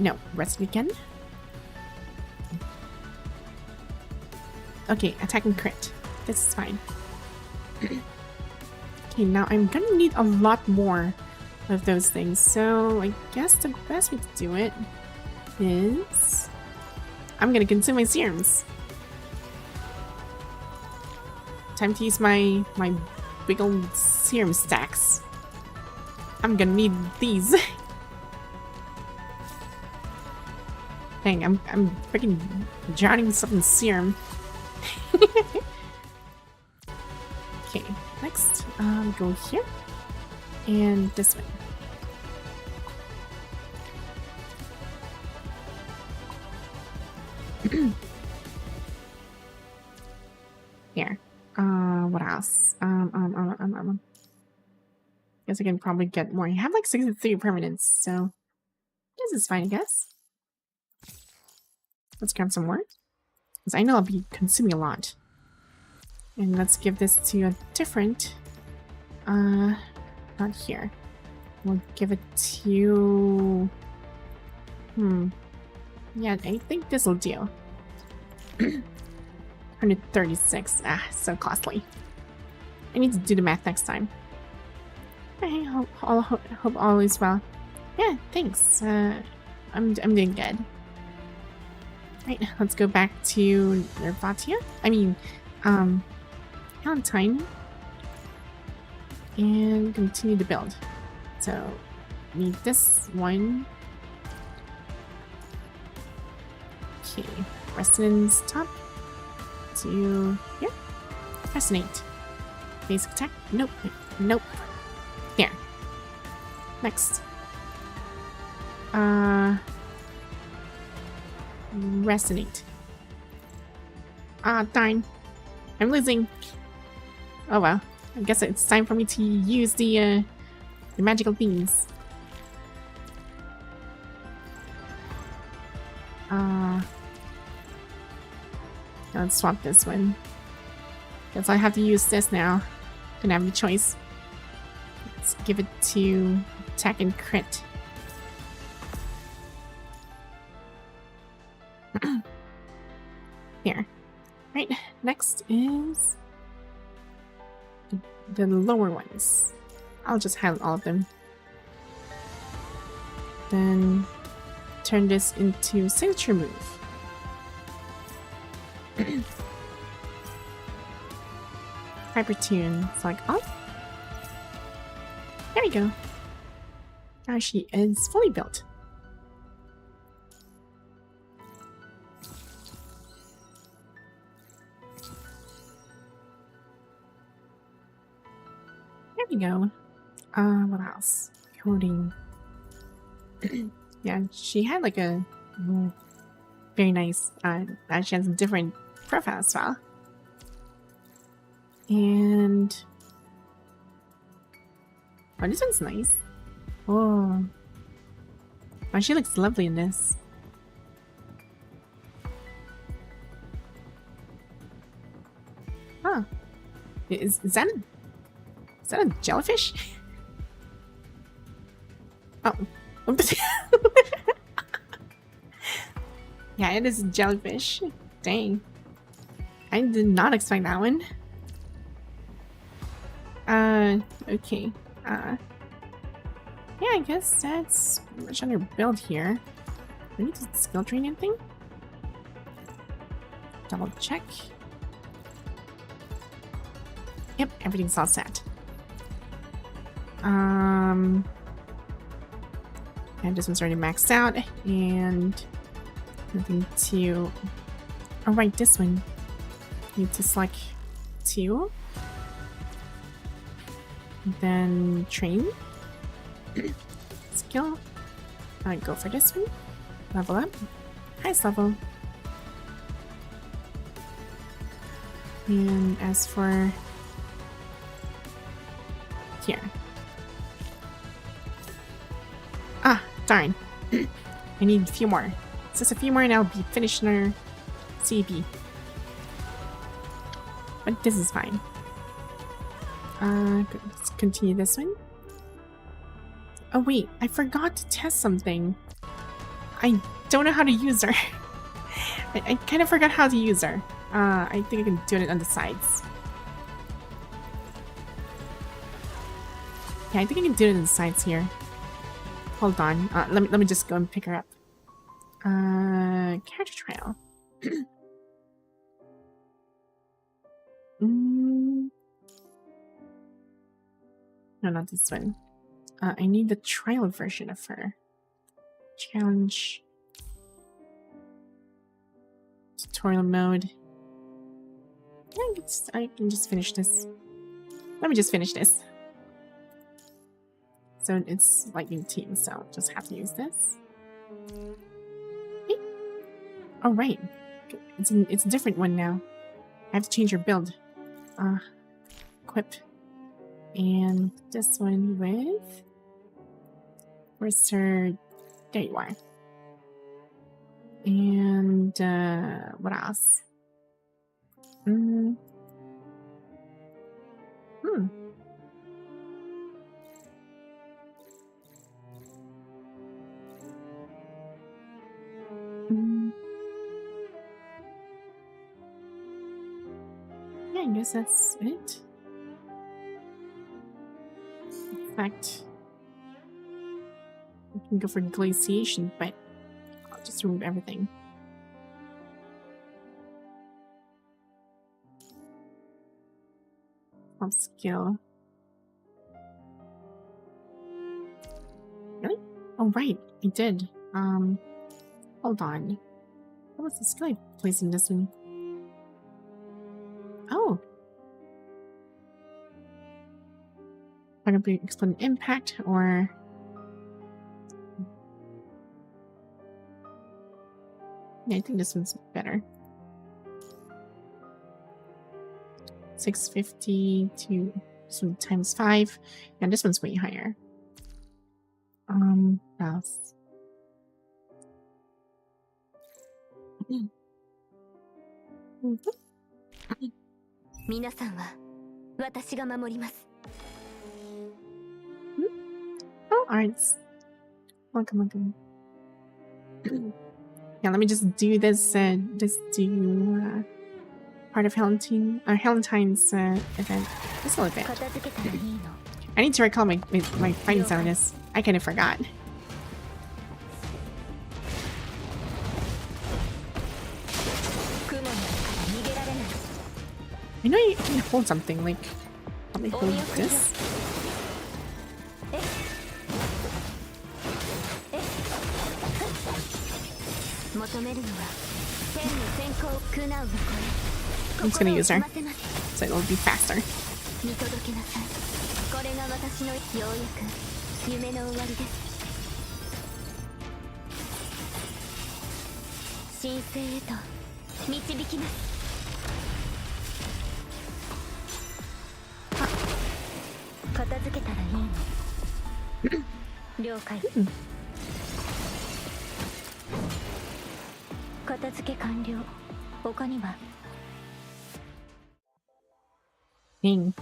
No, rest again. Okay, attack and crit. This is fine. Okay, now I'm gonna need a lot more of those things, so I guess the best way to do it is I'm gonna consume my serums. Time to use my big old serum stacks. I'm gonna need these. Dang, I'm freaking drowning stuff in serum. Okay, next, go here and this way. Here. What else? Guess I can probably get more. I have like 63 permanents, so this is fine, I guess. Let's grab some more, because I know I'll be consuming a lot. And let's give this to a different, not here. We'll give it to, yeah, I think this'll do. 136, so costly. I need to do the math next time. I hope all is well. Yeah, thanks, I'm doing good. Right, let's go back to Nervatia. I mean, Valentine, and continue to build. So, need this one. Okay, Resonance top to here. Fascinate. Basic attack. Nope. Nope. There. Next. Resonate. Ah, darn. I'm losing. Oh well. I guess it's time for me to use the magical beans. Let's swap this one. Guess I have to use this now. Don't have any choice. Let's give it to attack and crit. Here. Right, next is the lower ones. I'll just highlight all of them. Then turn this into signature move. Hypertune. Select off. There we go. Now she is fully built. There we go. What else? Coding. Yeah, she had like a very nice, she has a different profile as well. And oh, this one's nice. Oh, wow, she looks lovely in this. Huh? Is that a jellyfish? Oh. Yeah, it is a jellyfish. Dang. I did not expect that one. Okay. Yeah, I guess that's pretty much under build here. Do we need to skill train anything? Double check. Yep, everything's all set. And this one's already maxed out, and nothing to. Oh, right, this one. Need to select 2. Then train. Skill. Go for this one. Level up. Highest level. And as for here. Ah, Darn. I need a few more. Just a few more and I'll be finished in our CB. But this is fine. Let's continue this one. Oh wait, I forgot to test something. I don't know how to use her. I kind of forgot how to use her. I think I can do it on the sides. Yeah, I think I can do it on the sides here. Hold on. Let me just go and pick her up. Character trial. No, not this one. I need the trial version of her. Challenge. Tutorial mode. Yeah, I can just finish this. Let me just finish this. So it's lightning team, so I'll just have to use this. Oh right, it's a different one now. I have to change your build. Equip, and this one with. Where's her? There you are. And what else? Yeah, I guess that's it. In fact, we can go for glaciation, but I'll just remove everything. Pump skill. Really? Oh right, I did. Hold on. What was the skill I placed in this one? Oh. Probably explain impact or. Yeah, I think this one's better. 650 to this one times 5. And this one's way higher. Else. 皆さんは私が守ります。 Oh, arts. Welcome. Yeah, let me just do this. Part of Helentine's event. Just a little bit. I need to recall my fighting style in this. I kind of forgot. I know you can hold something, like, let me hold this. I'm just gonna use her, so it'll be faster. Dang.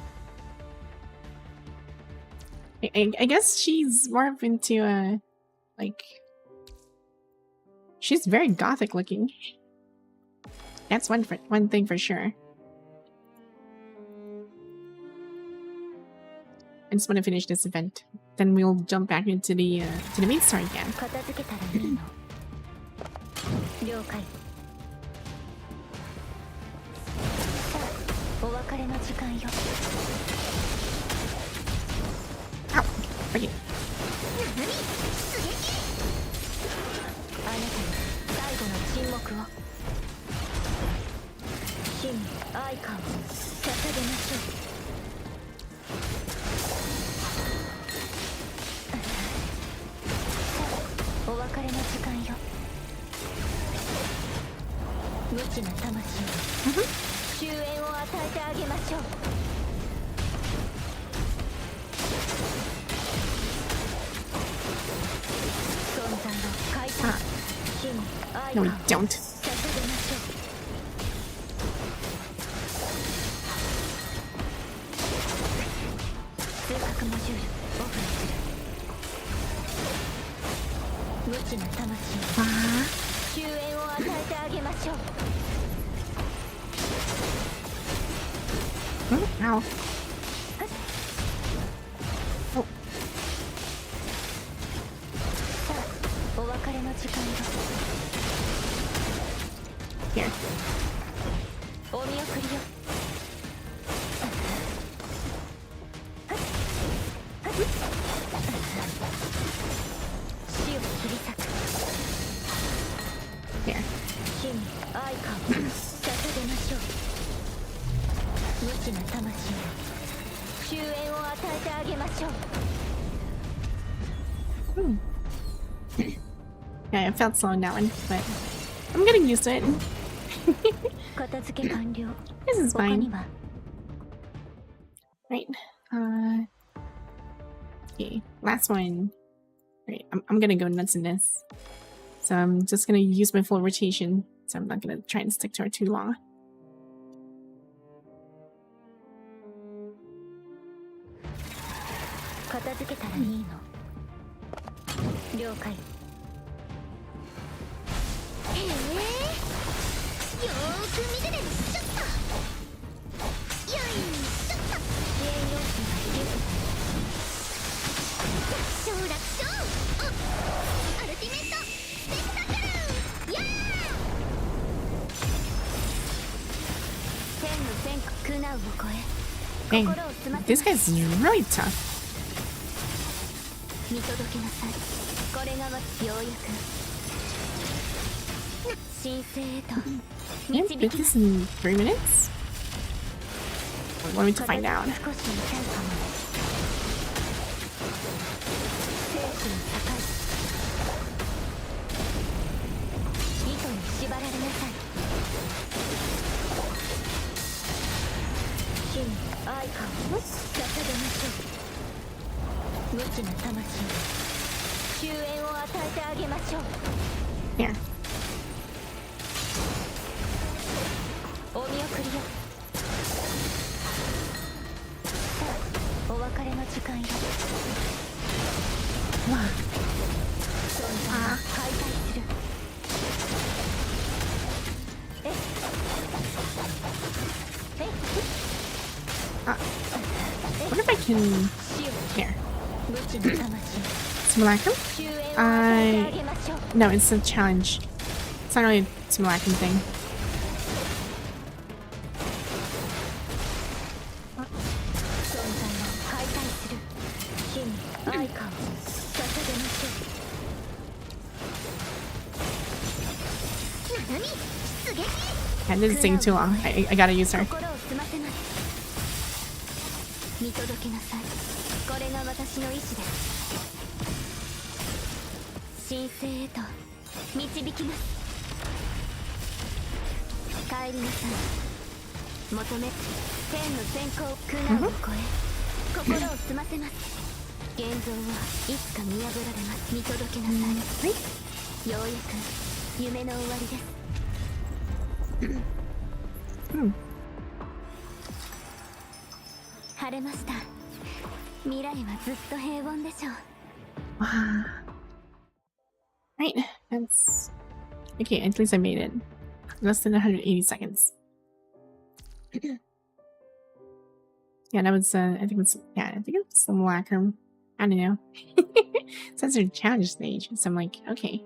I guess she's more up into like, she's very gothic looking. That's one thing for sure. I just want to finish this event, then we'll jump back into the main story again. Ow! Okay. No, we don't. Oh, ow. Oh. Here. Here. Hmm. Yeah, it felt slow in that one, but I'm getting used to it. This is fine. Right. Okay, last one. Right, I'm gonna go nuts in this. So I'm just gonna use my full rotation. So I'm not gonna try and stick to her too long. Dang, this guy's really tough. Can I beat this in 3 minutes? I want me to find out. Here. What if I can... Here. Simulacrum? No, it's a challenge. It's not really a simulacrum thing. I didn't sing too long. I gotta use her. Right, that's okay. At least I made it. Less than 180 seconds. Yeah, that was. I think it's. Yeah, I think it's the Simulacrum. I don't know. Since it's a challenge stage, so I'm like, okay.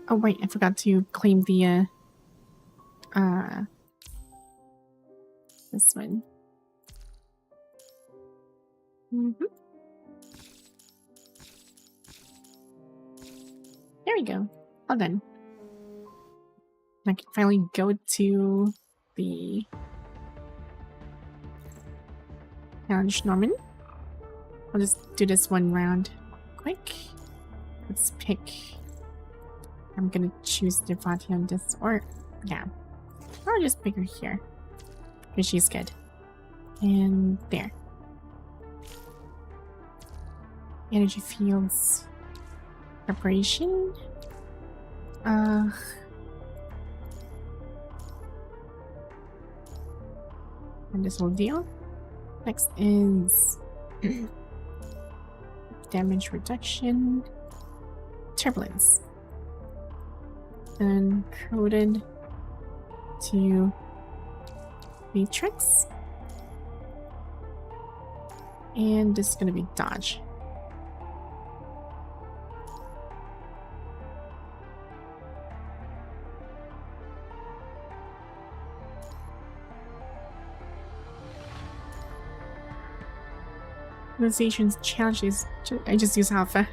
Oh wait, I forgot to claim the. This one. There we go. All done. I can finally go to the challenge Norman. I'll just do this one round quick. Let's pick. I'm gonna choose Devati on this, or yeah, or just pick her here because she's good. And there. Energy fields. Preparation. And this will deal. Next is damage reduction, turbulence, and coded to matrix, and this is going to be dodge. Pronunciation's challenges. I just use alpha.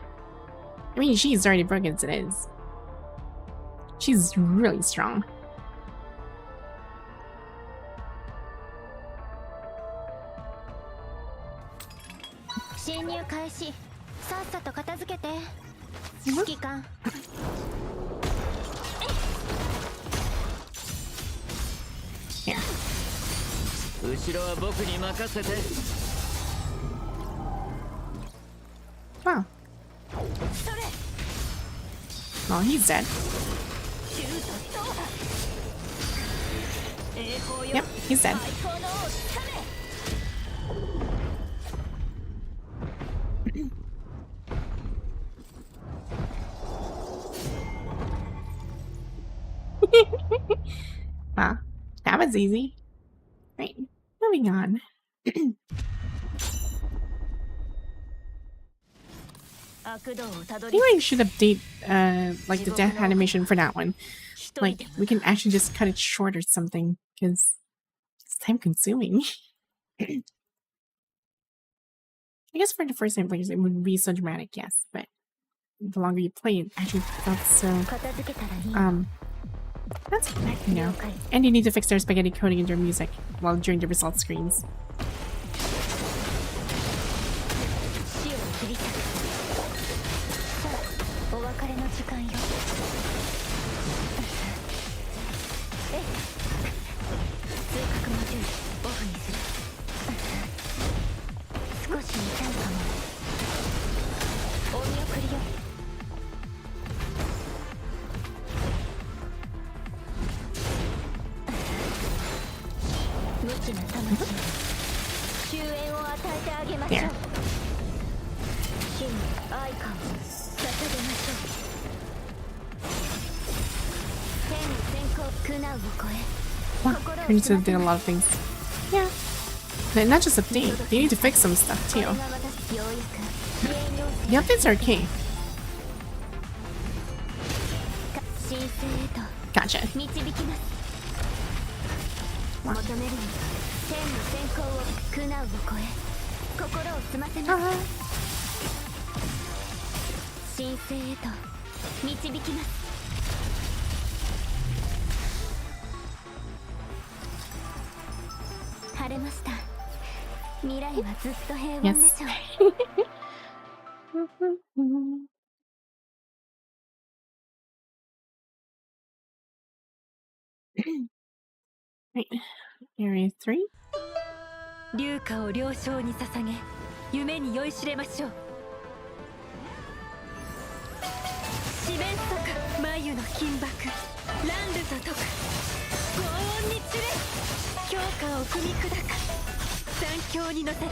I mean, she's already broken as it is. She's really strong. Here. Wow. Oh, he's dead. Yep, he's dead. Wow, that was easy. Right, moving on. I think I should update like the death animation for that one. Like we can actually just cut it short or something because it's time consuming. I guess for the first time players it wouldn't be so dramatic, yes, but the longer you play it actually felt so that's you know. And you need to fix their spaghetti coding in their music while during the result screens. There. Wow, Prince did a lot of things. Yeah. And not just update, they need to fix some stuff too. The updates are okay. Gotcha. Wow. Yes. Right. Area 3. 龍華を領将に捧げ夢に酔いしれましょう四面楚歌眉の金箔乱流と解く轟音に散れ強化を踏み砕く残響に乗せて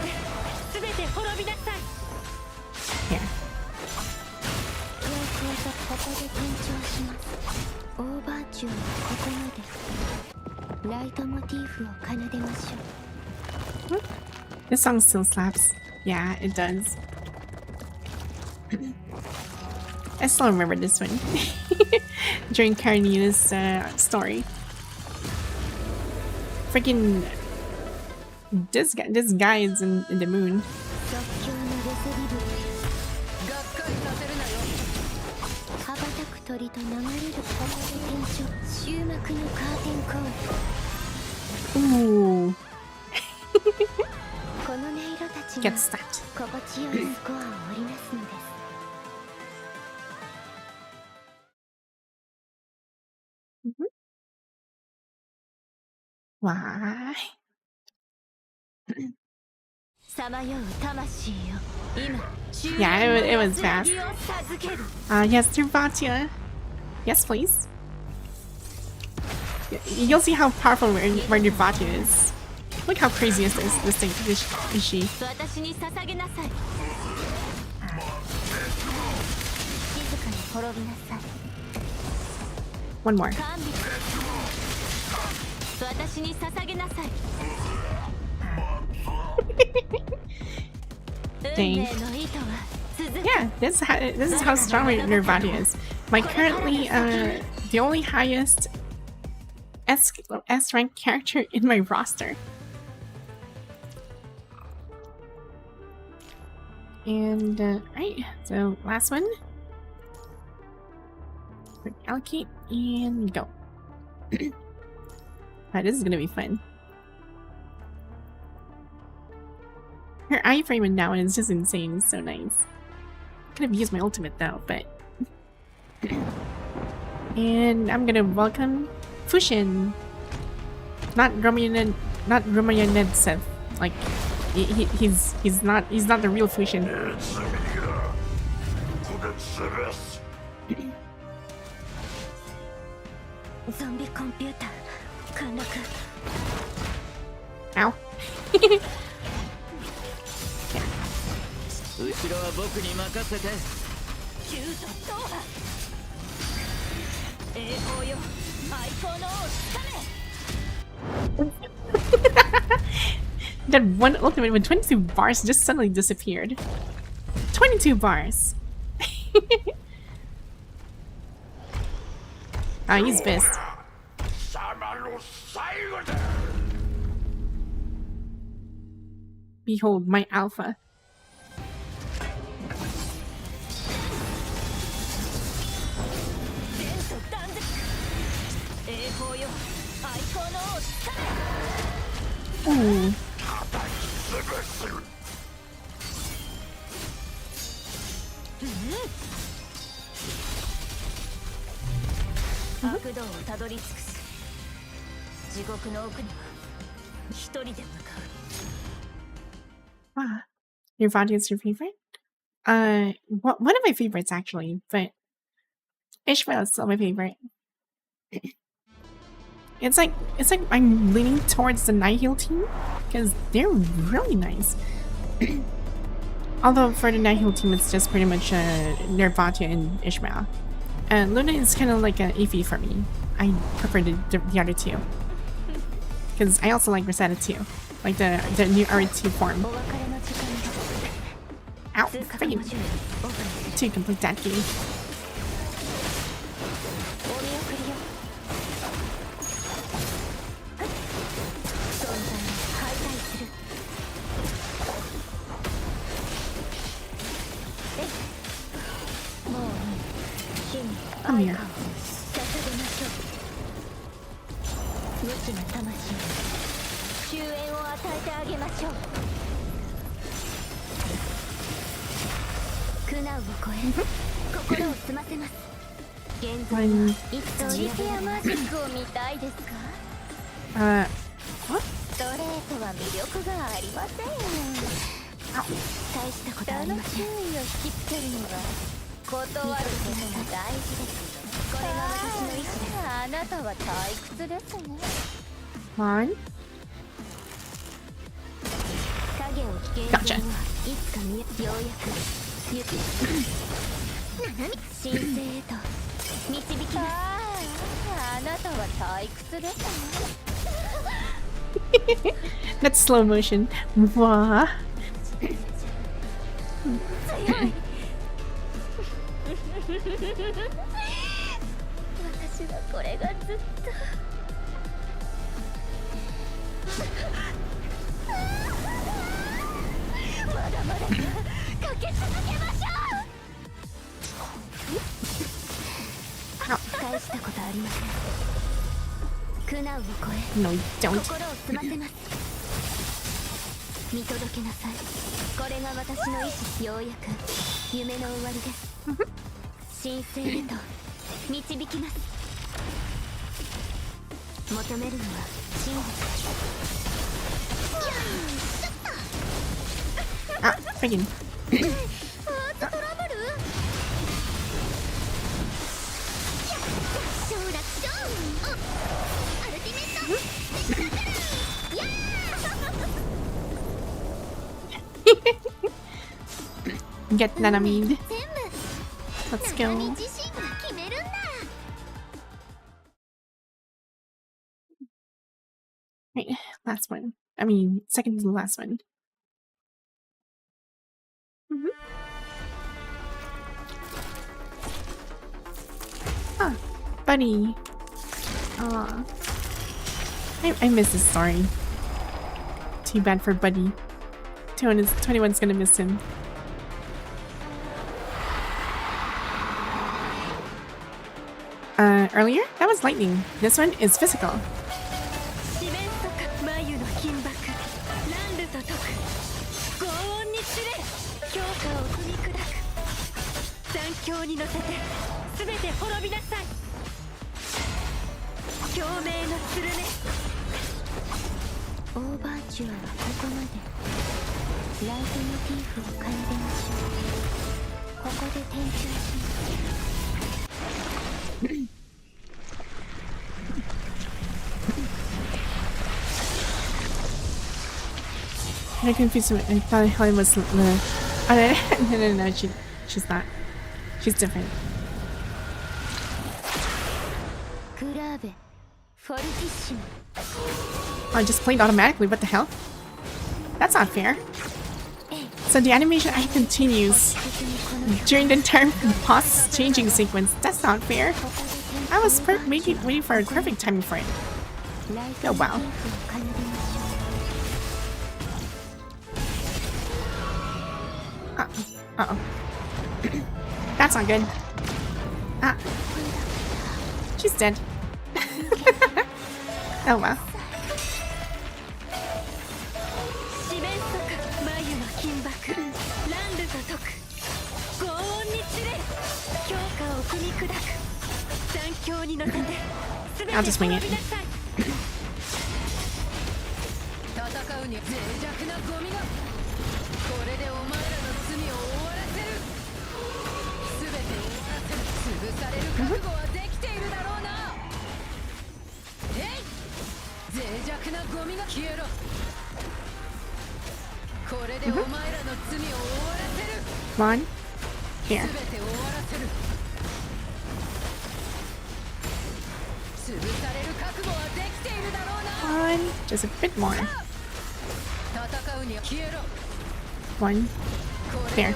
全て滅びなさい陽光とここで転調しますオーバーチューはここまでライトモチーフを奏でましょう This song still slaps. Yeah, it does. I still remember this one during Karenina's story. Freaking this guy is in the moon. Ooh. Gets that. Why? Yeah, it was fast. Yes, Turbatia. Yes, please. You'll see how powerful my Nirvati is. Look how crazy is this thing is she. One more. Dang. Yeah, this is how strong my Nirvati is. My currently the only highest S rank character in my roster. And right, so last one. Quick allocate and go. Alright, this is gonna be fun. Her iframe now and it's just insane. It's so nice. Could have used my ultimate though, but and I'm gonna welcome Fushin. Not Romanyanetsev. Like he's not the real Fushin. Ow. That one ultimate with 22 bars just suddenly disappeared. 22 bars. Ah, he's pissed. Behold my alpha. Ooh. Ah, Nirvati is your favorite? One of my favorites actually, but Ishmael is still my favorite. It's like I'm leaning towards the Nihil team because they're really nice. Although for the Nihil team, it's just pretty much Nirvati and Ishmael. Luna is kind of like an iffy for me. I prefer the other two because I also like Rosetta too, like the new R2 form. Ow! Freaking to complete that game. Come here. What? Come on. Gotcha. That's slow motion. Wah. No, you don't. Ah, freaking. Get Nanamid. Let's go. Right, last one. I mean, second to the last one. Ah, Buddy. Aw. I miss this story. Too bad for Buddy. 21's gonna miss him. Earlier? That was lightning. This one is physical. I confused him. I thought Helen was the. Oh, no. She's not. She's different. Oh, I just played automatically. What the hell? That's not fair. So the animation continues during the entire boss changing sequence. That's not fair. I was waiting for a perfect timing for it. Oh wow. Uh-oh. That's not good. Ah. She's dead. Oh wow. I'll just wing it. Come on. Here. One. Just a bit more. One. There.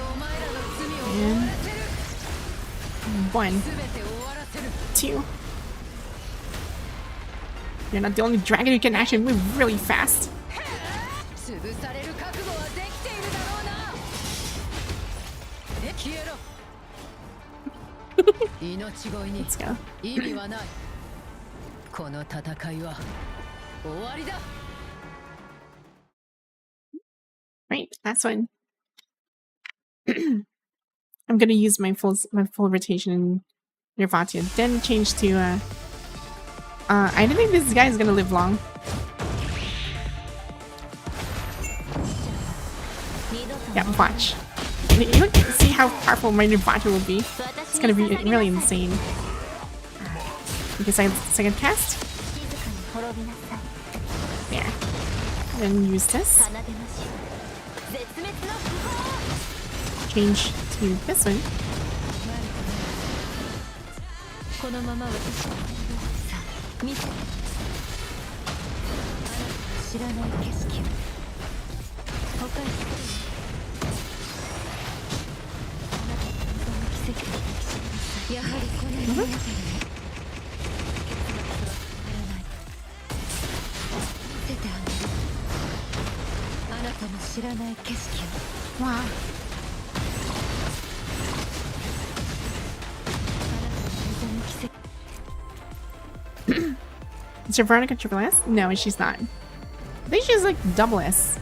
And one. Two. You're not the only dragon who can actually move really fast. Let's go. Right, last one. I'm gonna use my full rotation in Nirvatia, then change to I don't think this guy is gonna live long. Yeah, watch. You see how powerful my Nirvatia will be. It's gonna be really insane. Because I have second cast. There. Then use this. Change to this one. Wow. Is your Veronica triple S? No, she's not. I think she's like double S.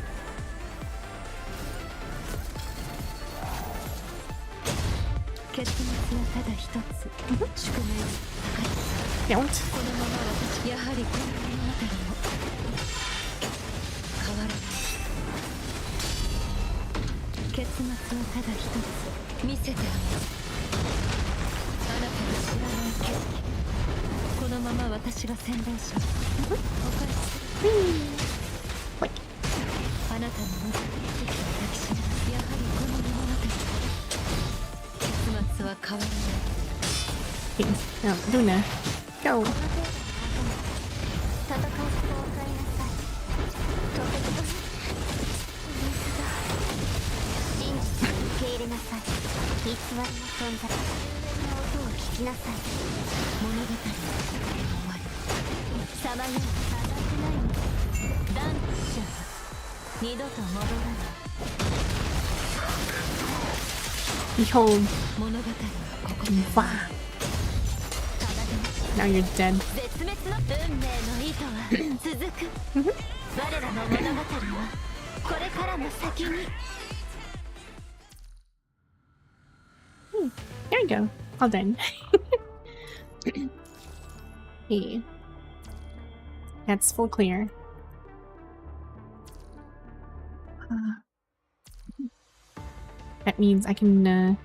Don't. やはりこの物語結末は変わらない Okay, now, Luna, go. 戦うことを変えなさいとても水だ真実を受け入れなさい偽りの存在の音を聞きなさい物語は終わるさまようさまってないのダンプ者は二度と戻らない Behold. 物語はここに Wow. Now you're dead. 絶滅の運命の糸は続く我らの物語はこれからも先に There you go. All done. Hey. That's full clear. That means I can now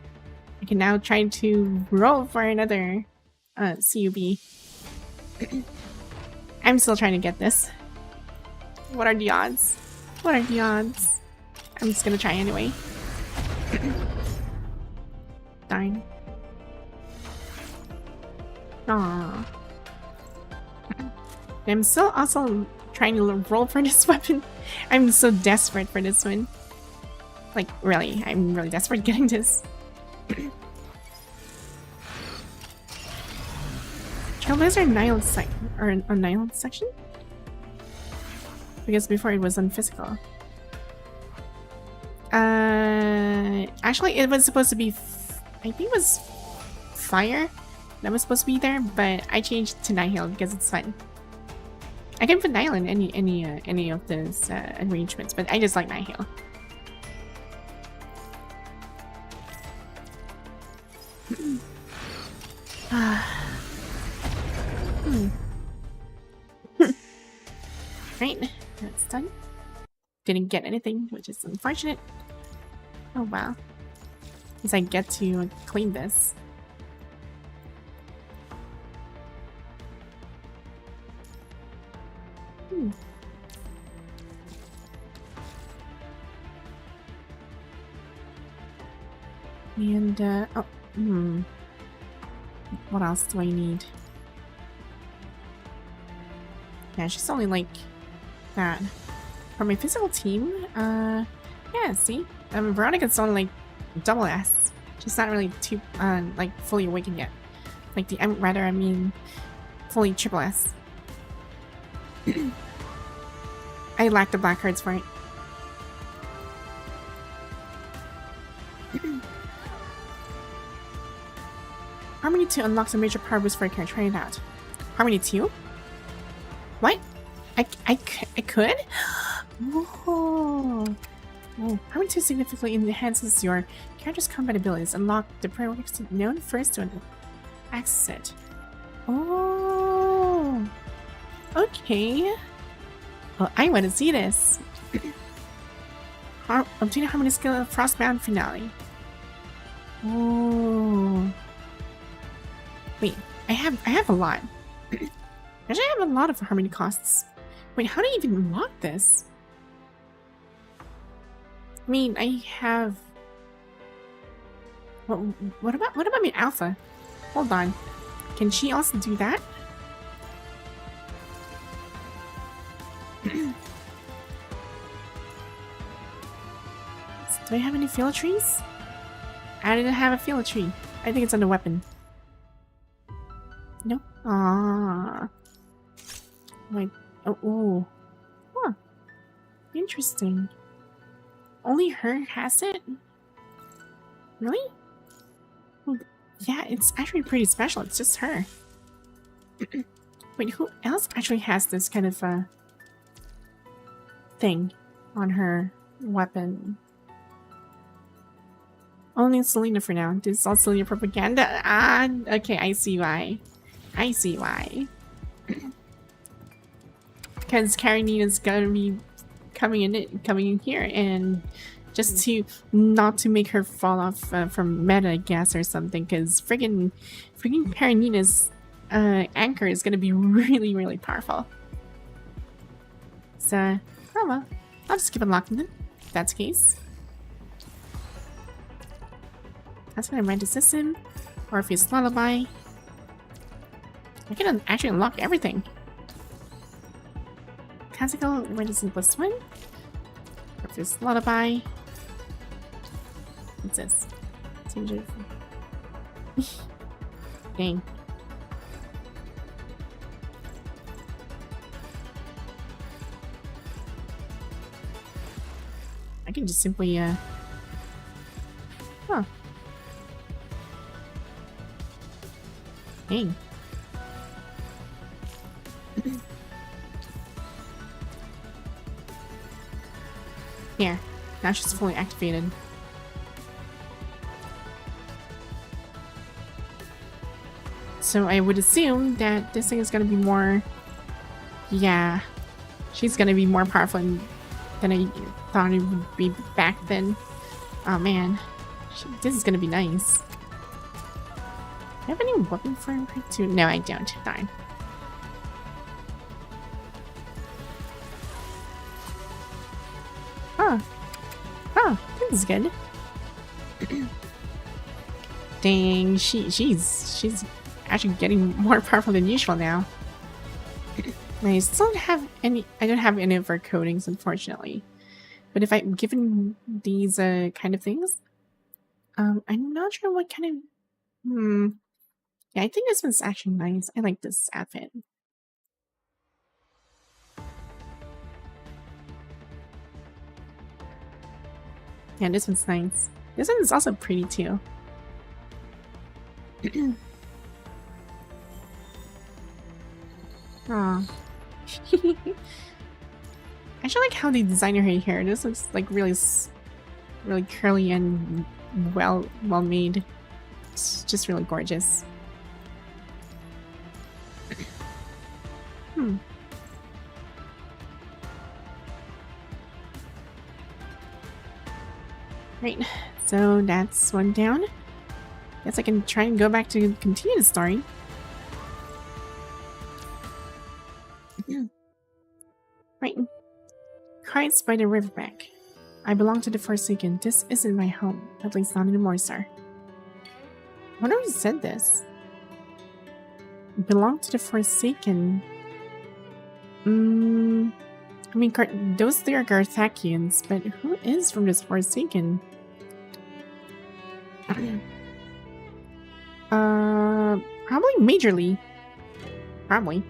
try to roll for another CUB. I'm still trying to get this. What are the odds? What are the odds? I'm just gonna try anyway. Darn. Aww. I'm still also trying to roll for this weapon. I'm so desperate for this one. Like, really, I'm really desperate getting this. Trailblazer Nile Nile section? Because before it was on physical. Actually, it was supposed to be, I think it was fire that was supposed to be there, but I changed to Nihil because it's fun. I can put Nihil in any of those arrangements, but I just like Nihil. Right, that's done. Didn't get anything, which is unfortunate. Oh wow. Because I get to clean this. And, what else do I need? Yeah, she's only like that. For my physical team, yeah, see? Veronica's only like double S. She's not really too, like fully awakened yet. Like the, I mean, fully triple S. I lack the black cards for it. Harmony 2 unlocks a major power boost for a character. Try it out. Harmony 2? What? I could? Oh. Oh. Harmony 2 significantly enhances your character's combat abilities. Unlock the prerequisite known first to access it. Oh. Okay. Well, I want to see this. Obtain a harmony skill of Frostbound Finale. Oh. Wait, I have a lot. Actually, I have a lot of harmony costs. Wait, how do you even unlock this? I mean, I have. What about my alpha? Hold on. Can she also do that? Do I have any field trees? I didn't have a field tree. I think it's on the weapon. No. Ah. Like, oh. Huh. Interesting. Only her has it? Really? Well, yeah, it's actually pretty special. It's just her. Wait, who else actually has this kind of thing on her weapon? Only Selena for now. This is all Selena propaganda. Ah, okay, I see why. I see why. Because Karenina's gonna be coming in here, and just to not to make her fall off from meta, I guess, or something. Because freaking Karenina's anchor is gonna be really powerful. So, oh well, I'll just keep unlocking them. If that's the case. That's gonna rent a system. Or if it's lullaby. I can actually unlock everything. Classical medicine +1. If it's lullaby. What's this? Dang. I can just simply huh. Dang. Here. Now she's fully activated. So I would assume that this thing is gonna be more... Yeah. She's gonna be more powerful than I thought it would be back then. Oh man. This is gonna be nice. Do I have any weapon for him too? No, I don't. Darn. Oh. Oh, this is good. Dang, she's actually getting more powerful than usual now. I still don't have any. I don't have any of her coatings, unfortunately. But if I'm given these kind of things, I'm not sure what kind of. Yeah, I think this one's actually nice. I like this outfit. Yeah, this one's nice. This one is also pretty too. Aw. I actually like how they designed her hair. This looks like really curly and well made. It's just really gorgeous. Right, so that's one down. Guess I can try and go back to continue the story. Right. Christ by the riverbank. I belong to the Forsaken. This isn't my home. At least not anymore, sir. I wonder who said this. Belong to the Forsaken. I mean, those three are Garthakians, but who is from this Forsaken? Probably majorly. Probably.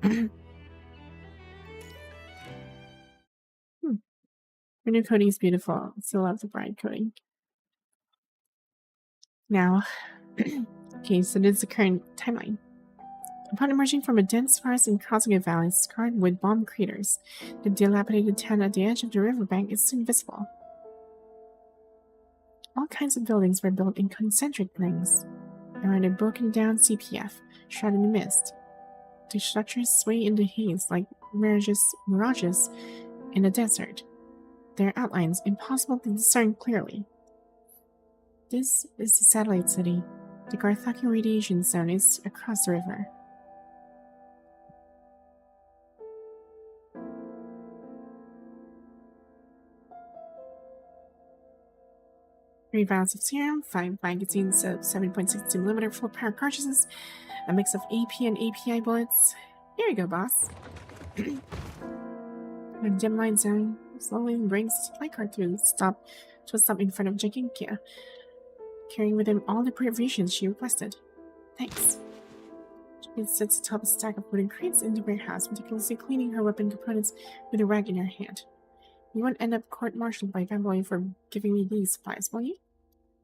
Her new coating is beautiful. Still love the bride coating. Now, okay, so this is the current timeline. Upon emerging from a dense forest and crossing a valley scarred with bomb craters, the dilapidated town at the edge of the riverbank is soon visible. All kinds of buildings were built in concentric rings around a broken-down CPF, shrouded in mist. The structures sway in the haze like mirages in a desert, their outlines impossible to discern clearly. This is the satellite city. The Garthakian radiation zone is across the river. Three vials of serum, 5 magazines of 7.62mm full power cartridges, a mix of AP and API bullets. Here you go, boss. The dim line zone slowly brings the cart to a stop in front of Gigankia, carrying with him all the provisions she requested. Thanks. She sits atop a stack of wooden crates in the warehouse, meticulously cleaning her weapon components with a rag in her hand. You won't end up court-martialed by family for giving me these supplies, will you?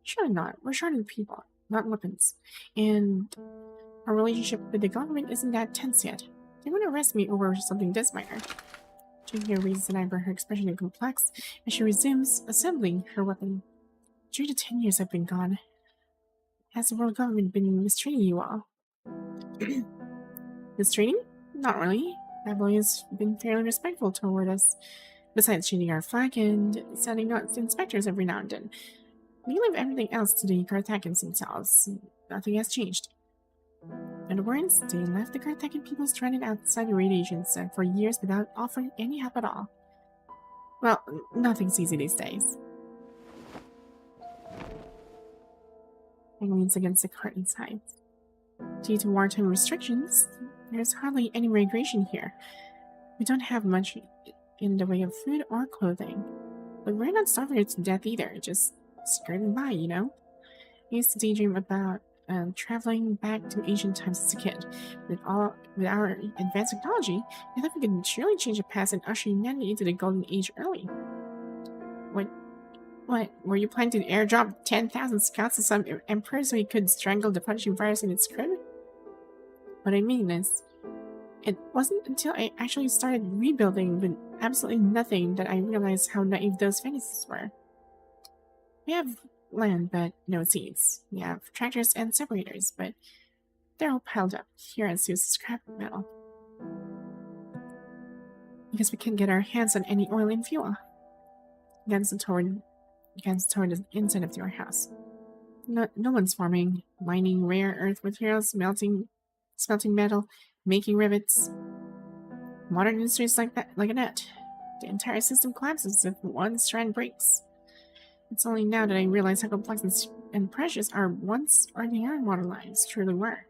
Surely not. We're short of people, not weapons. And our relationship with the government isn't that tense yet. They won't arrest me over something this minor. Jinkia raises an eyebrow, her expression is complex, as she resumes assembling her weapon. 3 to 10 years I've been gone. Has the world government been mistreating you all? Mistreating? Not really. Babylonia's been fairly respectful toward us. Besides shooting our flag and sending out inspectors every now and then. We leave everything else to the Garthakians themselves. Nothing has changed. In other words, they left the Garthakian people stranded outside the radiation zone for years without offering any help at all. Well, nothing's easy these days. and leans against the cart inside. Due to wartime restrictions, there's hardly any migration here. We don't have much in the way of food or clothing. But we're not starving to death either, just skirting by, you know? I used to daydream about traveling back to ancient times as a kid. With our advanced technology, I thought we could surely change the past and usher humanity into the golden age early. What? Were you planning to airdrop 10,000 scouts to some emperor so he could strangle the punishing virus in its crib? What I mean is, it wasn't until I actually started rebuilding with absolutely nothing that I realized how naive those fantasies were. We have land, but no seeds. We have tractors and separators, but they're all piled up here as scrap metal. Because we can't get our hands on any oil and fuel. Guns toward the inside of your house. No one's farming, mining rare earth materials, smelting metal, making rivets. Modern industries like that, like a net. The entire system collapses if one strand breaks. It's only now that I realize how complex and precious our once ordinary modern lives truly were.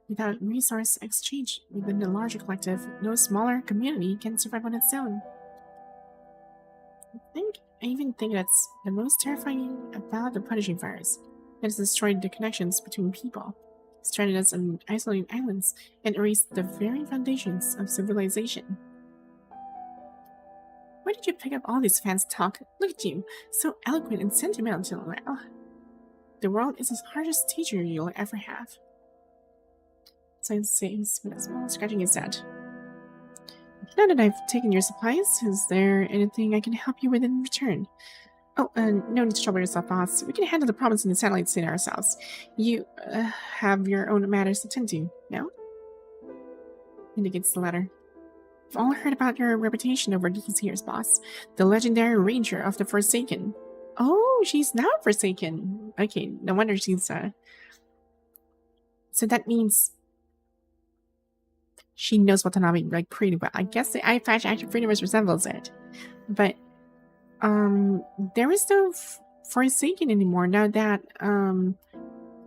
Without resource exchange within the larger collective, no smaller community can survive on its own. I even think that's the most terrifying about the punishing virus. It has destroyed the connections between people, stranded us on isolated islands, and erased the very foundations of civilization. Where did you pick up all these fancy talk? Look at you, so eloquent and sentimental now. The world is the hardest teacher you'll ever have. Scythe says with a smile, scratching his head. Now that I've taken your supplies, is there anything I can help you with in return? Oh, no need to trouble yourself, boss. We can handle the problems in the satellite city ourselves. You, have your own matters to tend to, no? Indicates the letter. We've all heard about your reputation over these years, boss. The legendary Ranger of the Forsaken. Oh, she's now Forsaken. Okay, no wonder she's, So that means she knows Watanabe, like, pretty well. I guess the eye patch actually pretty much resembles it. But, there is no Forsaken anymore now that,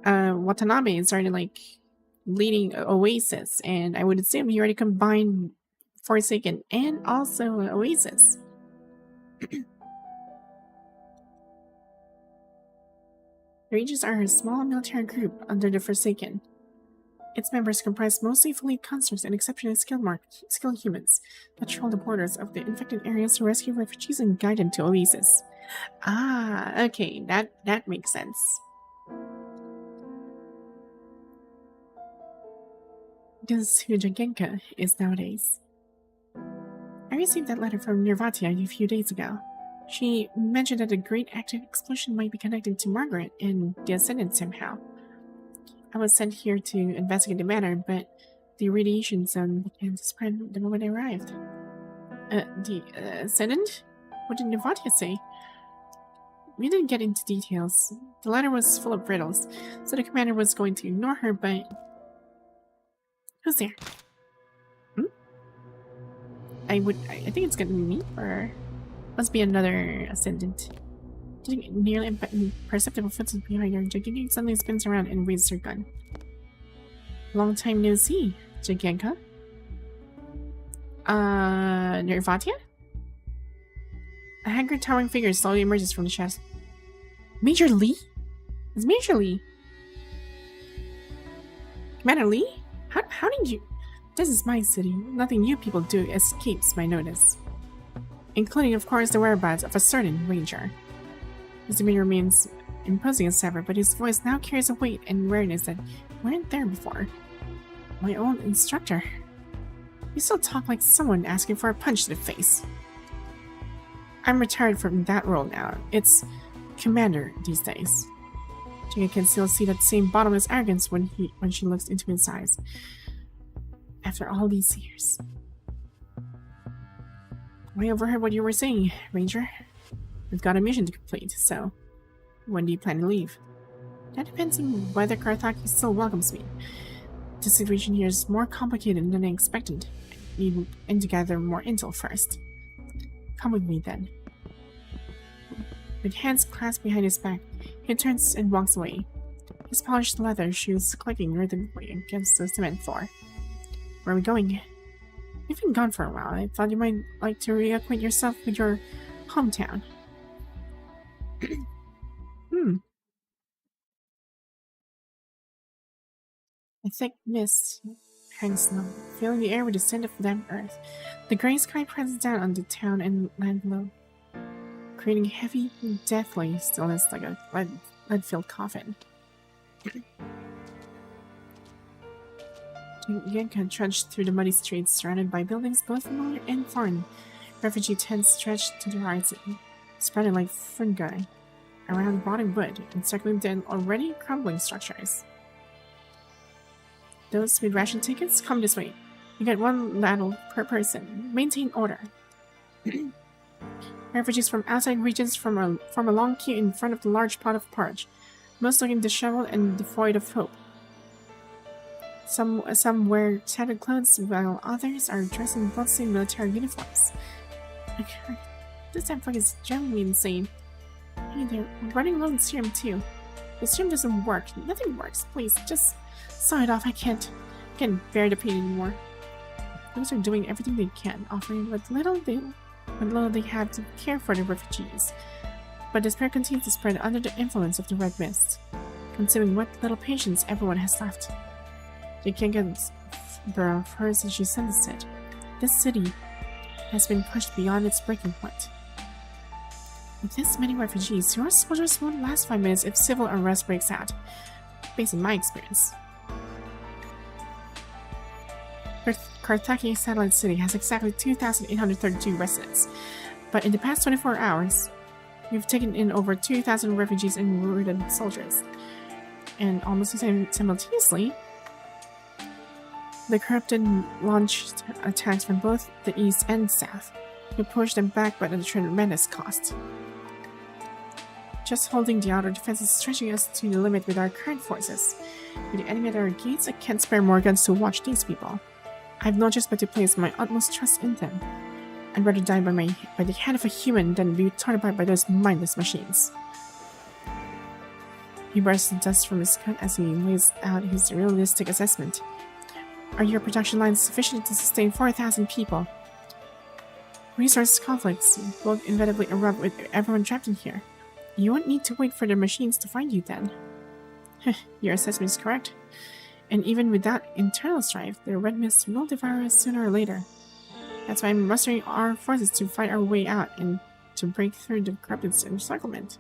Watanabe started, like, leading Oasis. And I would assume he already combined Forsaken and also Oasis. The Rangers are a small military group under the Forsaken. Its members comprise mostly fully constructs and exceptionally skilled humans, patrol the borders of the infected areas to rescue refugees and guide them to Oasis. Ah, okay, that makes sense. This is who Jagenka is nowadays. I received that letter from Nirvatia a few days ago. She mentioned that a great active explosion might be connected to Margaret and the Ascendant somehow. I was sent here to investigate the matter, but the radiation zone began to spread the moment I arrived. The Ascendant? What did Nirvatia say? We didn't get into details. The letter was full of riddles, so the commander was going to ignore her, but... Who's there? I think it's gonna be me, or must be another Ascendant. Nearly imperceptible footsteps behind her, Jagenka suddenly spins around and raises her gun. Long time no see, Jagenka. Nirvatia? A haggard towering figure slowly emerges from the shadows. Major Lee? It's Major Lee. Commander Lee? How did you... This is my city. Nothing you people do escapes my notice. Including, of course, the whereabouts of a certain ranger. His demeanor remains imposing as ever, but his voice now carries a weight and awareness that weren't there before. My own instructor. You still talk like someone asking for a punch to the face. I'm retired from that role now. It's commander these days. Jagenka can still see that same bottomless arrogance when she looks into his eyes. After all these years. I overheard what you were saying, Ranger. We've got a mission to complete, so when do you plan to leave? That depends on whether Karthaki still welcomes me. The situation here is more complicated than I expected. I need to gather more intel first. Come with me then. With hands clasped behind his back, he turns and walks away. His polished leather shoes clicking rhythmically against the cement floor. Where are we going? You've been gone for a while. I thought you might like to reacquaint yourself with your hometown. A thick mist hangs low, filling the air with the scent of damp earth. The gray sky presses down on the town and land below, creating heavy, deathly stillness like a lead-filled coffin. Yanka trudged through the muddy streets surrounded by buildings both familiar and foreign. Refugee tents stretched to the horizon, spreading like fungi around rotting wood, encircling the already crumbling structures. Those with ration tickets, come this way. You get 1 ladle per person. Maintain order. Refugees from outside regions form a long queue in front of the large pot of porridge, most looking disheveled and devoid of hope. Some wear tattered clothes, while others are dressed in bloodstained military uniforms. This damn fuck is genuinely insane. Hey there, we're running low on serum too. The serum doesn't work. Nothing works. Please, just saw it off. I can't bear the pain anymore. Those are doing everything they can, offering what little they have to care for the refugees. But despair continues to spread under the influence of the red mist, consuming what little patience everyone has left. They can't get brow first as she sensed it. This city has been pushed beyond its breaking point. With this many refugees, your soldiers won't last 5 minutes if civil unrest breaks out, based on my experience. Karthaki Satellite City has exactly 2,832 residents, but in the past 24 hours, we've taken in over 2,000 refugees and wounded soldiers. And almost simultaneously, the corrupted launched attacks from both the east and south. We pushed them back but at a tremendous cost. Just holding the outer defense is stretching us to the limit with our current forces. With the enemy at our gates, I can't spare more guns to watch these people. I have no choice but to place my utmost trust in them. I'd rather die by the hand of a human than be torn apart by those mindless machines. He brushes the dust from his coat as he lays out his realistic assessment. Are your production lines sufficient to sustain 4,000 people? Resource conflicts will inevitably erupt with everyone trapped in here. You won't need to wait for the machines to find you then. Your assessment is correct. And even without internal strife, the red mist will devour us sooner or later. That's why I'm mustering our forces to fight our way out and to break through the corrupted encirclement.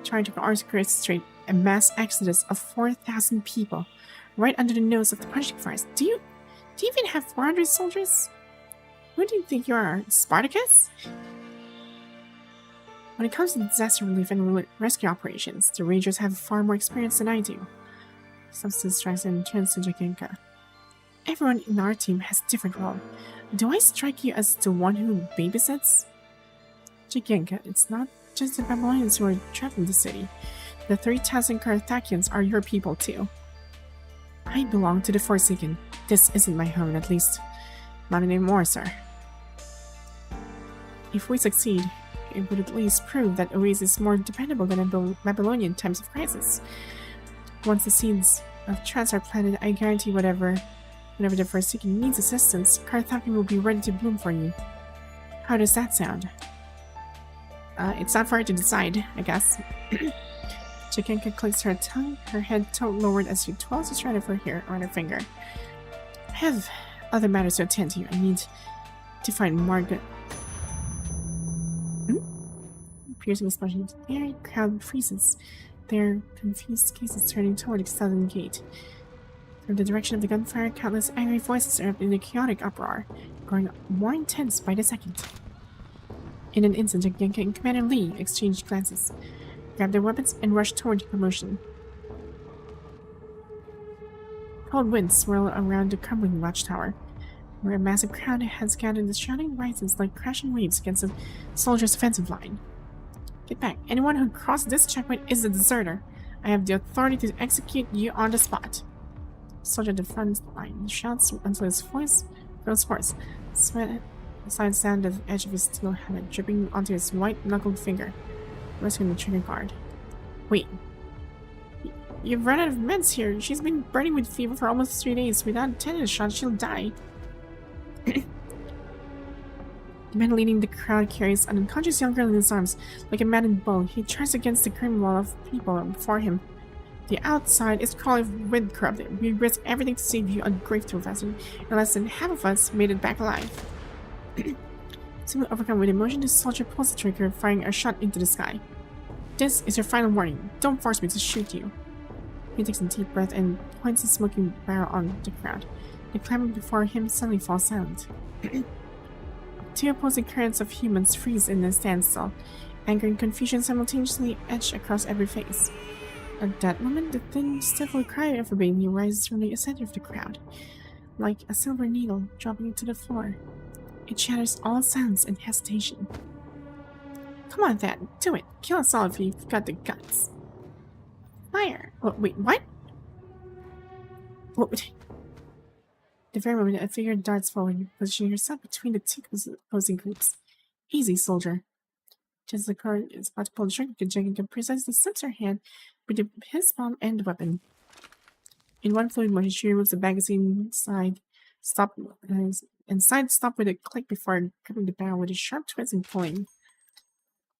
Trying to orchestrate a mass exodus of 4,000 people right under the nose of the punishing fires. Do you even have 400 soldiers? Who do you think you are, Spartacus? When it comes to disaster relief and rescue operations, the Rangers have far more experience than I do. Substance strikes and turns to Jakenka. Everyone in our team has a different role. Do I strike you as the one who babysits? Jakenka, it's not just the Babylonians who are trapped in the city. The 3,000 Carthaginians are your people too. I belong to the Forsaken. This isn't my home, at least. Not anymore, sir. If we succeed, it would at least prove that Oasis is more dependable than Babylonian in times of crisis. Once the seeds of trust are planted, I guarantee whenever the Forsaken needs assistance, Carthage will be ready to bloom for you. How does that sound? It's not for her to decide, I guess. Jakenka clicks her tongue, her head tilted lowered as she twirls the strand of her hair around her finger. I have other matters to attend to. I need to find Margaret. Piercing explosion. The air crowd freezes. Their confused gaze turning toward Excelynne gate. From the direction of the gunfire, countless angry voices erupt in a chaotic uproar, growing more intense by the second. In an instant, Jakenka and Commander Lee exchanged glances, grabbed their weapons, and rushed toward the commotion. Cold winds swirl around the crumbling watchtower, where a massive crowd has gathered. The shouting rises like crashing waves against the soldiers' offensive line. Get back. Anyone who crosses this checkpoint is a deserter. I have the authority to execute you on the spot. Soldier at the front line shouts until his voice grows hoarse. Sweat slides down the edge of his steel helmet, dripping onto his white-knuckled finger, resting the trigger guard. Wait. You've run out of meds here. She's been burning with fever for almost 3 days. Without a tetanus shot, she'll die. The man leading the crowd carries an unconscious young girl in his arms, like a maddened bull. He tries against the curtain wall of people before him. The outside is crawling with corrupted. We risk everything to save you, ungrateful vessel, and less than half of us made it back alive. Seemingly overcome with emotion, the soldier pulls the trigger, firing a shot into the sky. This is your final warning. Don't force me to shoot you. He takes a deep breath and points his smoking barrel on the crowd. The clamor before him suddenly falls silent. Two opposing currents of humans freeze in a standstill. Anger and confusion simultaneously etch across every face. At that moment, the thin, stifled cry of a baby rises from the center of the crowd, like a silver needle dropping to the floor. It shatters all sounds and hesitation. Come on, Thad, do it. Kill us all if you've got the guts. Fire! Oh, wait, what? What? The very moment, a figure darts forward, positioning herself between the two opposing groups. Easy, soldier. Just as the car is about to pull the trigger, Jenkins presents and slips her hand with his palm and the weapon. In one fluid motion, she removes the magazine side stop with a click before gripping the barrel with a sharp twist and pulling.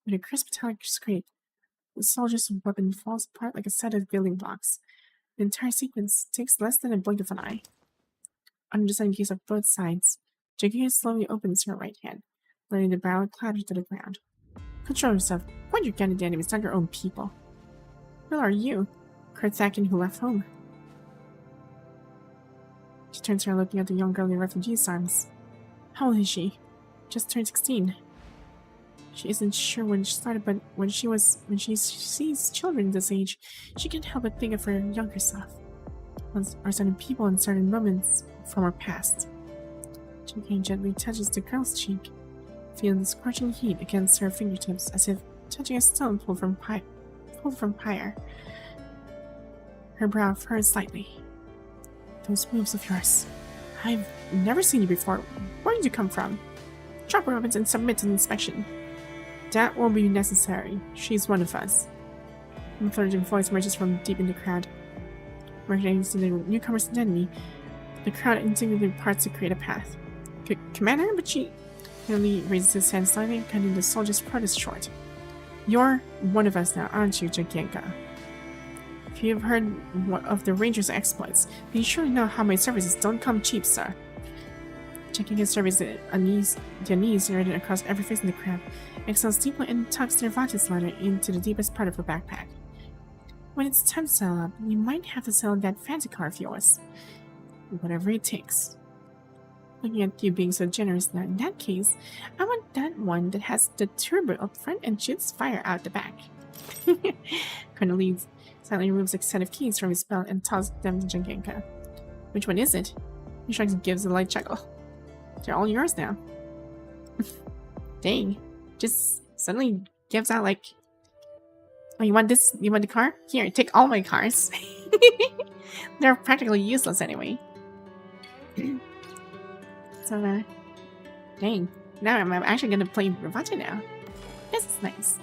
With a crisp metallic scrape, the soldier's weapon falls apart like a set of building blocks. The entire sequence takes less than a blink of an eye. Under the sudden gaze of both sides, Jenkins slowly opens her right hand, letting the barrel clatter to the ground. Control yourself. Point your gun at the enemy. It's not your own people. Who are you? Carthagian who left home. She turns around looking at the young girl in the refugee's arms. How old is she? Just turned 16. She isn't sure when she started, but when she sees children this age, she can't help but think of her younger self. Or certain people and certain moments from her past. Jenkins gently touches the girl's cheek, feeling the scorching heat against her fingertips as if touching a stone pulled from fire. Her brow furrows slightly. Those moves of yours. I've never seen you before. Where did you come from? Drop your weapons and submit to inspection. That won't be necessary. She's one of us. A authoritative voice emerges from deep in the crowd. Recognizing the newcomer's identity, the crowd instinctively parts to create a path. Commander, but she only raises his hand slightly, cutting the soldier's protest short. You're one of us now, aren't you, Jagienka? If you've heard of the Ranger's exploits, then you surely know how my services don't come cheap, sir. Checking his service, the unease narrated across every face in the crowd, exhales deeply and tucks their Vatis letter into the deepest part of her backpack. When it's time to sell up, you might have to sell that fancy car of yours. Whatever it takes. Looking at you being so generous now, in that case, I want that one that has the turbo up front and shoots fire out the back. Colonel silently removes a set of keys from his belt and tosses them to Jagienka. Which one is it? He shrugs and gives a light chuckle. They're all yours now. Dang. Just suddenly gives out like, oh, you want this? You want the car? Here, take all my cars. They're practically useless anyway. So, dang. Now I'm actually going to play Ravacha now. This is nice.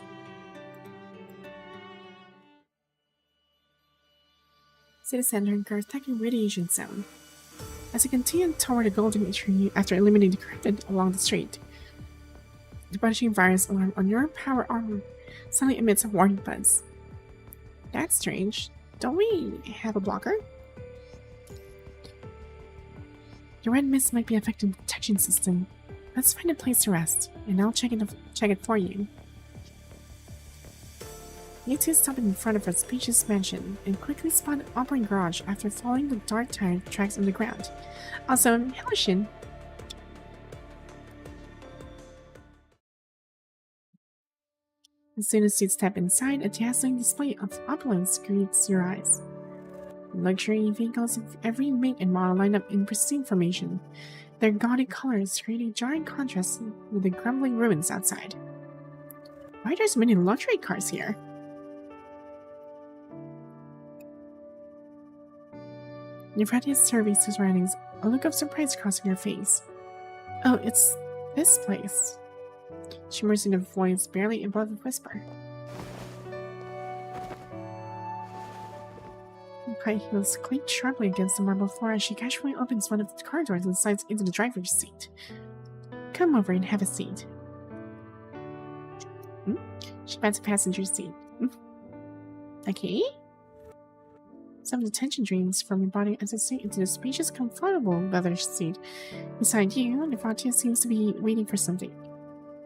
City center and Carthagian radiation zone. As you continue toward the golden tree after eliminating the corrupted along the street, the punishing virus alarm on your power armor suddenly emits a warning buzz. That's strange. Don't we have a blocker? Your red mist might be affecting the detection system. Let's find a place to rest, and I'll check it for you. You two stop in front of a spacious mansion and quickly spot an operating garage after following the dark tire tracks on the ground. Also, hello Shin. As soon as you step inside, a dazzling display of opulence greets your eyes. Luxury vehicles of every make and model line up in pristine formation. Their gaudy colors create a jarring contrast with the crumbling ruins outside. Why are there so many luxury cars here? Nevratia's surveys his surroundings, a look of surprise crossing her face. Oh, it's this place. She murmurs in a voice barely above a whisper. high heels clink sharply against the marble floor as she casually opens one of the car doors and slides into the driver's seat. Come over and have a seat. She pats the passenger seat. Okay. Some of the tension drains from your body as you sink into the spacious, comfortable leather seat. Beside you, Nefatia seems to be waiting for something.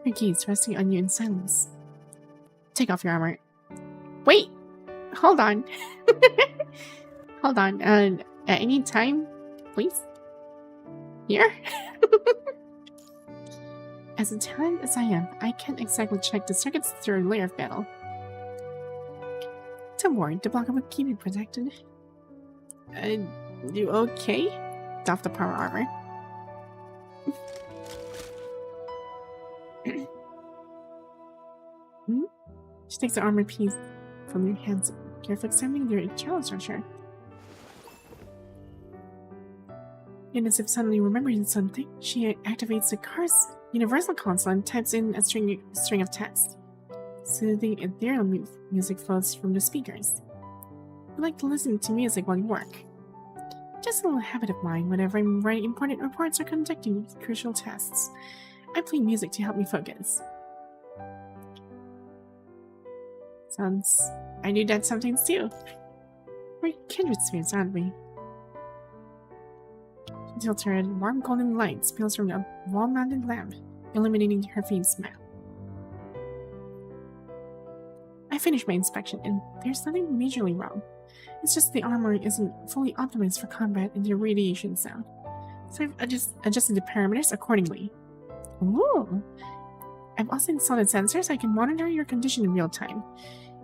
Her gaze resting on you in silence. Take off your armor. Wait! Hold on. Hold on. At any time, please? Here? As talented as I am, I can't exactly check the circuit's third layer of battle. Don't worry, the block will keep you protected. You okay? Doff the power armor. She takes the armor piece from your hands, carefully examining their internal structure. And as if suddenly remembering something, she activates the car's universal console and types in a string of text. Soothing ethereal music flows from the speakers. I like to listen to music while you work. Just a little habit of mine whenever I'm writing important reports or conducting crucial tests. I play music to help me focus. I do that sometimes too. We're kindred spirits, aren't we? Until turned, warm golden light spills from a wall-mounted lamp, illuminating her faint smile. I finished my inspection, and there's nothing majorly wrong. It's just the armor isn't fully optimized for combat and the radiation sound. So I've adjusted the parameters accordingly. Ooh! I've also installed a sensor so I can monitor your condition in real time.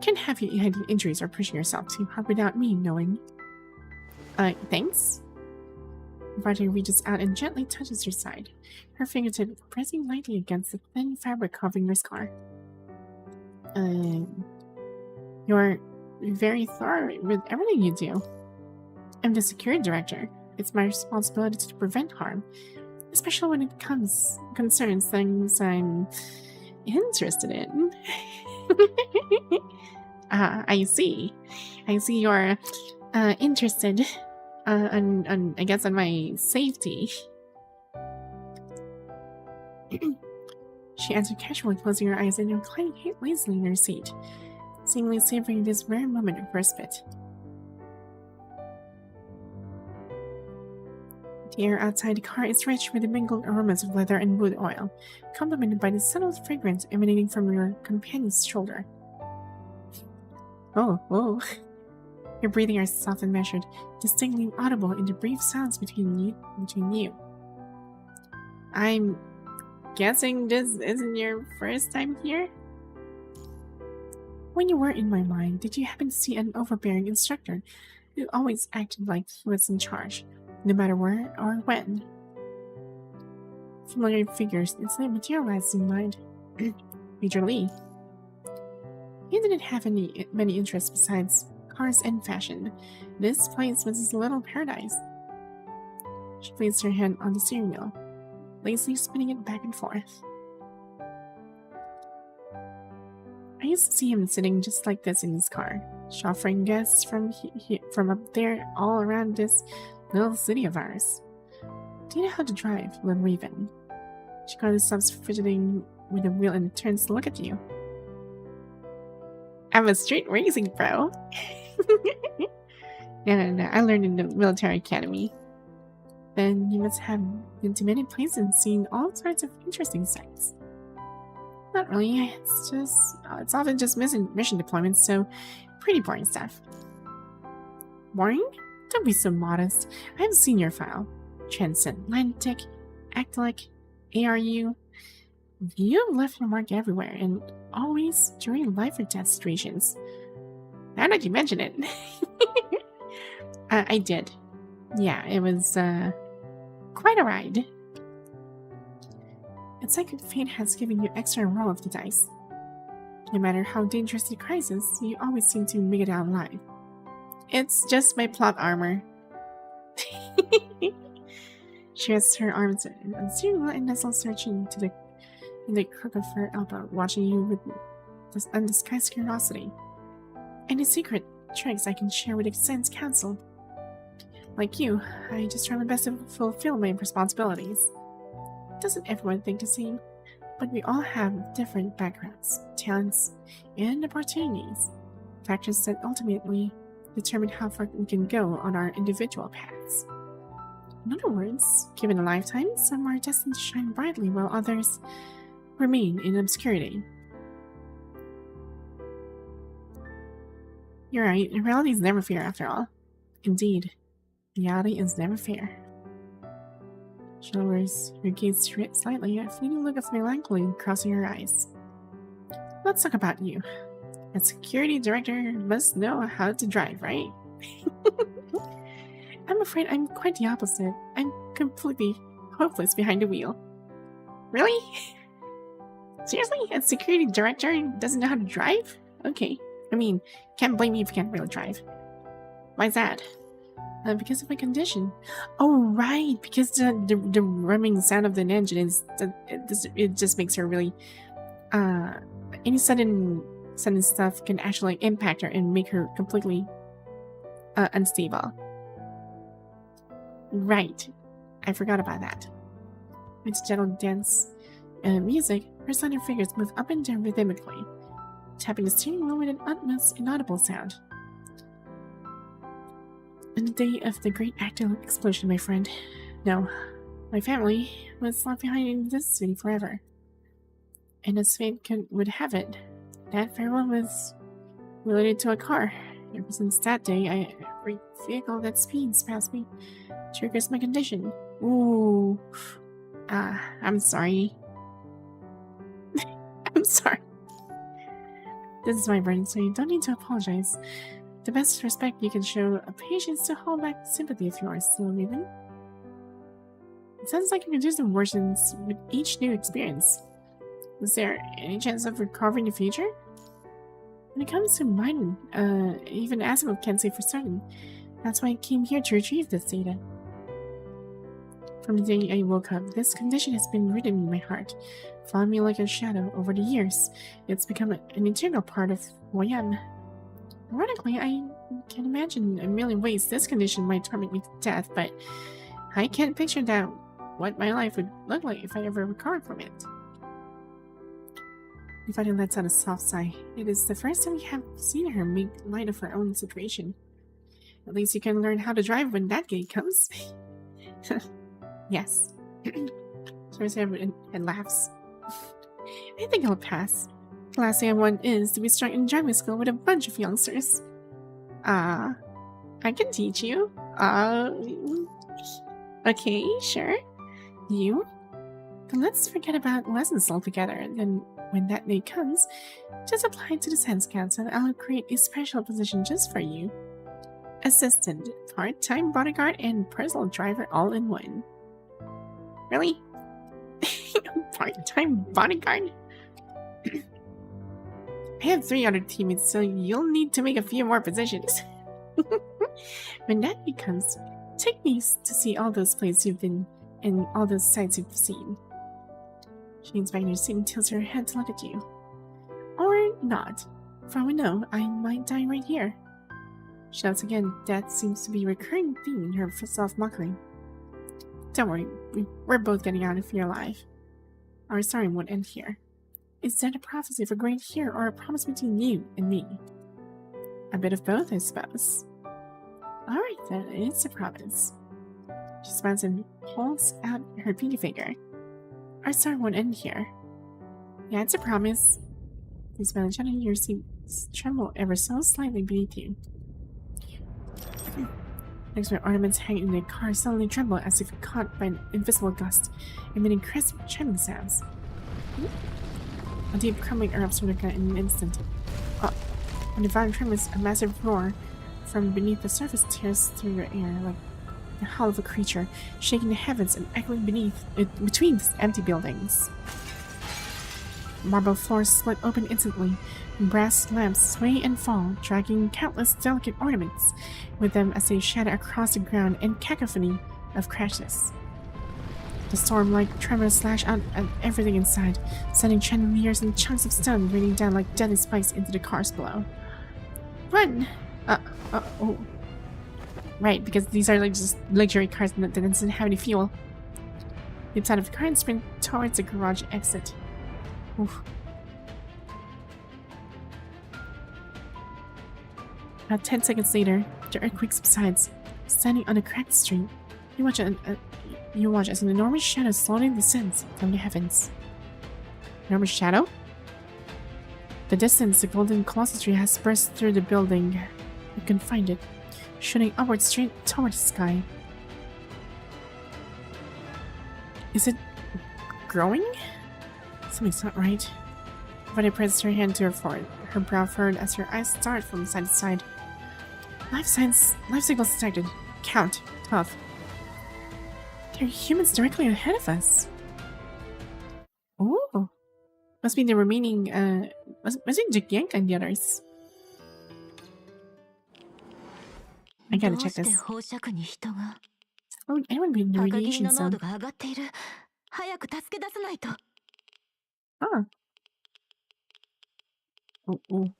Can't have you hiding injuries or pushing yourself too hard without me knowing. Thanks? Vajra reaches out and gently touches her side, her fingertip pressing lightly against the thin fabric covering her scar. You're very thorough with everything you do. I'm the security director. It's my responsibility to prevent harm, especially when it concerns things I'm interested in. I see. I see you're interested I guess on my safety. She answered casually, closing her eyes and reclining lazily in her seat, seemingly savoring this rare moment of respite. The air outside the car is rich with the mingled aromas of leather and wood oil, complemented by the subtle fragrance emanating from your companion's shoulder. Oh. Your breathing are soft and measured, distinctly audible in the brief sounds between you. I'm guessing this isn't your first time here? When you were in my mind, did you happen to see an overbearing instructor who always acted like he was in charge, no matter where or when? Familiar figures instantly materialized in mind. Major Lee. He didn't have many interests besides cars and fashion. This place was his little paradise. She placed her hand on the steering wheel, lazily spinning it back and forth. I used to see him sitting just like this in his car, chauffeuring guests from up there all around this little city of ours. Do you know how to drive, little Raven? She kind of stops fidgeting with the wheel and turns to look at you. I'm a street racing pro. No. I learned in the military academy. Then you must have been to many places and seen all sorts of interesting sights. Not really. It's often just mission deployments, so pretty boring stuff. Boring? Don't be so modest. I haven't seen your file. Transatlantic, Actelic, ARU. You've left your mark everywhere, and always during life or death situations. Now that you mention it. I did. Yeah, it was quite a ride. It's like fate has given you extra roll of the dice. No matter how dangerous the crisis, you always seem to make it out alive. It's just my plot armor. She rests her arms on the steering wheel and nestles searching in the crook of her elbow, watching you with undisguised curiosity. Any secret tricks I can share with Excelynne's council. Like you, I just try my best to fulfill my responsibilities. Doesn't everyone think the same? But we all have different backgrounds, talents, and opportunities. Factors that ultimately determine how far we can go on our individual paths. In other words, given a lifetime, some are destined to shine brightly while others remain in obscurity. You're right, reality is never fair after all. Indeed, reality is never fair. She lowers her gaze slightly, a fleeting look of melancholy crossing her eyes. Let's talk about you. A security director must know how to drive, right? I'm afraid I'm quite the opposite. I'm completely hopeless behind the wheel. Really? Seriously? A security director doesn't know how to drive? Okay. I mean, can't blame me if you can't really drive. Why's that? Because of my condition. Oh, right. Because the rumbling sound of the engine is it just makes her really any sudden stuff can actually impact her and make her completely unstable. Right. I forgot about that. With gentle dance music, her slender fingers move up and down rhythmically, tapping the steering wheel with an utmost inaudible sound. On the day of the great active explosion, my friend. No, my family was left behind in this city forever. And as fate would have it, that farewell was related to a car. Ever since that day, every vehicle that speeds past me triggers my condition. Ooh. I'm sorry. I'm sorry. This is my brain, so you don't need to apologize. The best respect you can show a patient is to hold back sympathy if you are still living. It sounds like you reduce the abortions with each new experience. Is there any chance of recovery in the future? When it comes to mine, even Asimov can't say for certain. That's why I came here to retrieve this data. From the day I woke up, this condition has been written in my heart, following me like a shadow over the years. It's become an integral part of who I am. Ironically, I can imagine a million ways this condition might torment me to death, but I can't picture that what my life would look like if I ever recovered from it. Yvonne lets out a soft sigh. It is the first time we have seen her make light of her own situation. At least you can learn how to drive when that day comes. Yes. Throws her head and laughs. I think I'll pass. The last thing I want is to be stuck in driving school with a bunch of youngsters. I can teach you. Okay, sure. You? Then let's forget about lessons altogether. Then, when that day comes, just apply to the Sense Council and I'll create a special position just for you. Assistant, part-time bodyguard, and personal driver all in one. Really? Part-time bodyguard? I have 3 other teammates, so you'll need to make a few more positions. When that becomes, take me to see all those places you've been and all those sights you've seen. She leans back in her seat and tilts her head to look at you. Or not. For all we know, I might die right here. She notes again, death seems to be a recurring theme in her self-mockery. Don't worry, we're both getting out if you're alive. Our story won't end here. Is that a prophecy of a great hero or a promise between you and me? A bit of both, I suppose. Alright then, it's a promise. She smiles and holds out her pinky finger. Our story won't end here. Yeah, it's a promise. You smile and your seats tremble ever so slightly beneath you. Next, my ornaments hanging in the car suddenly tremble as if caught by an invisible gust, emitting crisp, trembling sounds. A deep crumbling erupts from the gun in an instant. When the violent tremors, a massive roar from beneath the surface tears through your air like the howl of a creature, shaking the heavens and echoing between empty buildings. Marble floors split open instantly, and brass lamps sway and fall, dragging countless delicate ornaments with them as they shatter across the ground in cacophony of crashes. The storm-like tremors slash out at everything inside, sending chandeliers and chunks of stone raining down like deadly spikes into the cars below. Run! Oh. Right, because these are like just luxury cars that doesn't have any fuel. Leaps out of the car and sprint towards the garage exit. Oof. About 10 seconds later, the earthquake subsides. Standing on a cracked street, you watch as an enormous shadow slowly descends from the heavens. Enormous shadow? The distance, the golden colossus tree has burst through the building. You can find it, shooting upward straight toward the sky. Is it growing? Something's not right. Vanya pressed her hand to her forehead, her brow furrowed as her eyes started from side to side. Life signals detected. Count. 12. There are humans directly ahead of us. Oh. Must be the remaining, must be Jigyank and the others. I gotta check this. Oh, anyone be in the radiation zone? Ah. Oh.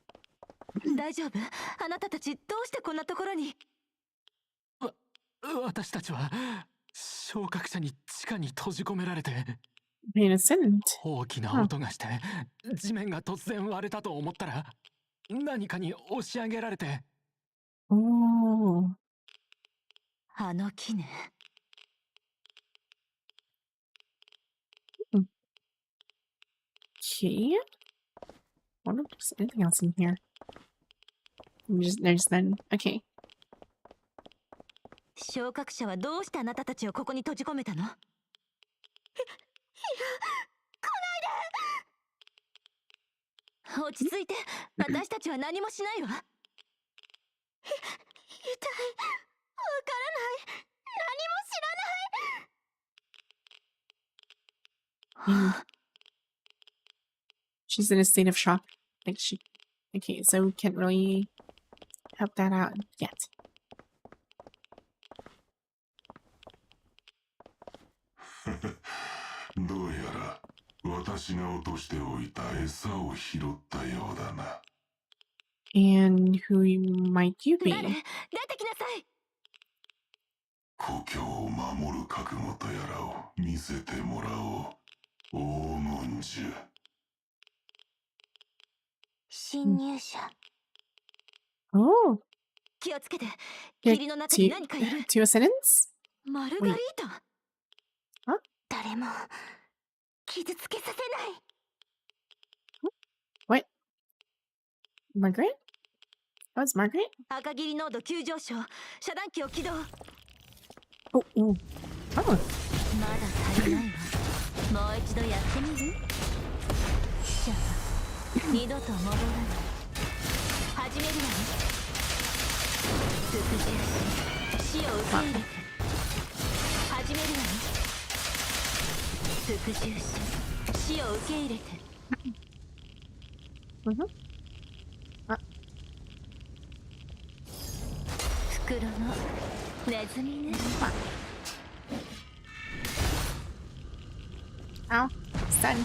大丈夫？あなたたちどうしてこんなところに？私たちは昇格者に地下に閉じ込められて、大きな音がして地面が突然割れたと思ったら何かに押し上げられて。おー。あの木ね。Okay. I wonder if there's anything else in here. There's none. Okay. 昇格者はどうしてあなたたちをここに閉じ込めたの？いや、来ないで。落ち着いて。私たちは何もしないわ。痛い。わからない。何も知らない。She's in a state of shock. Like she... Okay, so we can't really help that out yet. And who might you be? 誰？出てきなさい。故郷を守る覚悟とやらを見せてもらおう。黄金樹。侵入者。Oh. 気をつけて。霧の中に何かいる。Two ascendants? マルガリータ。あ？誰も傷つけさせない。What? Margaret? Oh, it's Margaret? 赤霧濃度急上昇。遮断機を起動。Oh. Oh. まだ足りないわ。もう一度やってみる？じゃあ二度と戻らない。始めるわね。服従し死を受け入れて。始めるわね。服従し死を受け入れて。袋のネズミね。Ow. Stun.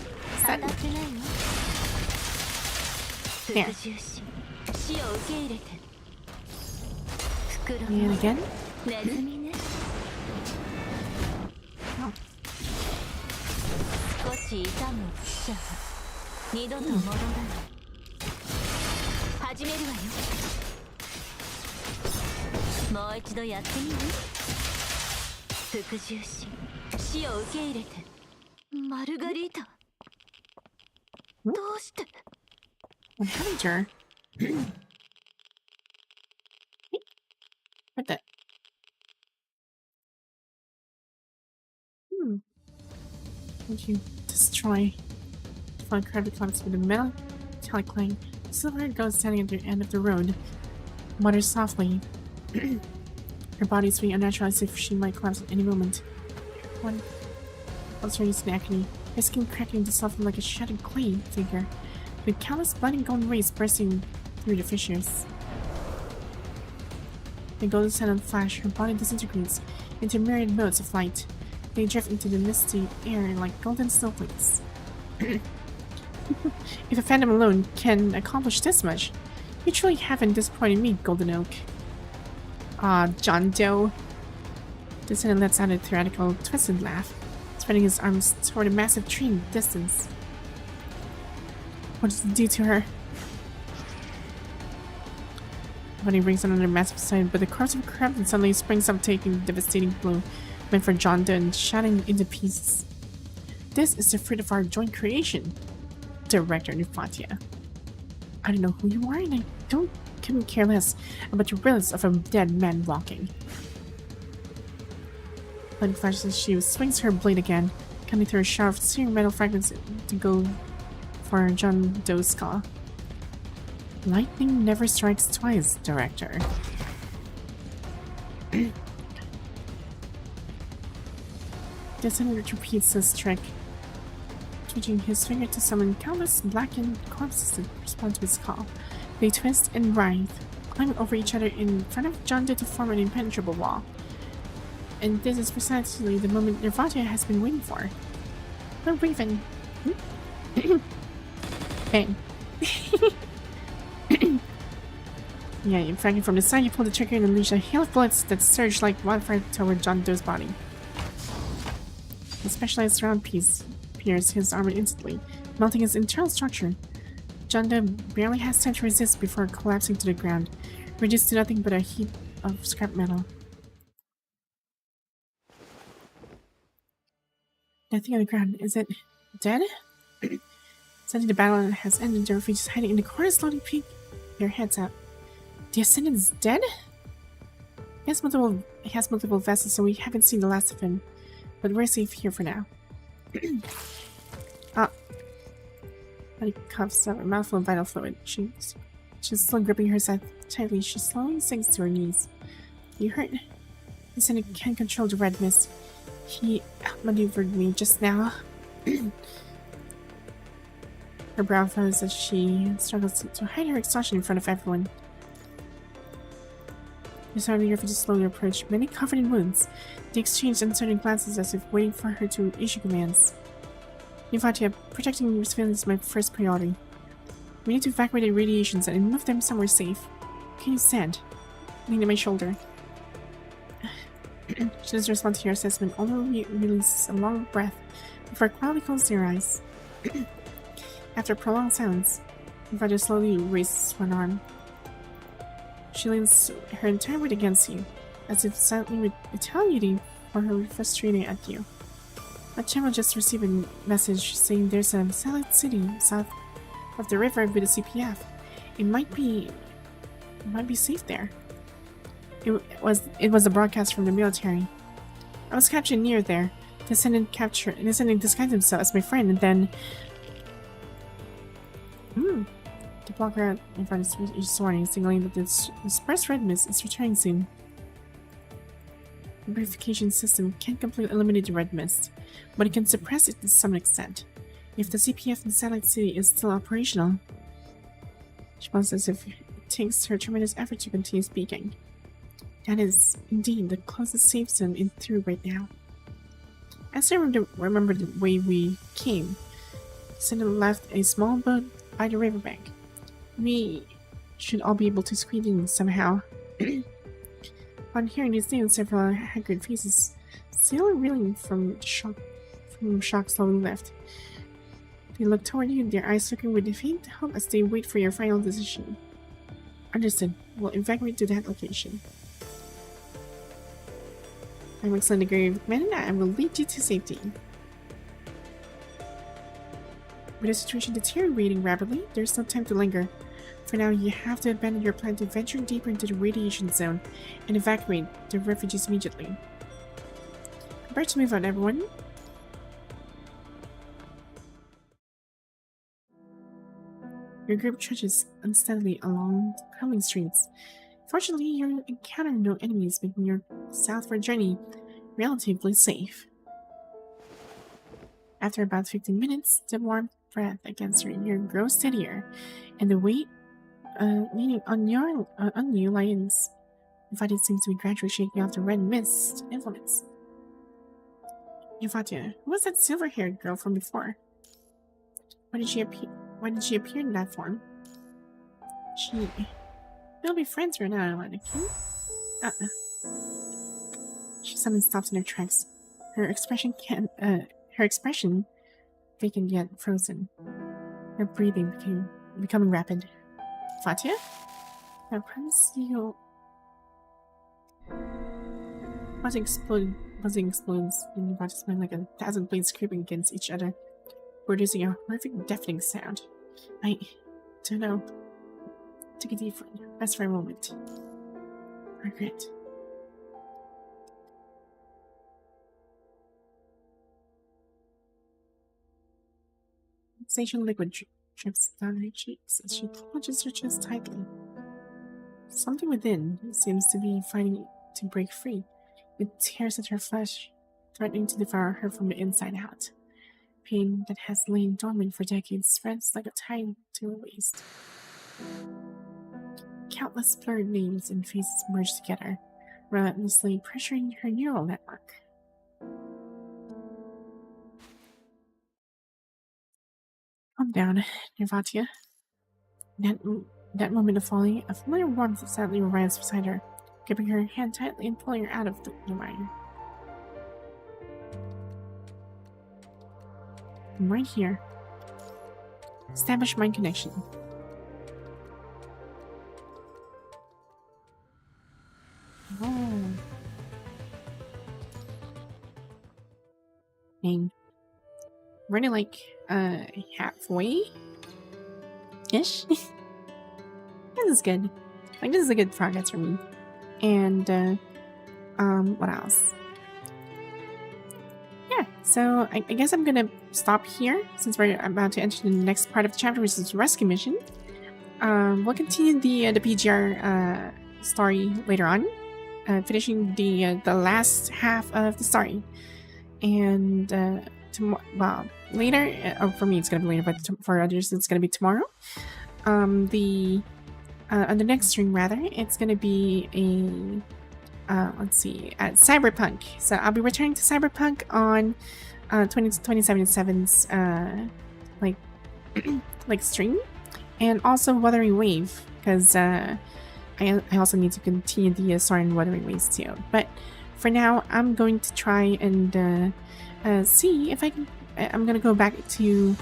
当たってないの？服従し死を受け入れて。袋の And again? ネズミね。少し痛む記者は二度と戻らない。始めるわよ。もう一度やってみる？服従し死を受け入れて。マルガリータ。どうして？ What happened to her? What the? Would you destroy the fun crowded clumps with a metallic clang? The silver-haired girl standing at the end of the road mutters softly. Her body swaying unnaturally as if she might collapse at any moment. One holds her knees in agony, her skin cracking into soften like a shattered clay figure, with countless blinding golden rays bursting through the fissures. The golden sun flash, her body disintegrates into myriad motes of light. They drift into the misty air like golden snowflakes. If a phantom alone can accomplish this much, You truly haven't disappointed me, Golden Oak. John Doe. Descendant lets out a theoretical, twisted laugh, spreading his arms toward a massive tree in the distance. What does it do to her? When he brings another massive sign, but the corpse of Crampton suddenly springs up, taking a devastating blow meant for John Doe and shattering into pieces. This is the fruit of our joint creation, Director Nufatia. I don't know who you are, and I couldn't care less about your relics of a dead man walking. Lightning flashes as she swings her blade again, cutting through a shower of searing metal fragments to go for John Doe's skull. Lightning never strikes twice, Director. Descendant repeats this trick, twitching his finger to summon countless blackened corpses to respond to his call. They twist and writhe, climbing over each other in front of John Doe to form an impenetrable wall. And this is precisely the moment Nervatia has been waiting for. We're breathing. Bang. Yeah, in fact, from the side you pull the trigger and unleash a hail of bullets that surge like wildfire toward John Doe's body. The specialized round piece pierces his armor instantly, melting his internal structure. John Doe barely has time to resist before collapsing to the ground, reduced to nothing but a heap of scrap metal. Nothing on the ground. Is it dead? Suddenly the battle has ended. The refugees hiding in the corner slowly peek their heads out. The Ascendant is dead? He has multiple vessels, so we haven't seen the last of him. But we're safe here for now. Body coughs up a mouthful of vital fluid. She's still gripping her side tightly. She slowly sinks to her knees. You hurt? The Ascendant can't control the red mist. He outmaneuvered me just now. Her brow froze as she struggles to hide her exhaustion in front of everyone. The surrounding refugees slowly approach, many covered in wounds. They exchange uncertain glances as if waiting for her to issue commands. Nufatia, protecting civilians is my first priority. We need to evacuate the radiations and move them somewhere safe. Can you stand? Lean at my shoulder. She doesn't respond to your assessment, only releases a long breath before quietly closes her eyes. After a prolonged silence, Nufatia slowly raises one arm. She leans her entire weight against you, as if silently retaliating for her frustrating at you. A channel just received a message saying there's a satellite city south of the river with a CPF. It might be safe there. It was a broadcast from the military. I was captured near there. Descendant disguised himself as my friend, and then the blocker in front of each warning, signaling that the dispersed red mist is returning soon. The purification system can't completely eliminate the red mist, but it can suppress it to some extent. If the CPF in Satellite City is still operational, she pauses as if it takes her tremendous effort to continue speaking. That is, indeed, the closest safe zone in through right now. As I remember the way we came, Cinder left a small boat by the riverbank. We should all be able to squeeze in somehow. Upon hearing these names, several haggard faces, still reeling from shock, slowly left. They look toward you, their eyes flickering with faint hope as they wait for your final decision. Understood. We'll evacuate to that location. I'm Excelynne, the Grave Man, and I will lead you to safety. With the situation deteriorating rapidly, there's no time to linger. For now, you have to abandon your plan to venture deeper into the radiation zone and evacuate the refugees immediately. Prepare to move on, everyone. Your group trudges unsteadily along the crumbling streets. Fortunately, you encounter no enemies, making your southward journey relatively safe. After about 15 minutes, the warm breath against your ear grows steadier, and the weight leaning on you lightens. Nufatia seems to be gradually shaking off the red mist influence. Nufatia, who was that silver-haired girl from before? Why did she appear in that form? We'll be friends right now, Anakin. She suddenly stops in her tracks. Her expression vacant yet frozen. Her breathing becoming rapid. Fatia? I promise you. Buzzing explodes in Fatia's mind like 1,000 blades scraping against each other, producing a horrific, deafening sound. I don't know. Take a deep rest for a moment. Regret. Sensation liquid drips down her cheeks as she clutches her chest tightly. Something within seems to be fighting to break free. It tears at her flesh, threatening to devour her from the inside out. Pain that has lain dormant for decades spreads like a tide to her waist. Countless blurred names and faces merge together, relentlessly pressuring her neural network. Calm down, Fatia. That moment of folly, a familiar warmth sadly arrives beside her, gripping her hand tightly and pulling her out of the mire. I'm right here. Establish mind connection. Oh. Dang. Running like halfway-ish. This is good. Like, this is a good progress for me. And what else? Yeah, so I guess I'm gonna stop here since we're about to enter the next part of the chapter, which is the rescue mission. We'll continue the PGR story later on, finishing the last half of the story. And well, later, for me it's gonna be later, but for others it's gonna be tomorrow. On the next stream, rather, it's gonna be let's see, at Cyberpunk. So I'll be returning to Cyberpunk on 2077's like stream, and also Wuthering Wave, because I also need to continue the story in Wuthering Waves too. But for now, I'm going to try and see if I can. I'm gonna go back to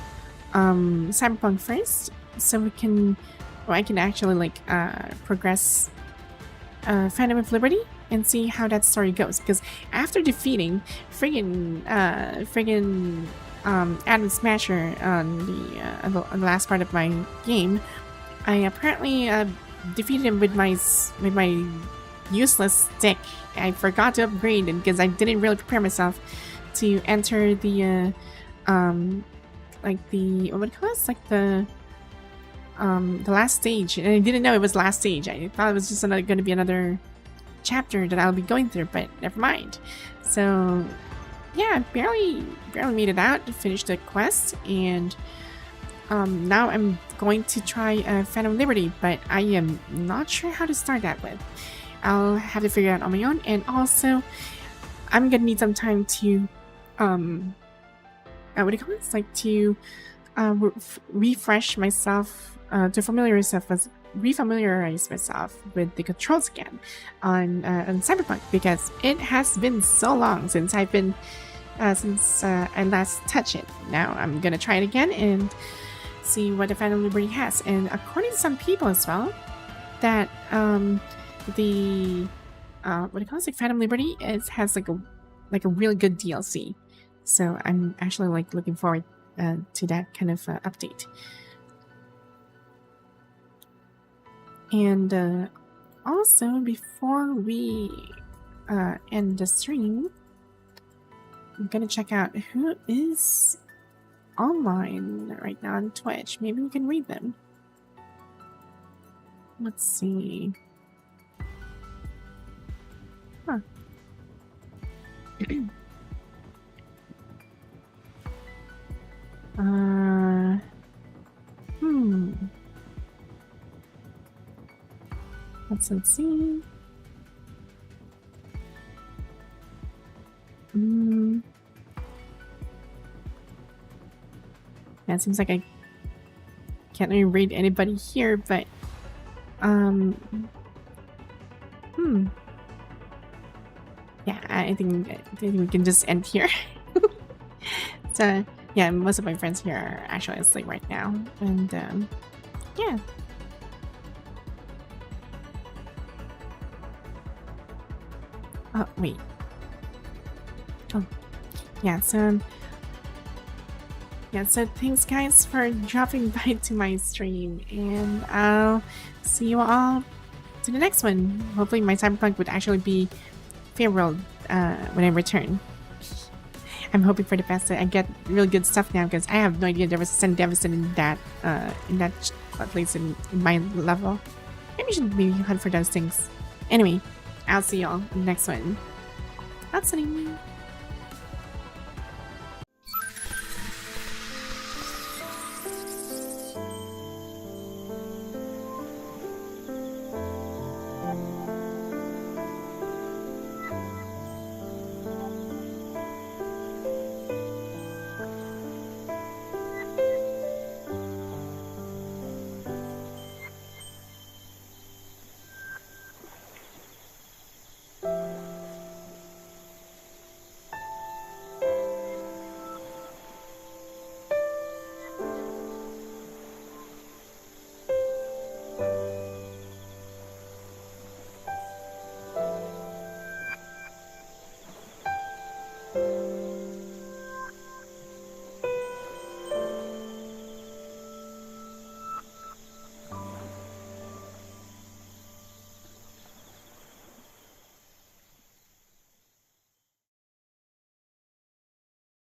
Cyberpunk first, so we can. Well, I can actually like progress Phantom of Liberty and see how that story goes. Because after defeating friggin' Adam Smasher on the last part of my game, I apparently defeated him with my useless stick. I forgot to upgrade it because I didn't really prepare myself to enter the like the what would you call this? Like the last stage, and I didn't know it was last stage. I thought it was just going to be another chapter that I'll be going through, but never mind. So yeah, barely made it out to finish the quest, and now I'm going to try Phantom Liberty, but I am not sure how to start that with. I'll have to figure it out on my own, and also I'm gonna need some time to what do you call this? Like to refresh myself, to refamiliarize myself with the controls again on Cyberpunk, because it has been so long since I've been since I last touched it. Now I'm gonna try it again and see what the Phantom Liberty has. And according to some people as well, that the what do you call it? Like Phantom Liberty has like a really good DLC. So I'm actually like looking forward to that kind of update. And also, before we end the stream, I'm gonna check out who is online right now on Twitch. Maybe we can read them. Let's see. Huh. Let's see. Yeah, it seems like I can't really read anybody here, but Um. Yeah, I think we can just end here. So yeah, most of my friends here are actually asleep right now, and yeah. Oh wait. Oh yeah. So thanks guys for dropping by to my stream, and I'll see you all to the next one. Hopefully my cyberpunk would actually be favorable when I return. I'm hoping for the best that I get really good stuff now, because I have no idea there was a Sun Deficit in that place in my level. Maybe I should maybe hunt for those things. Anyway, I'll see y'all in the next one. Absolutely.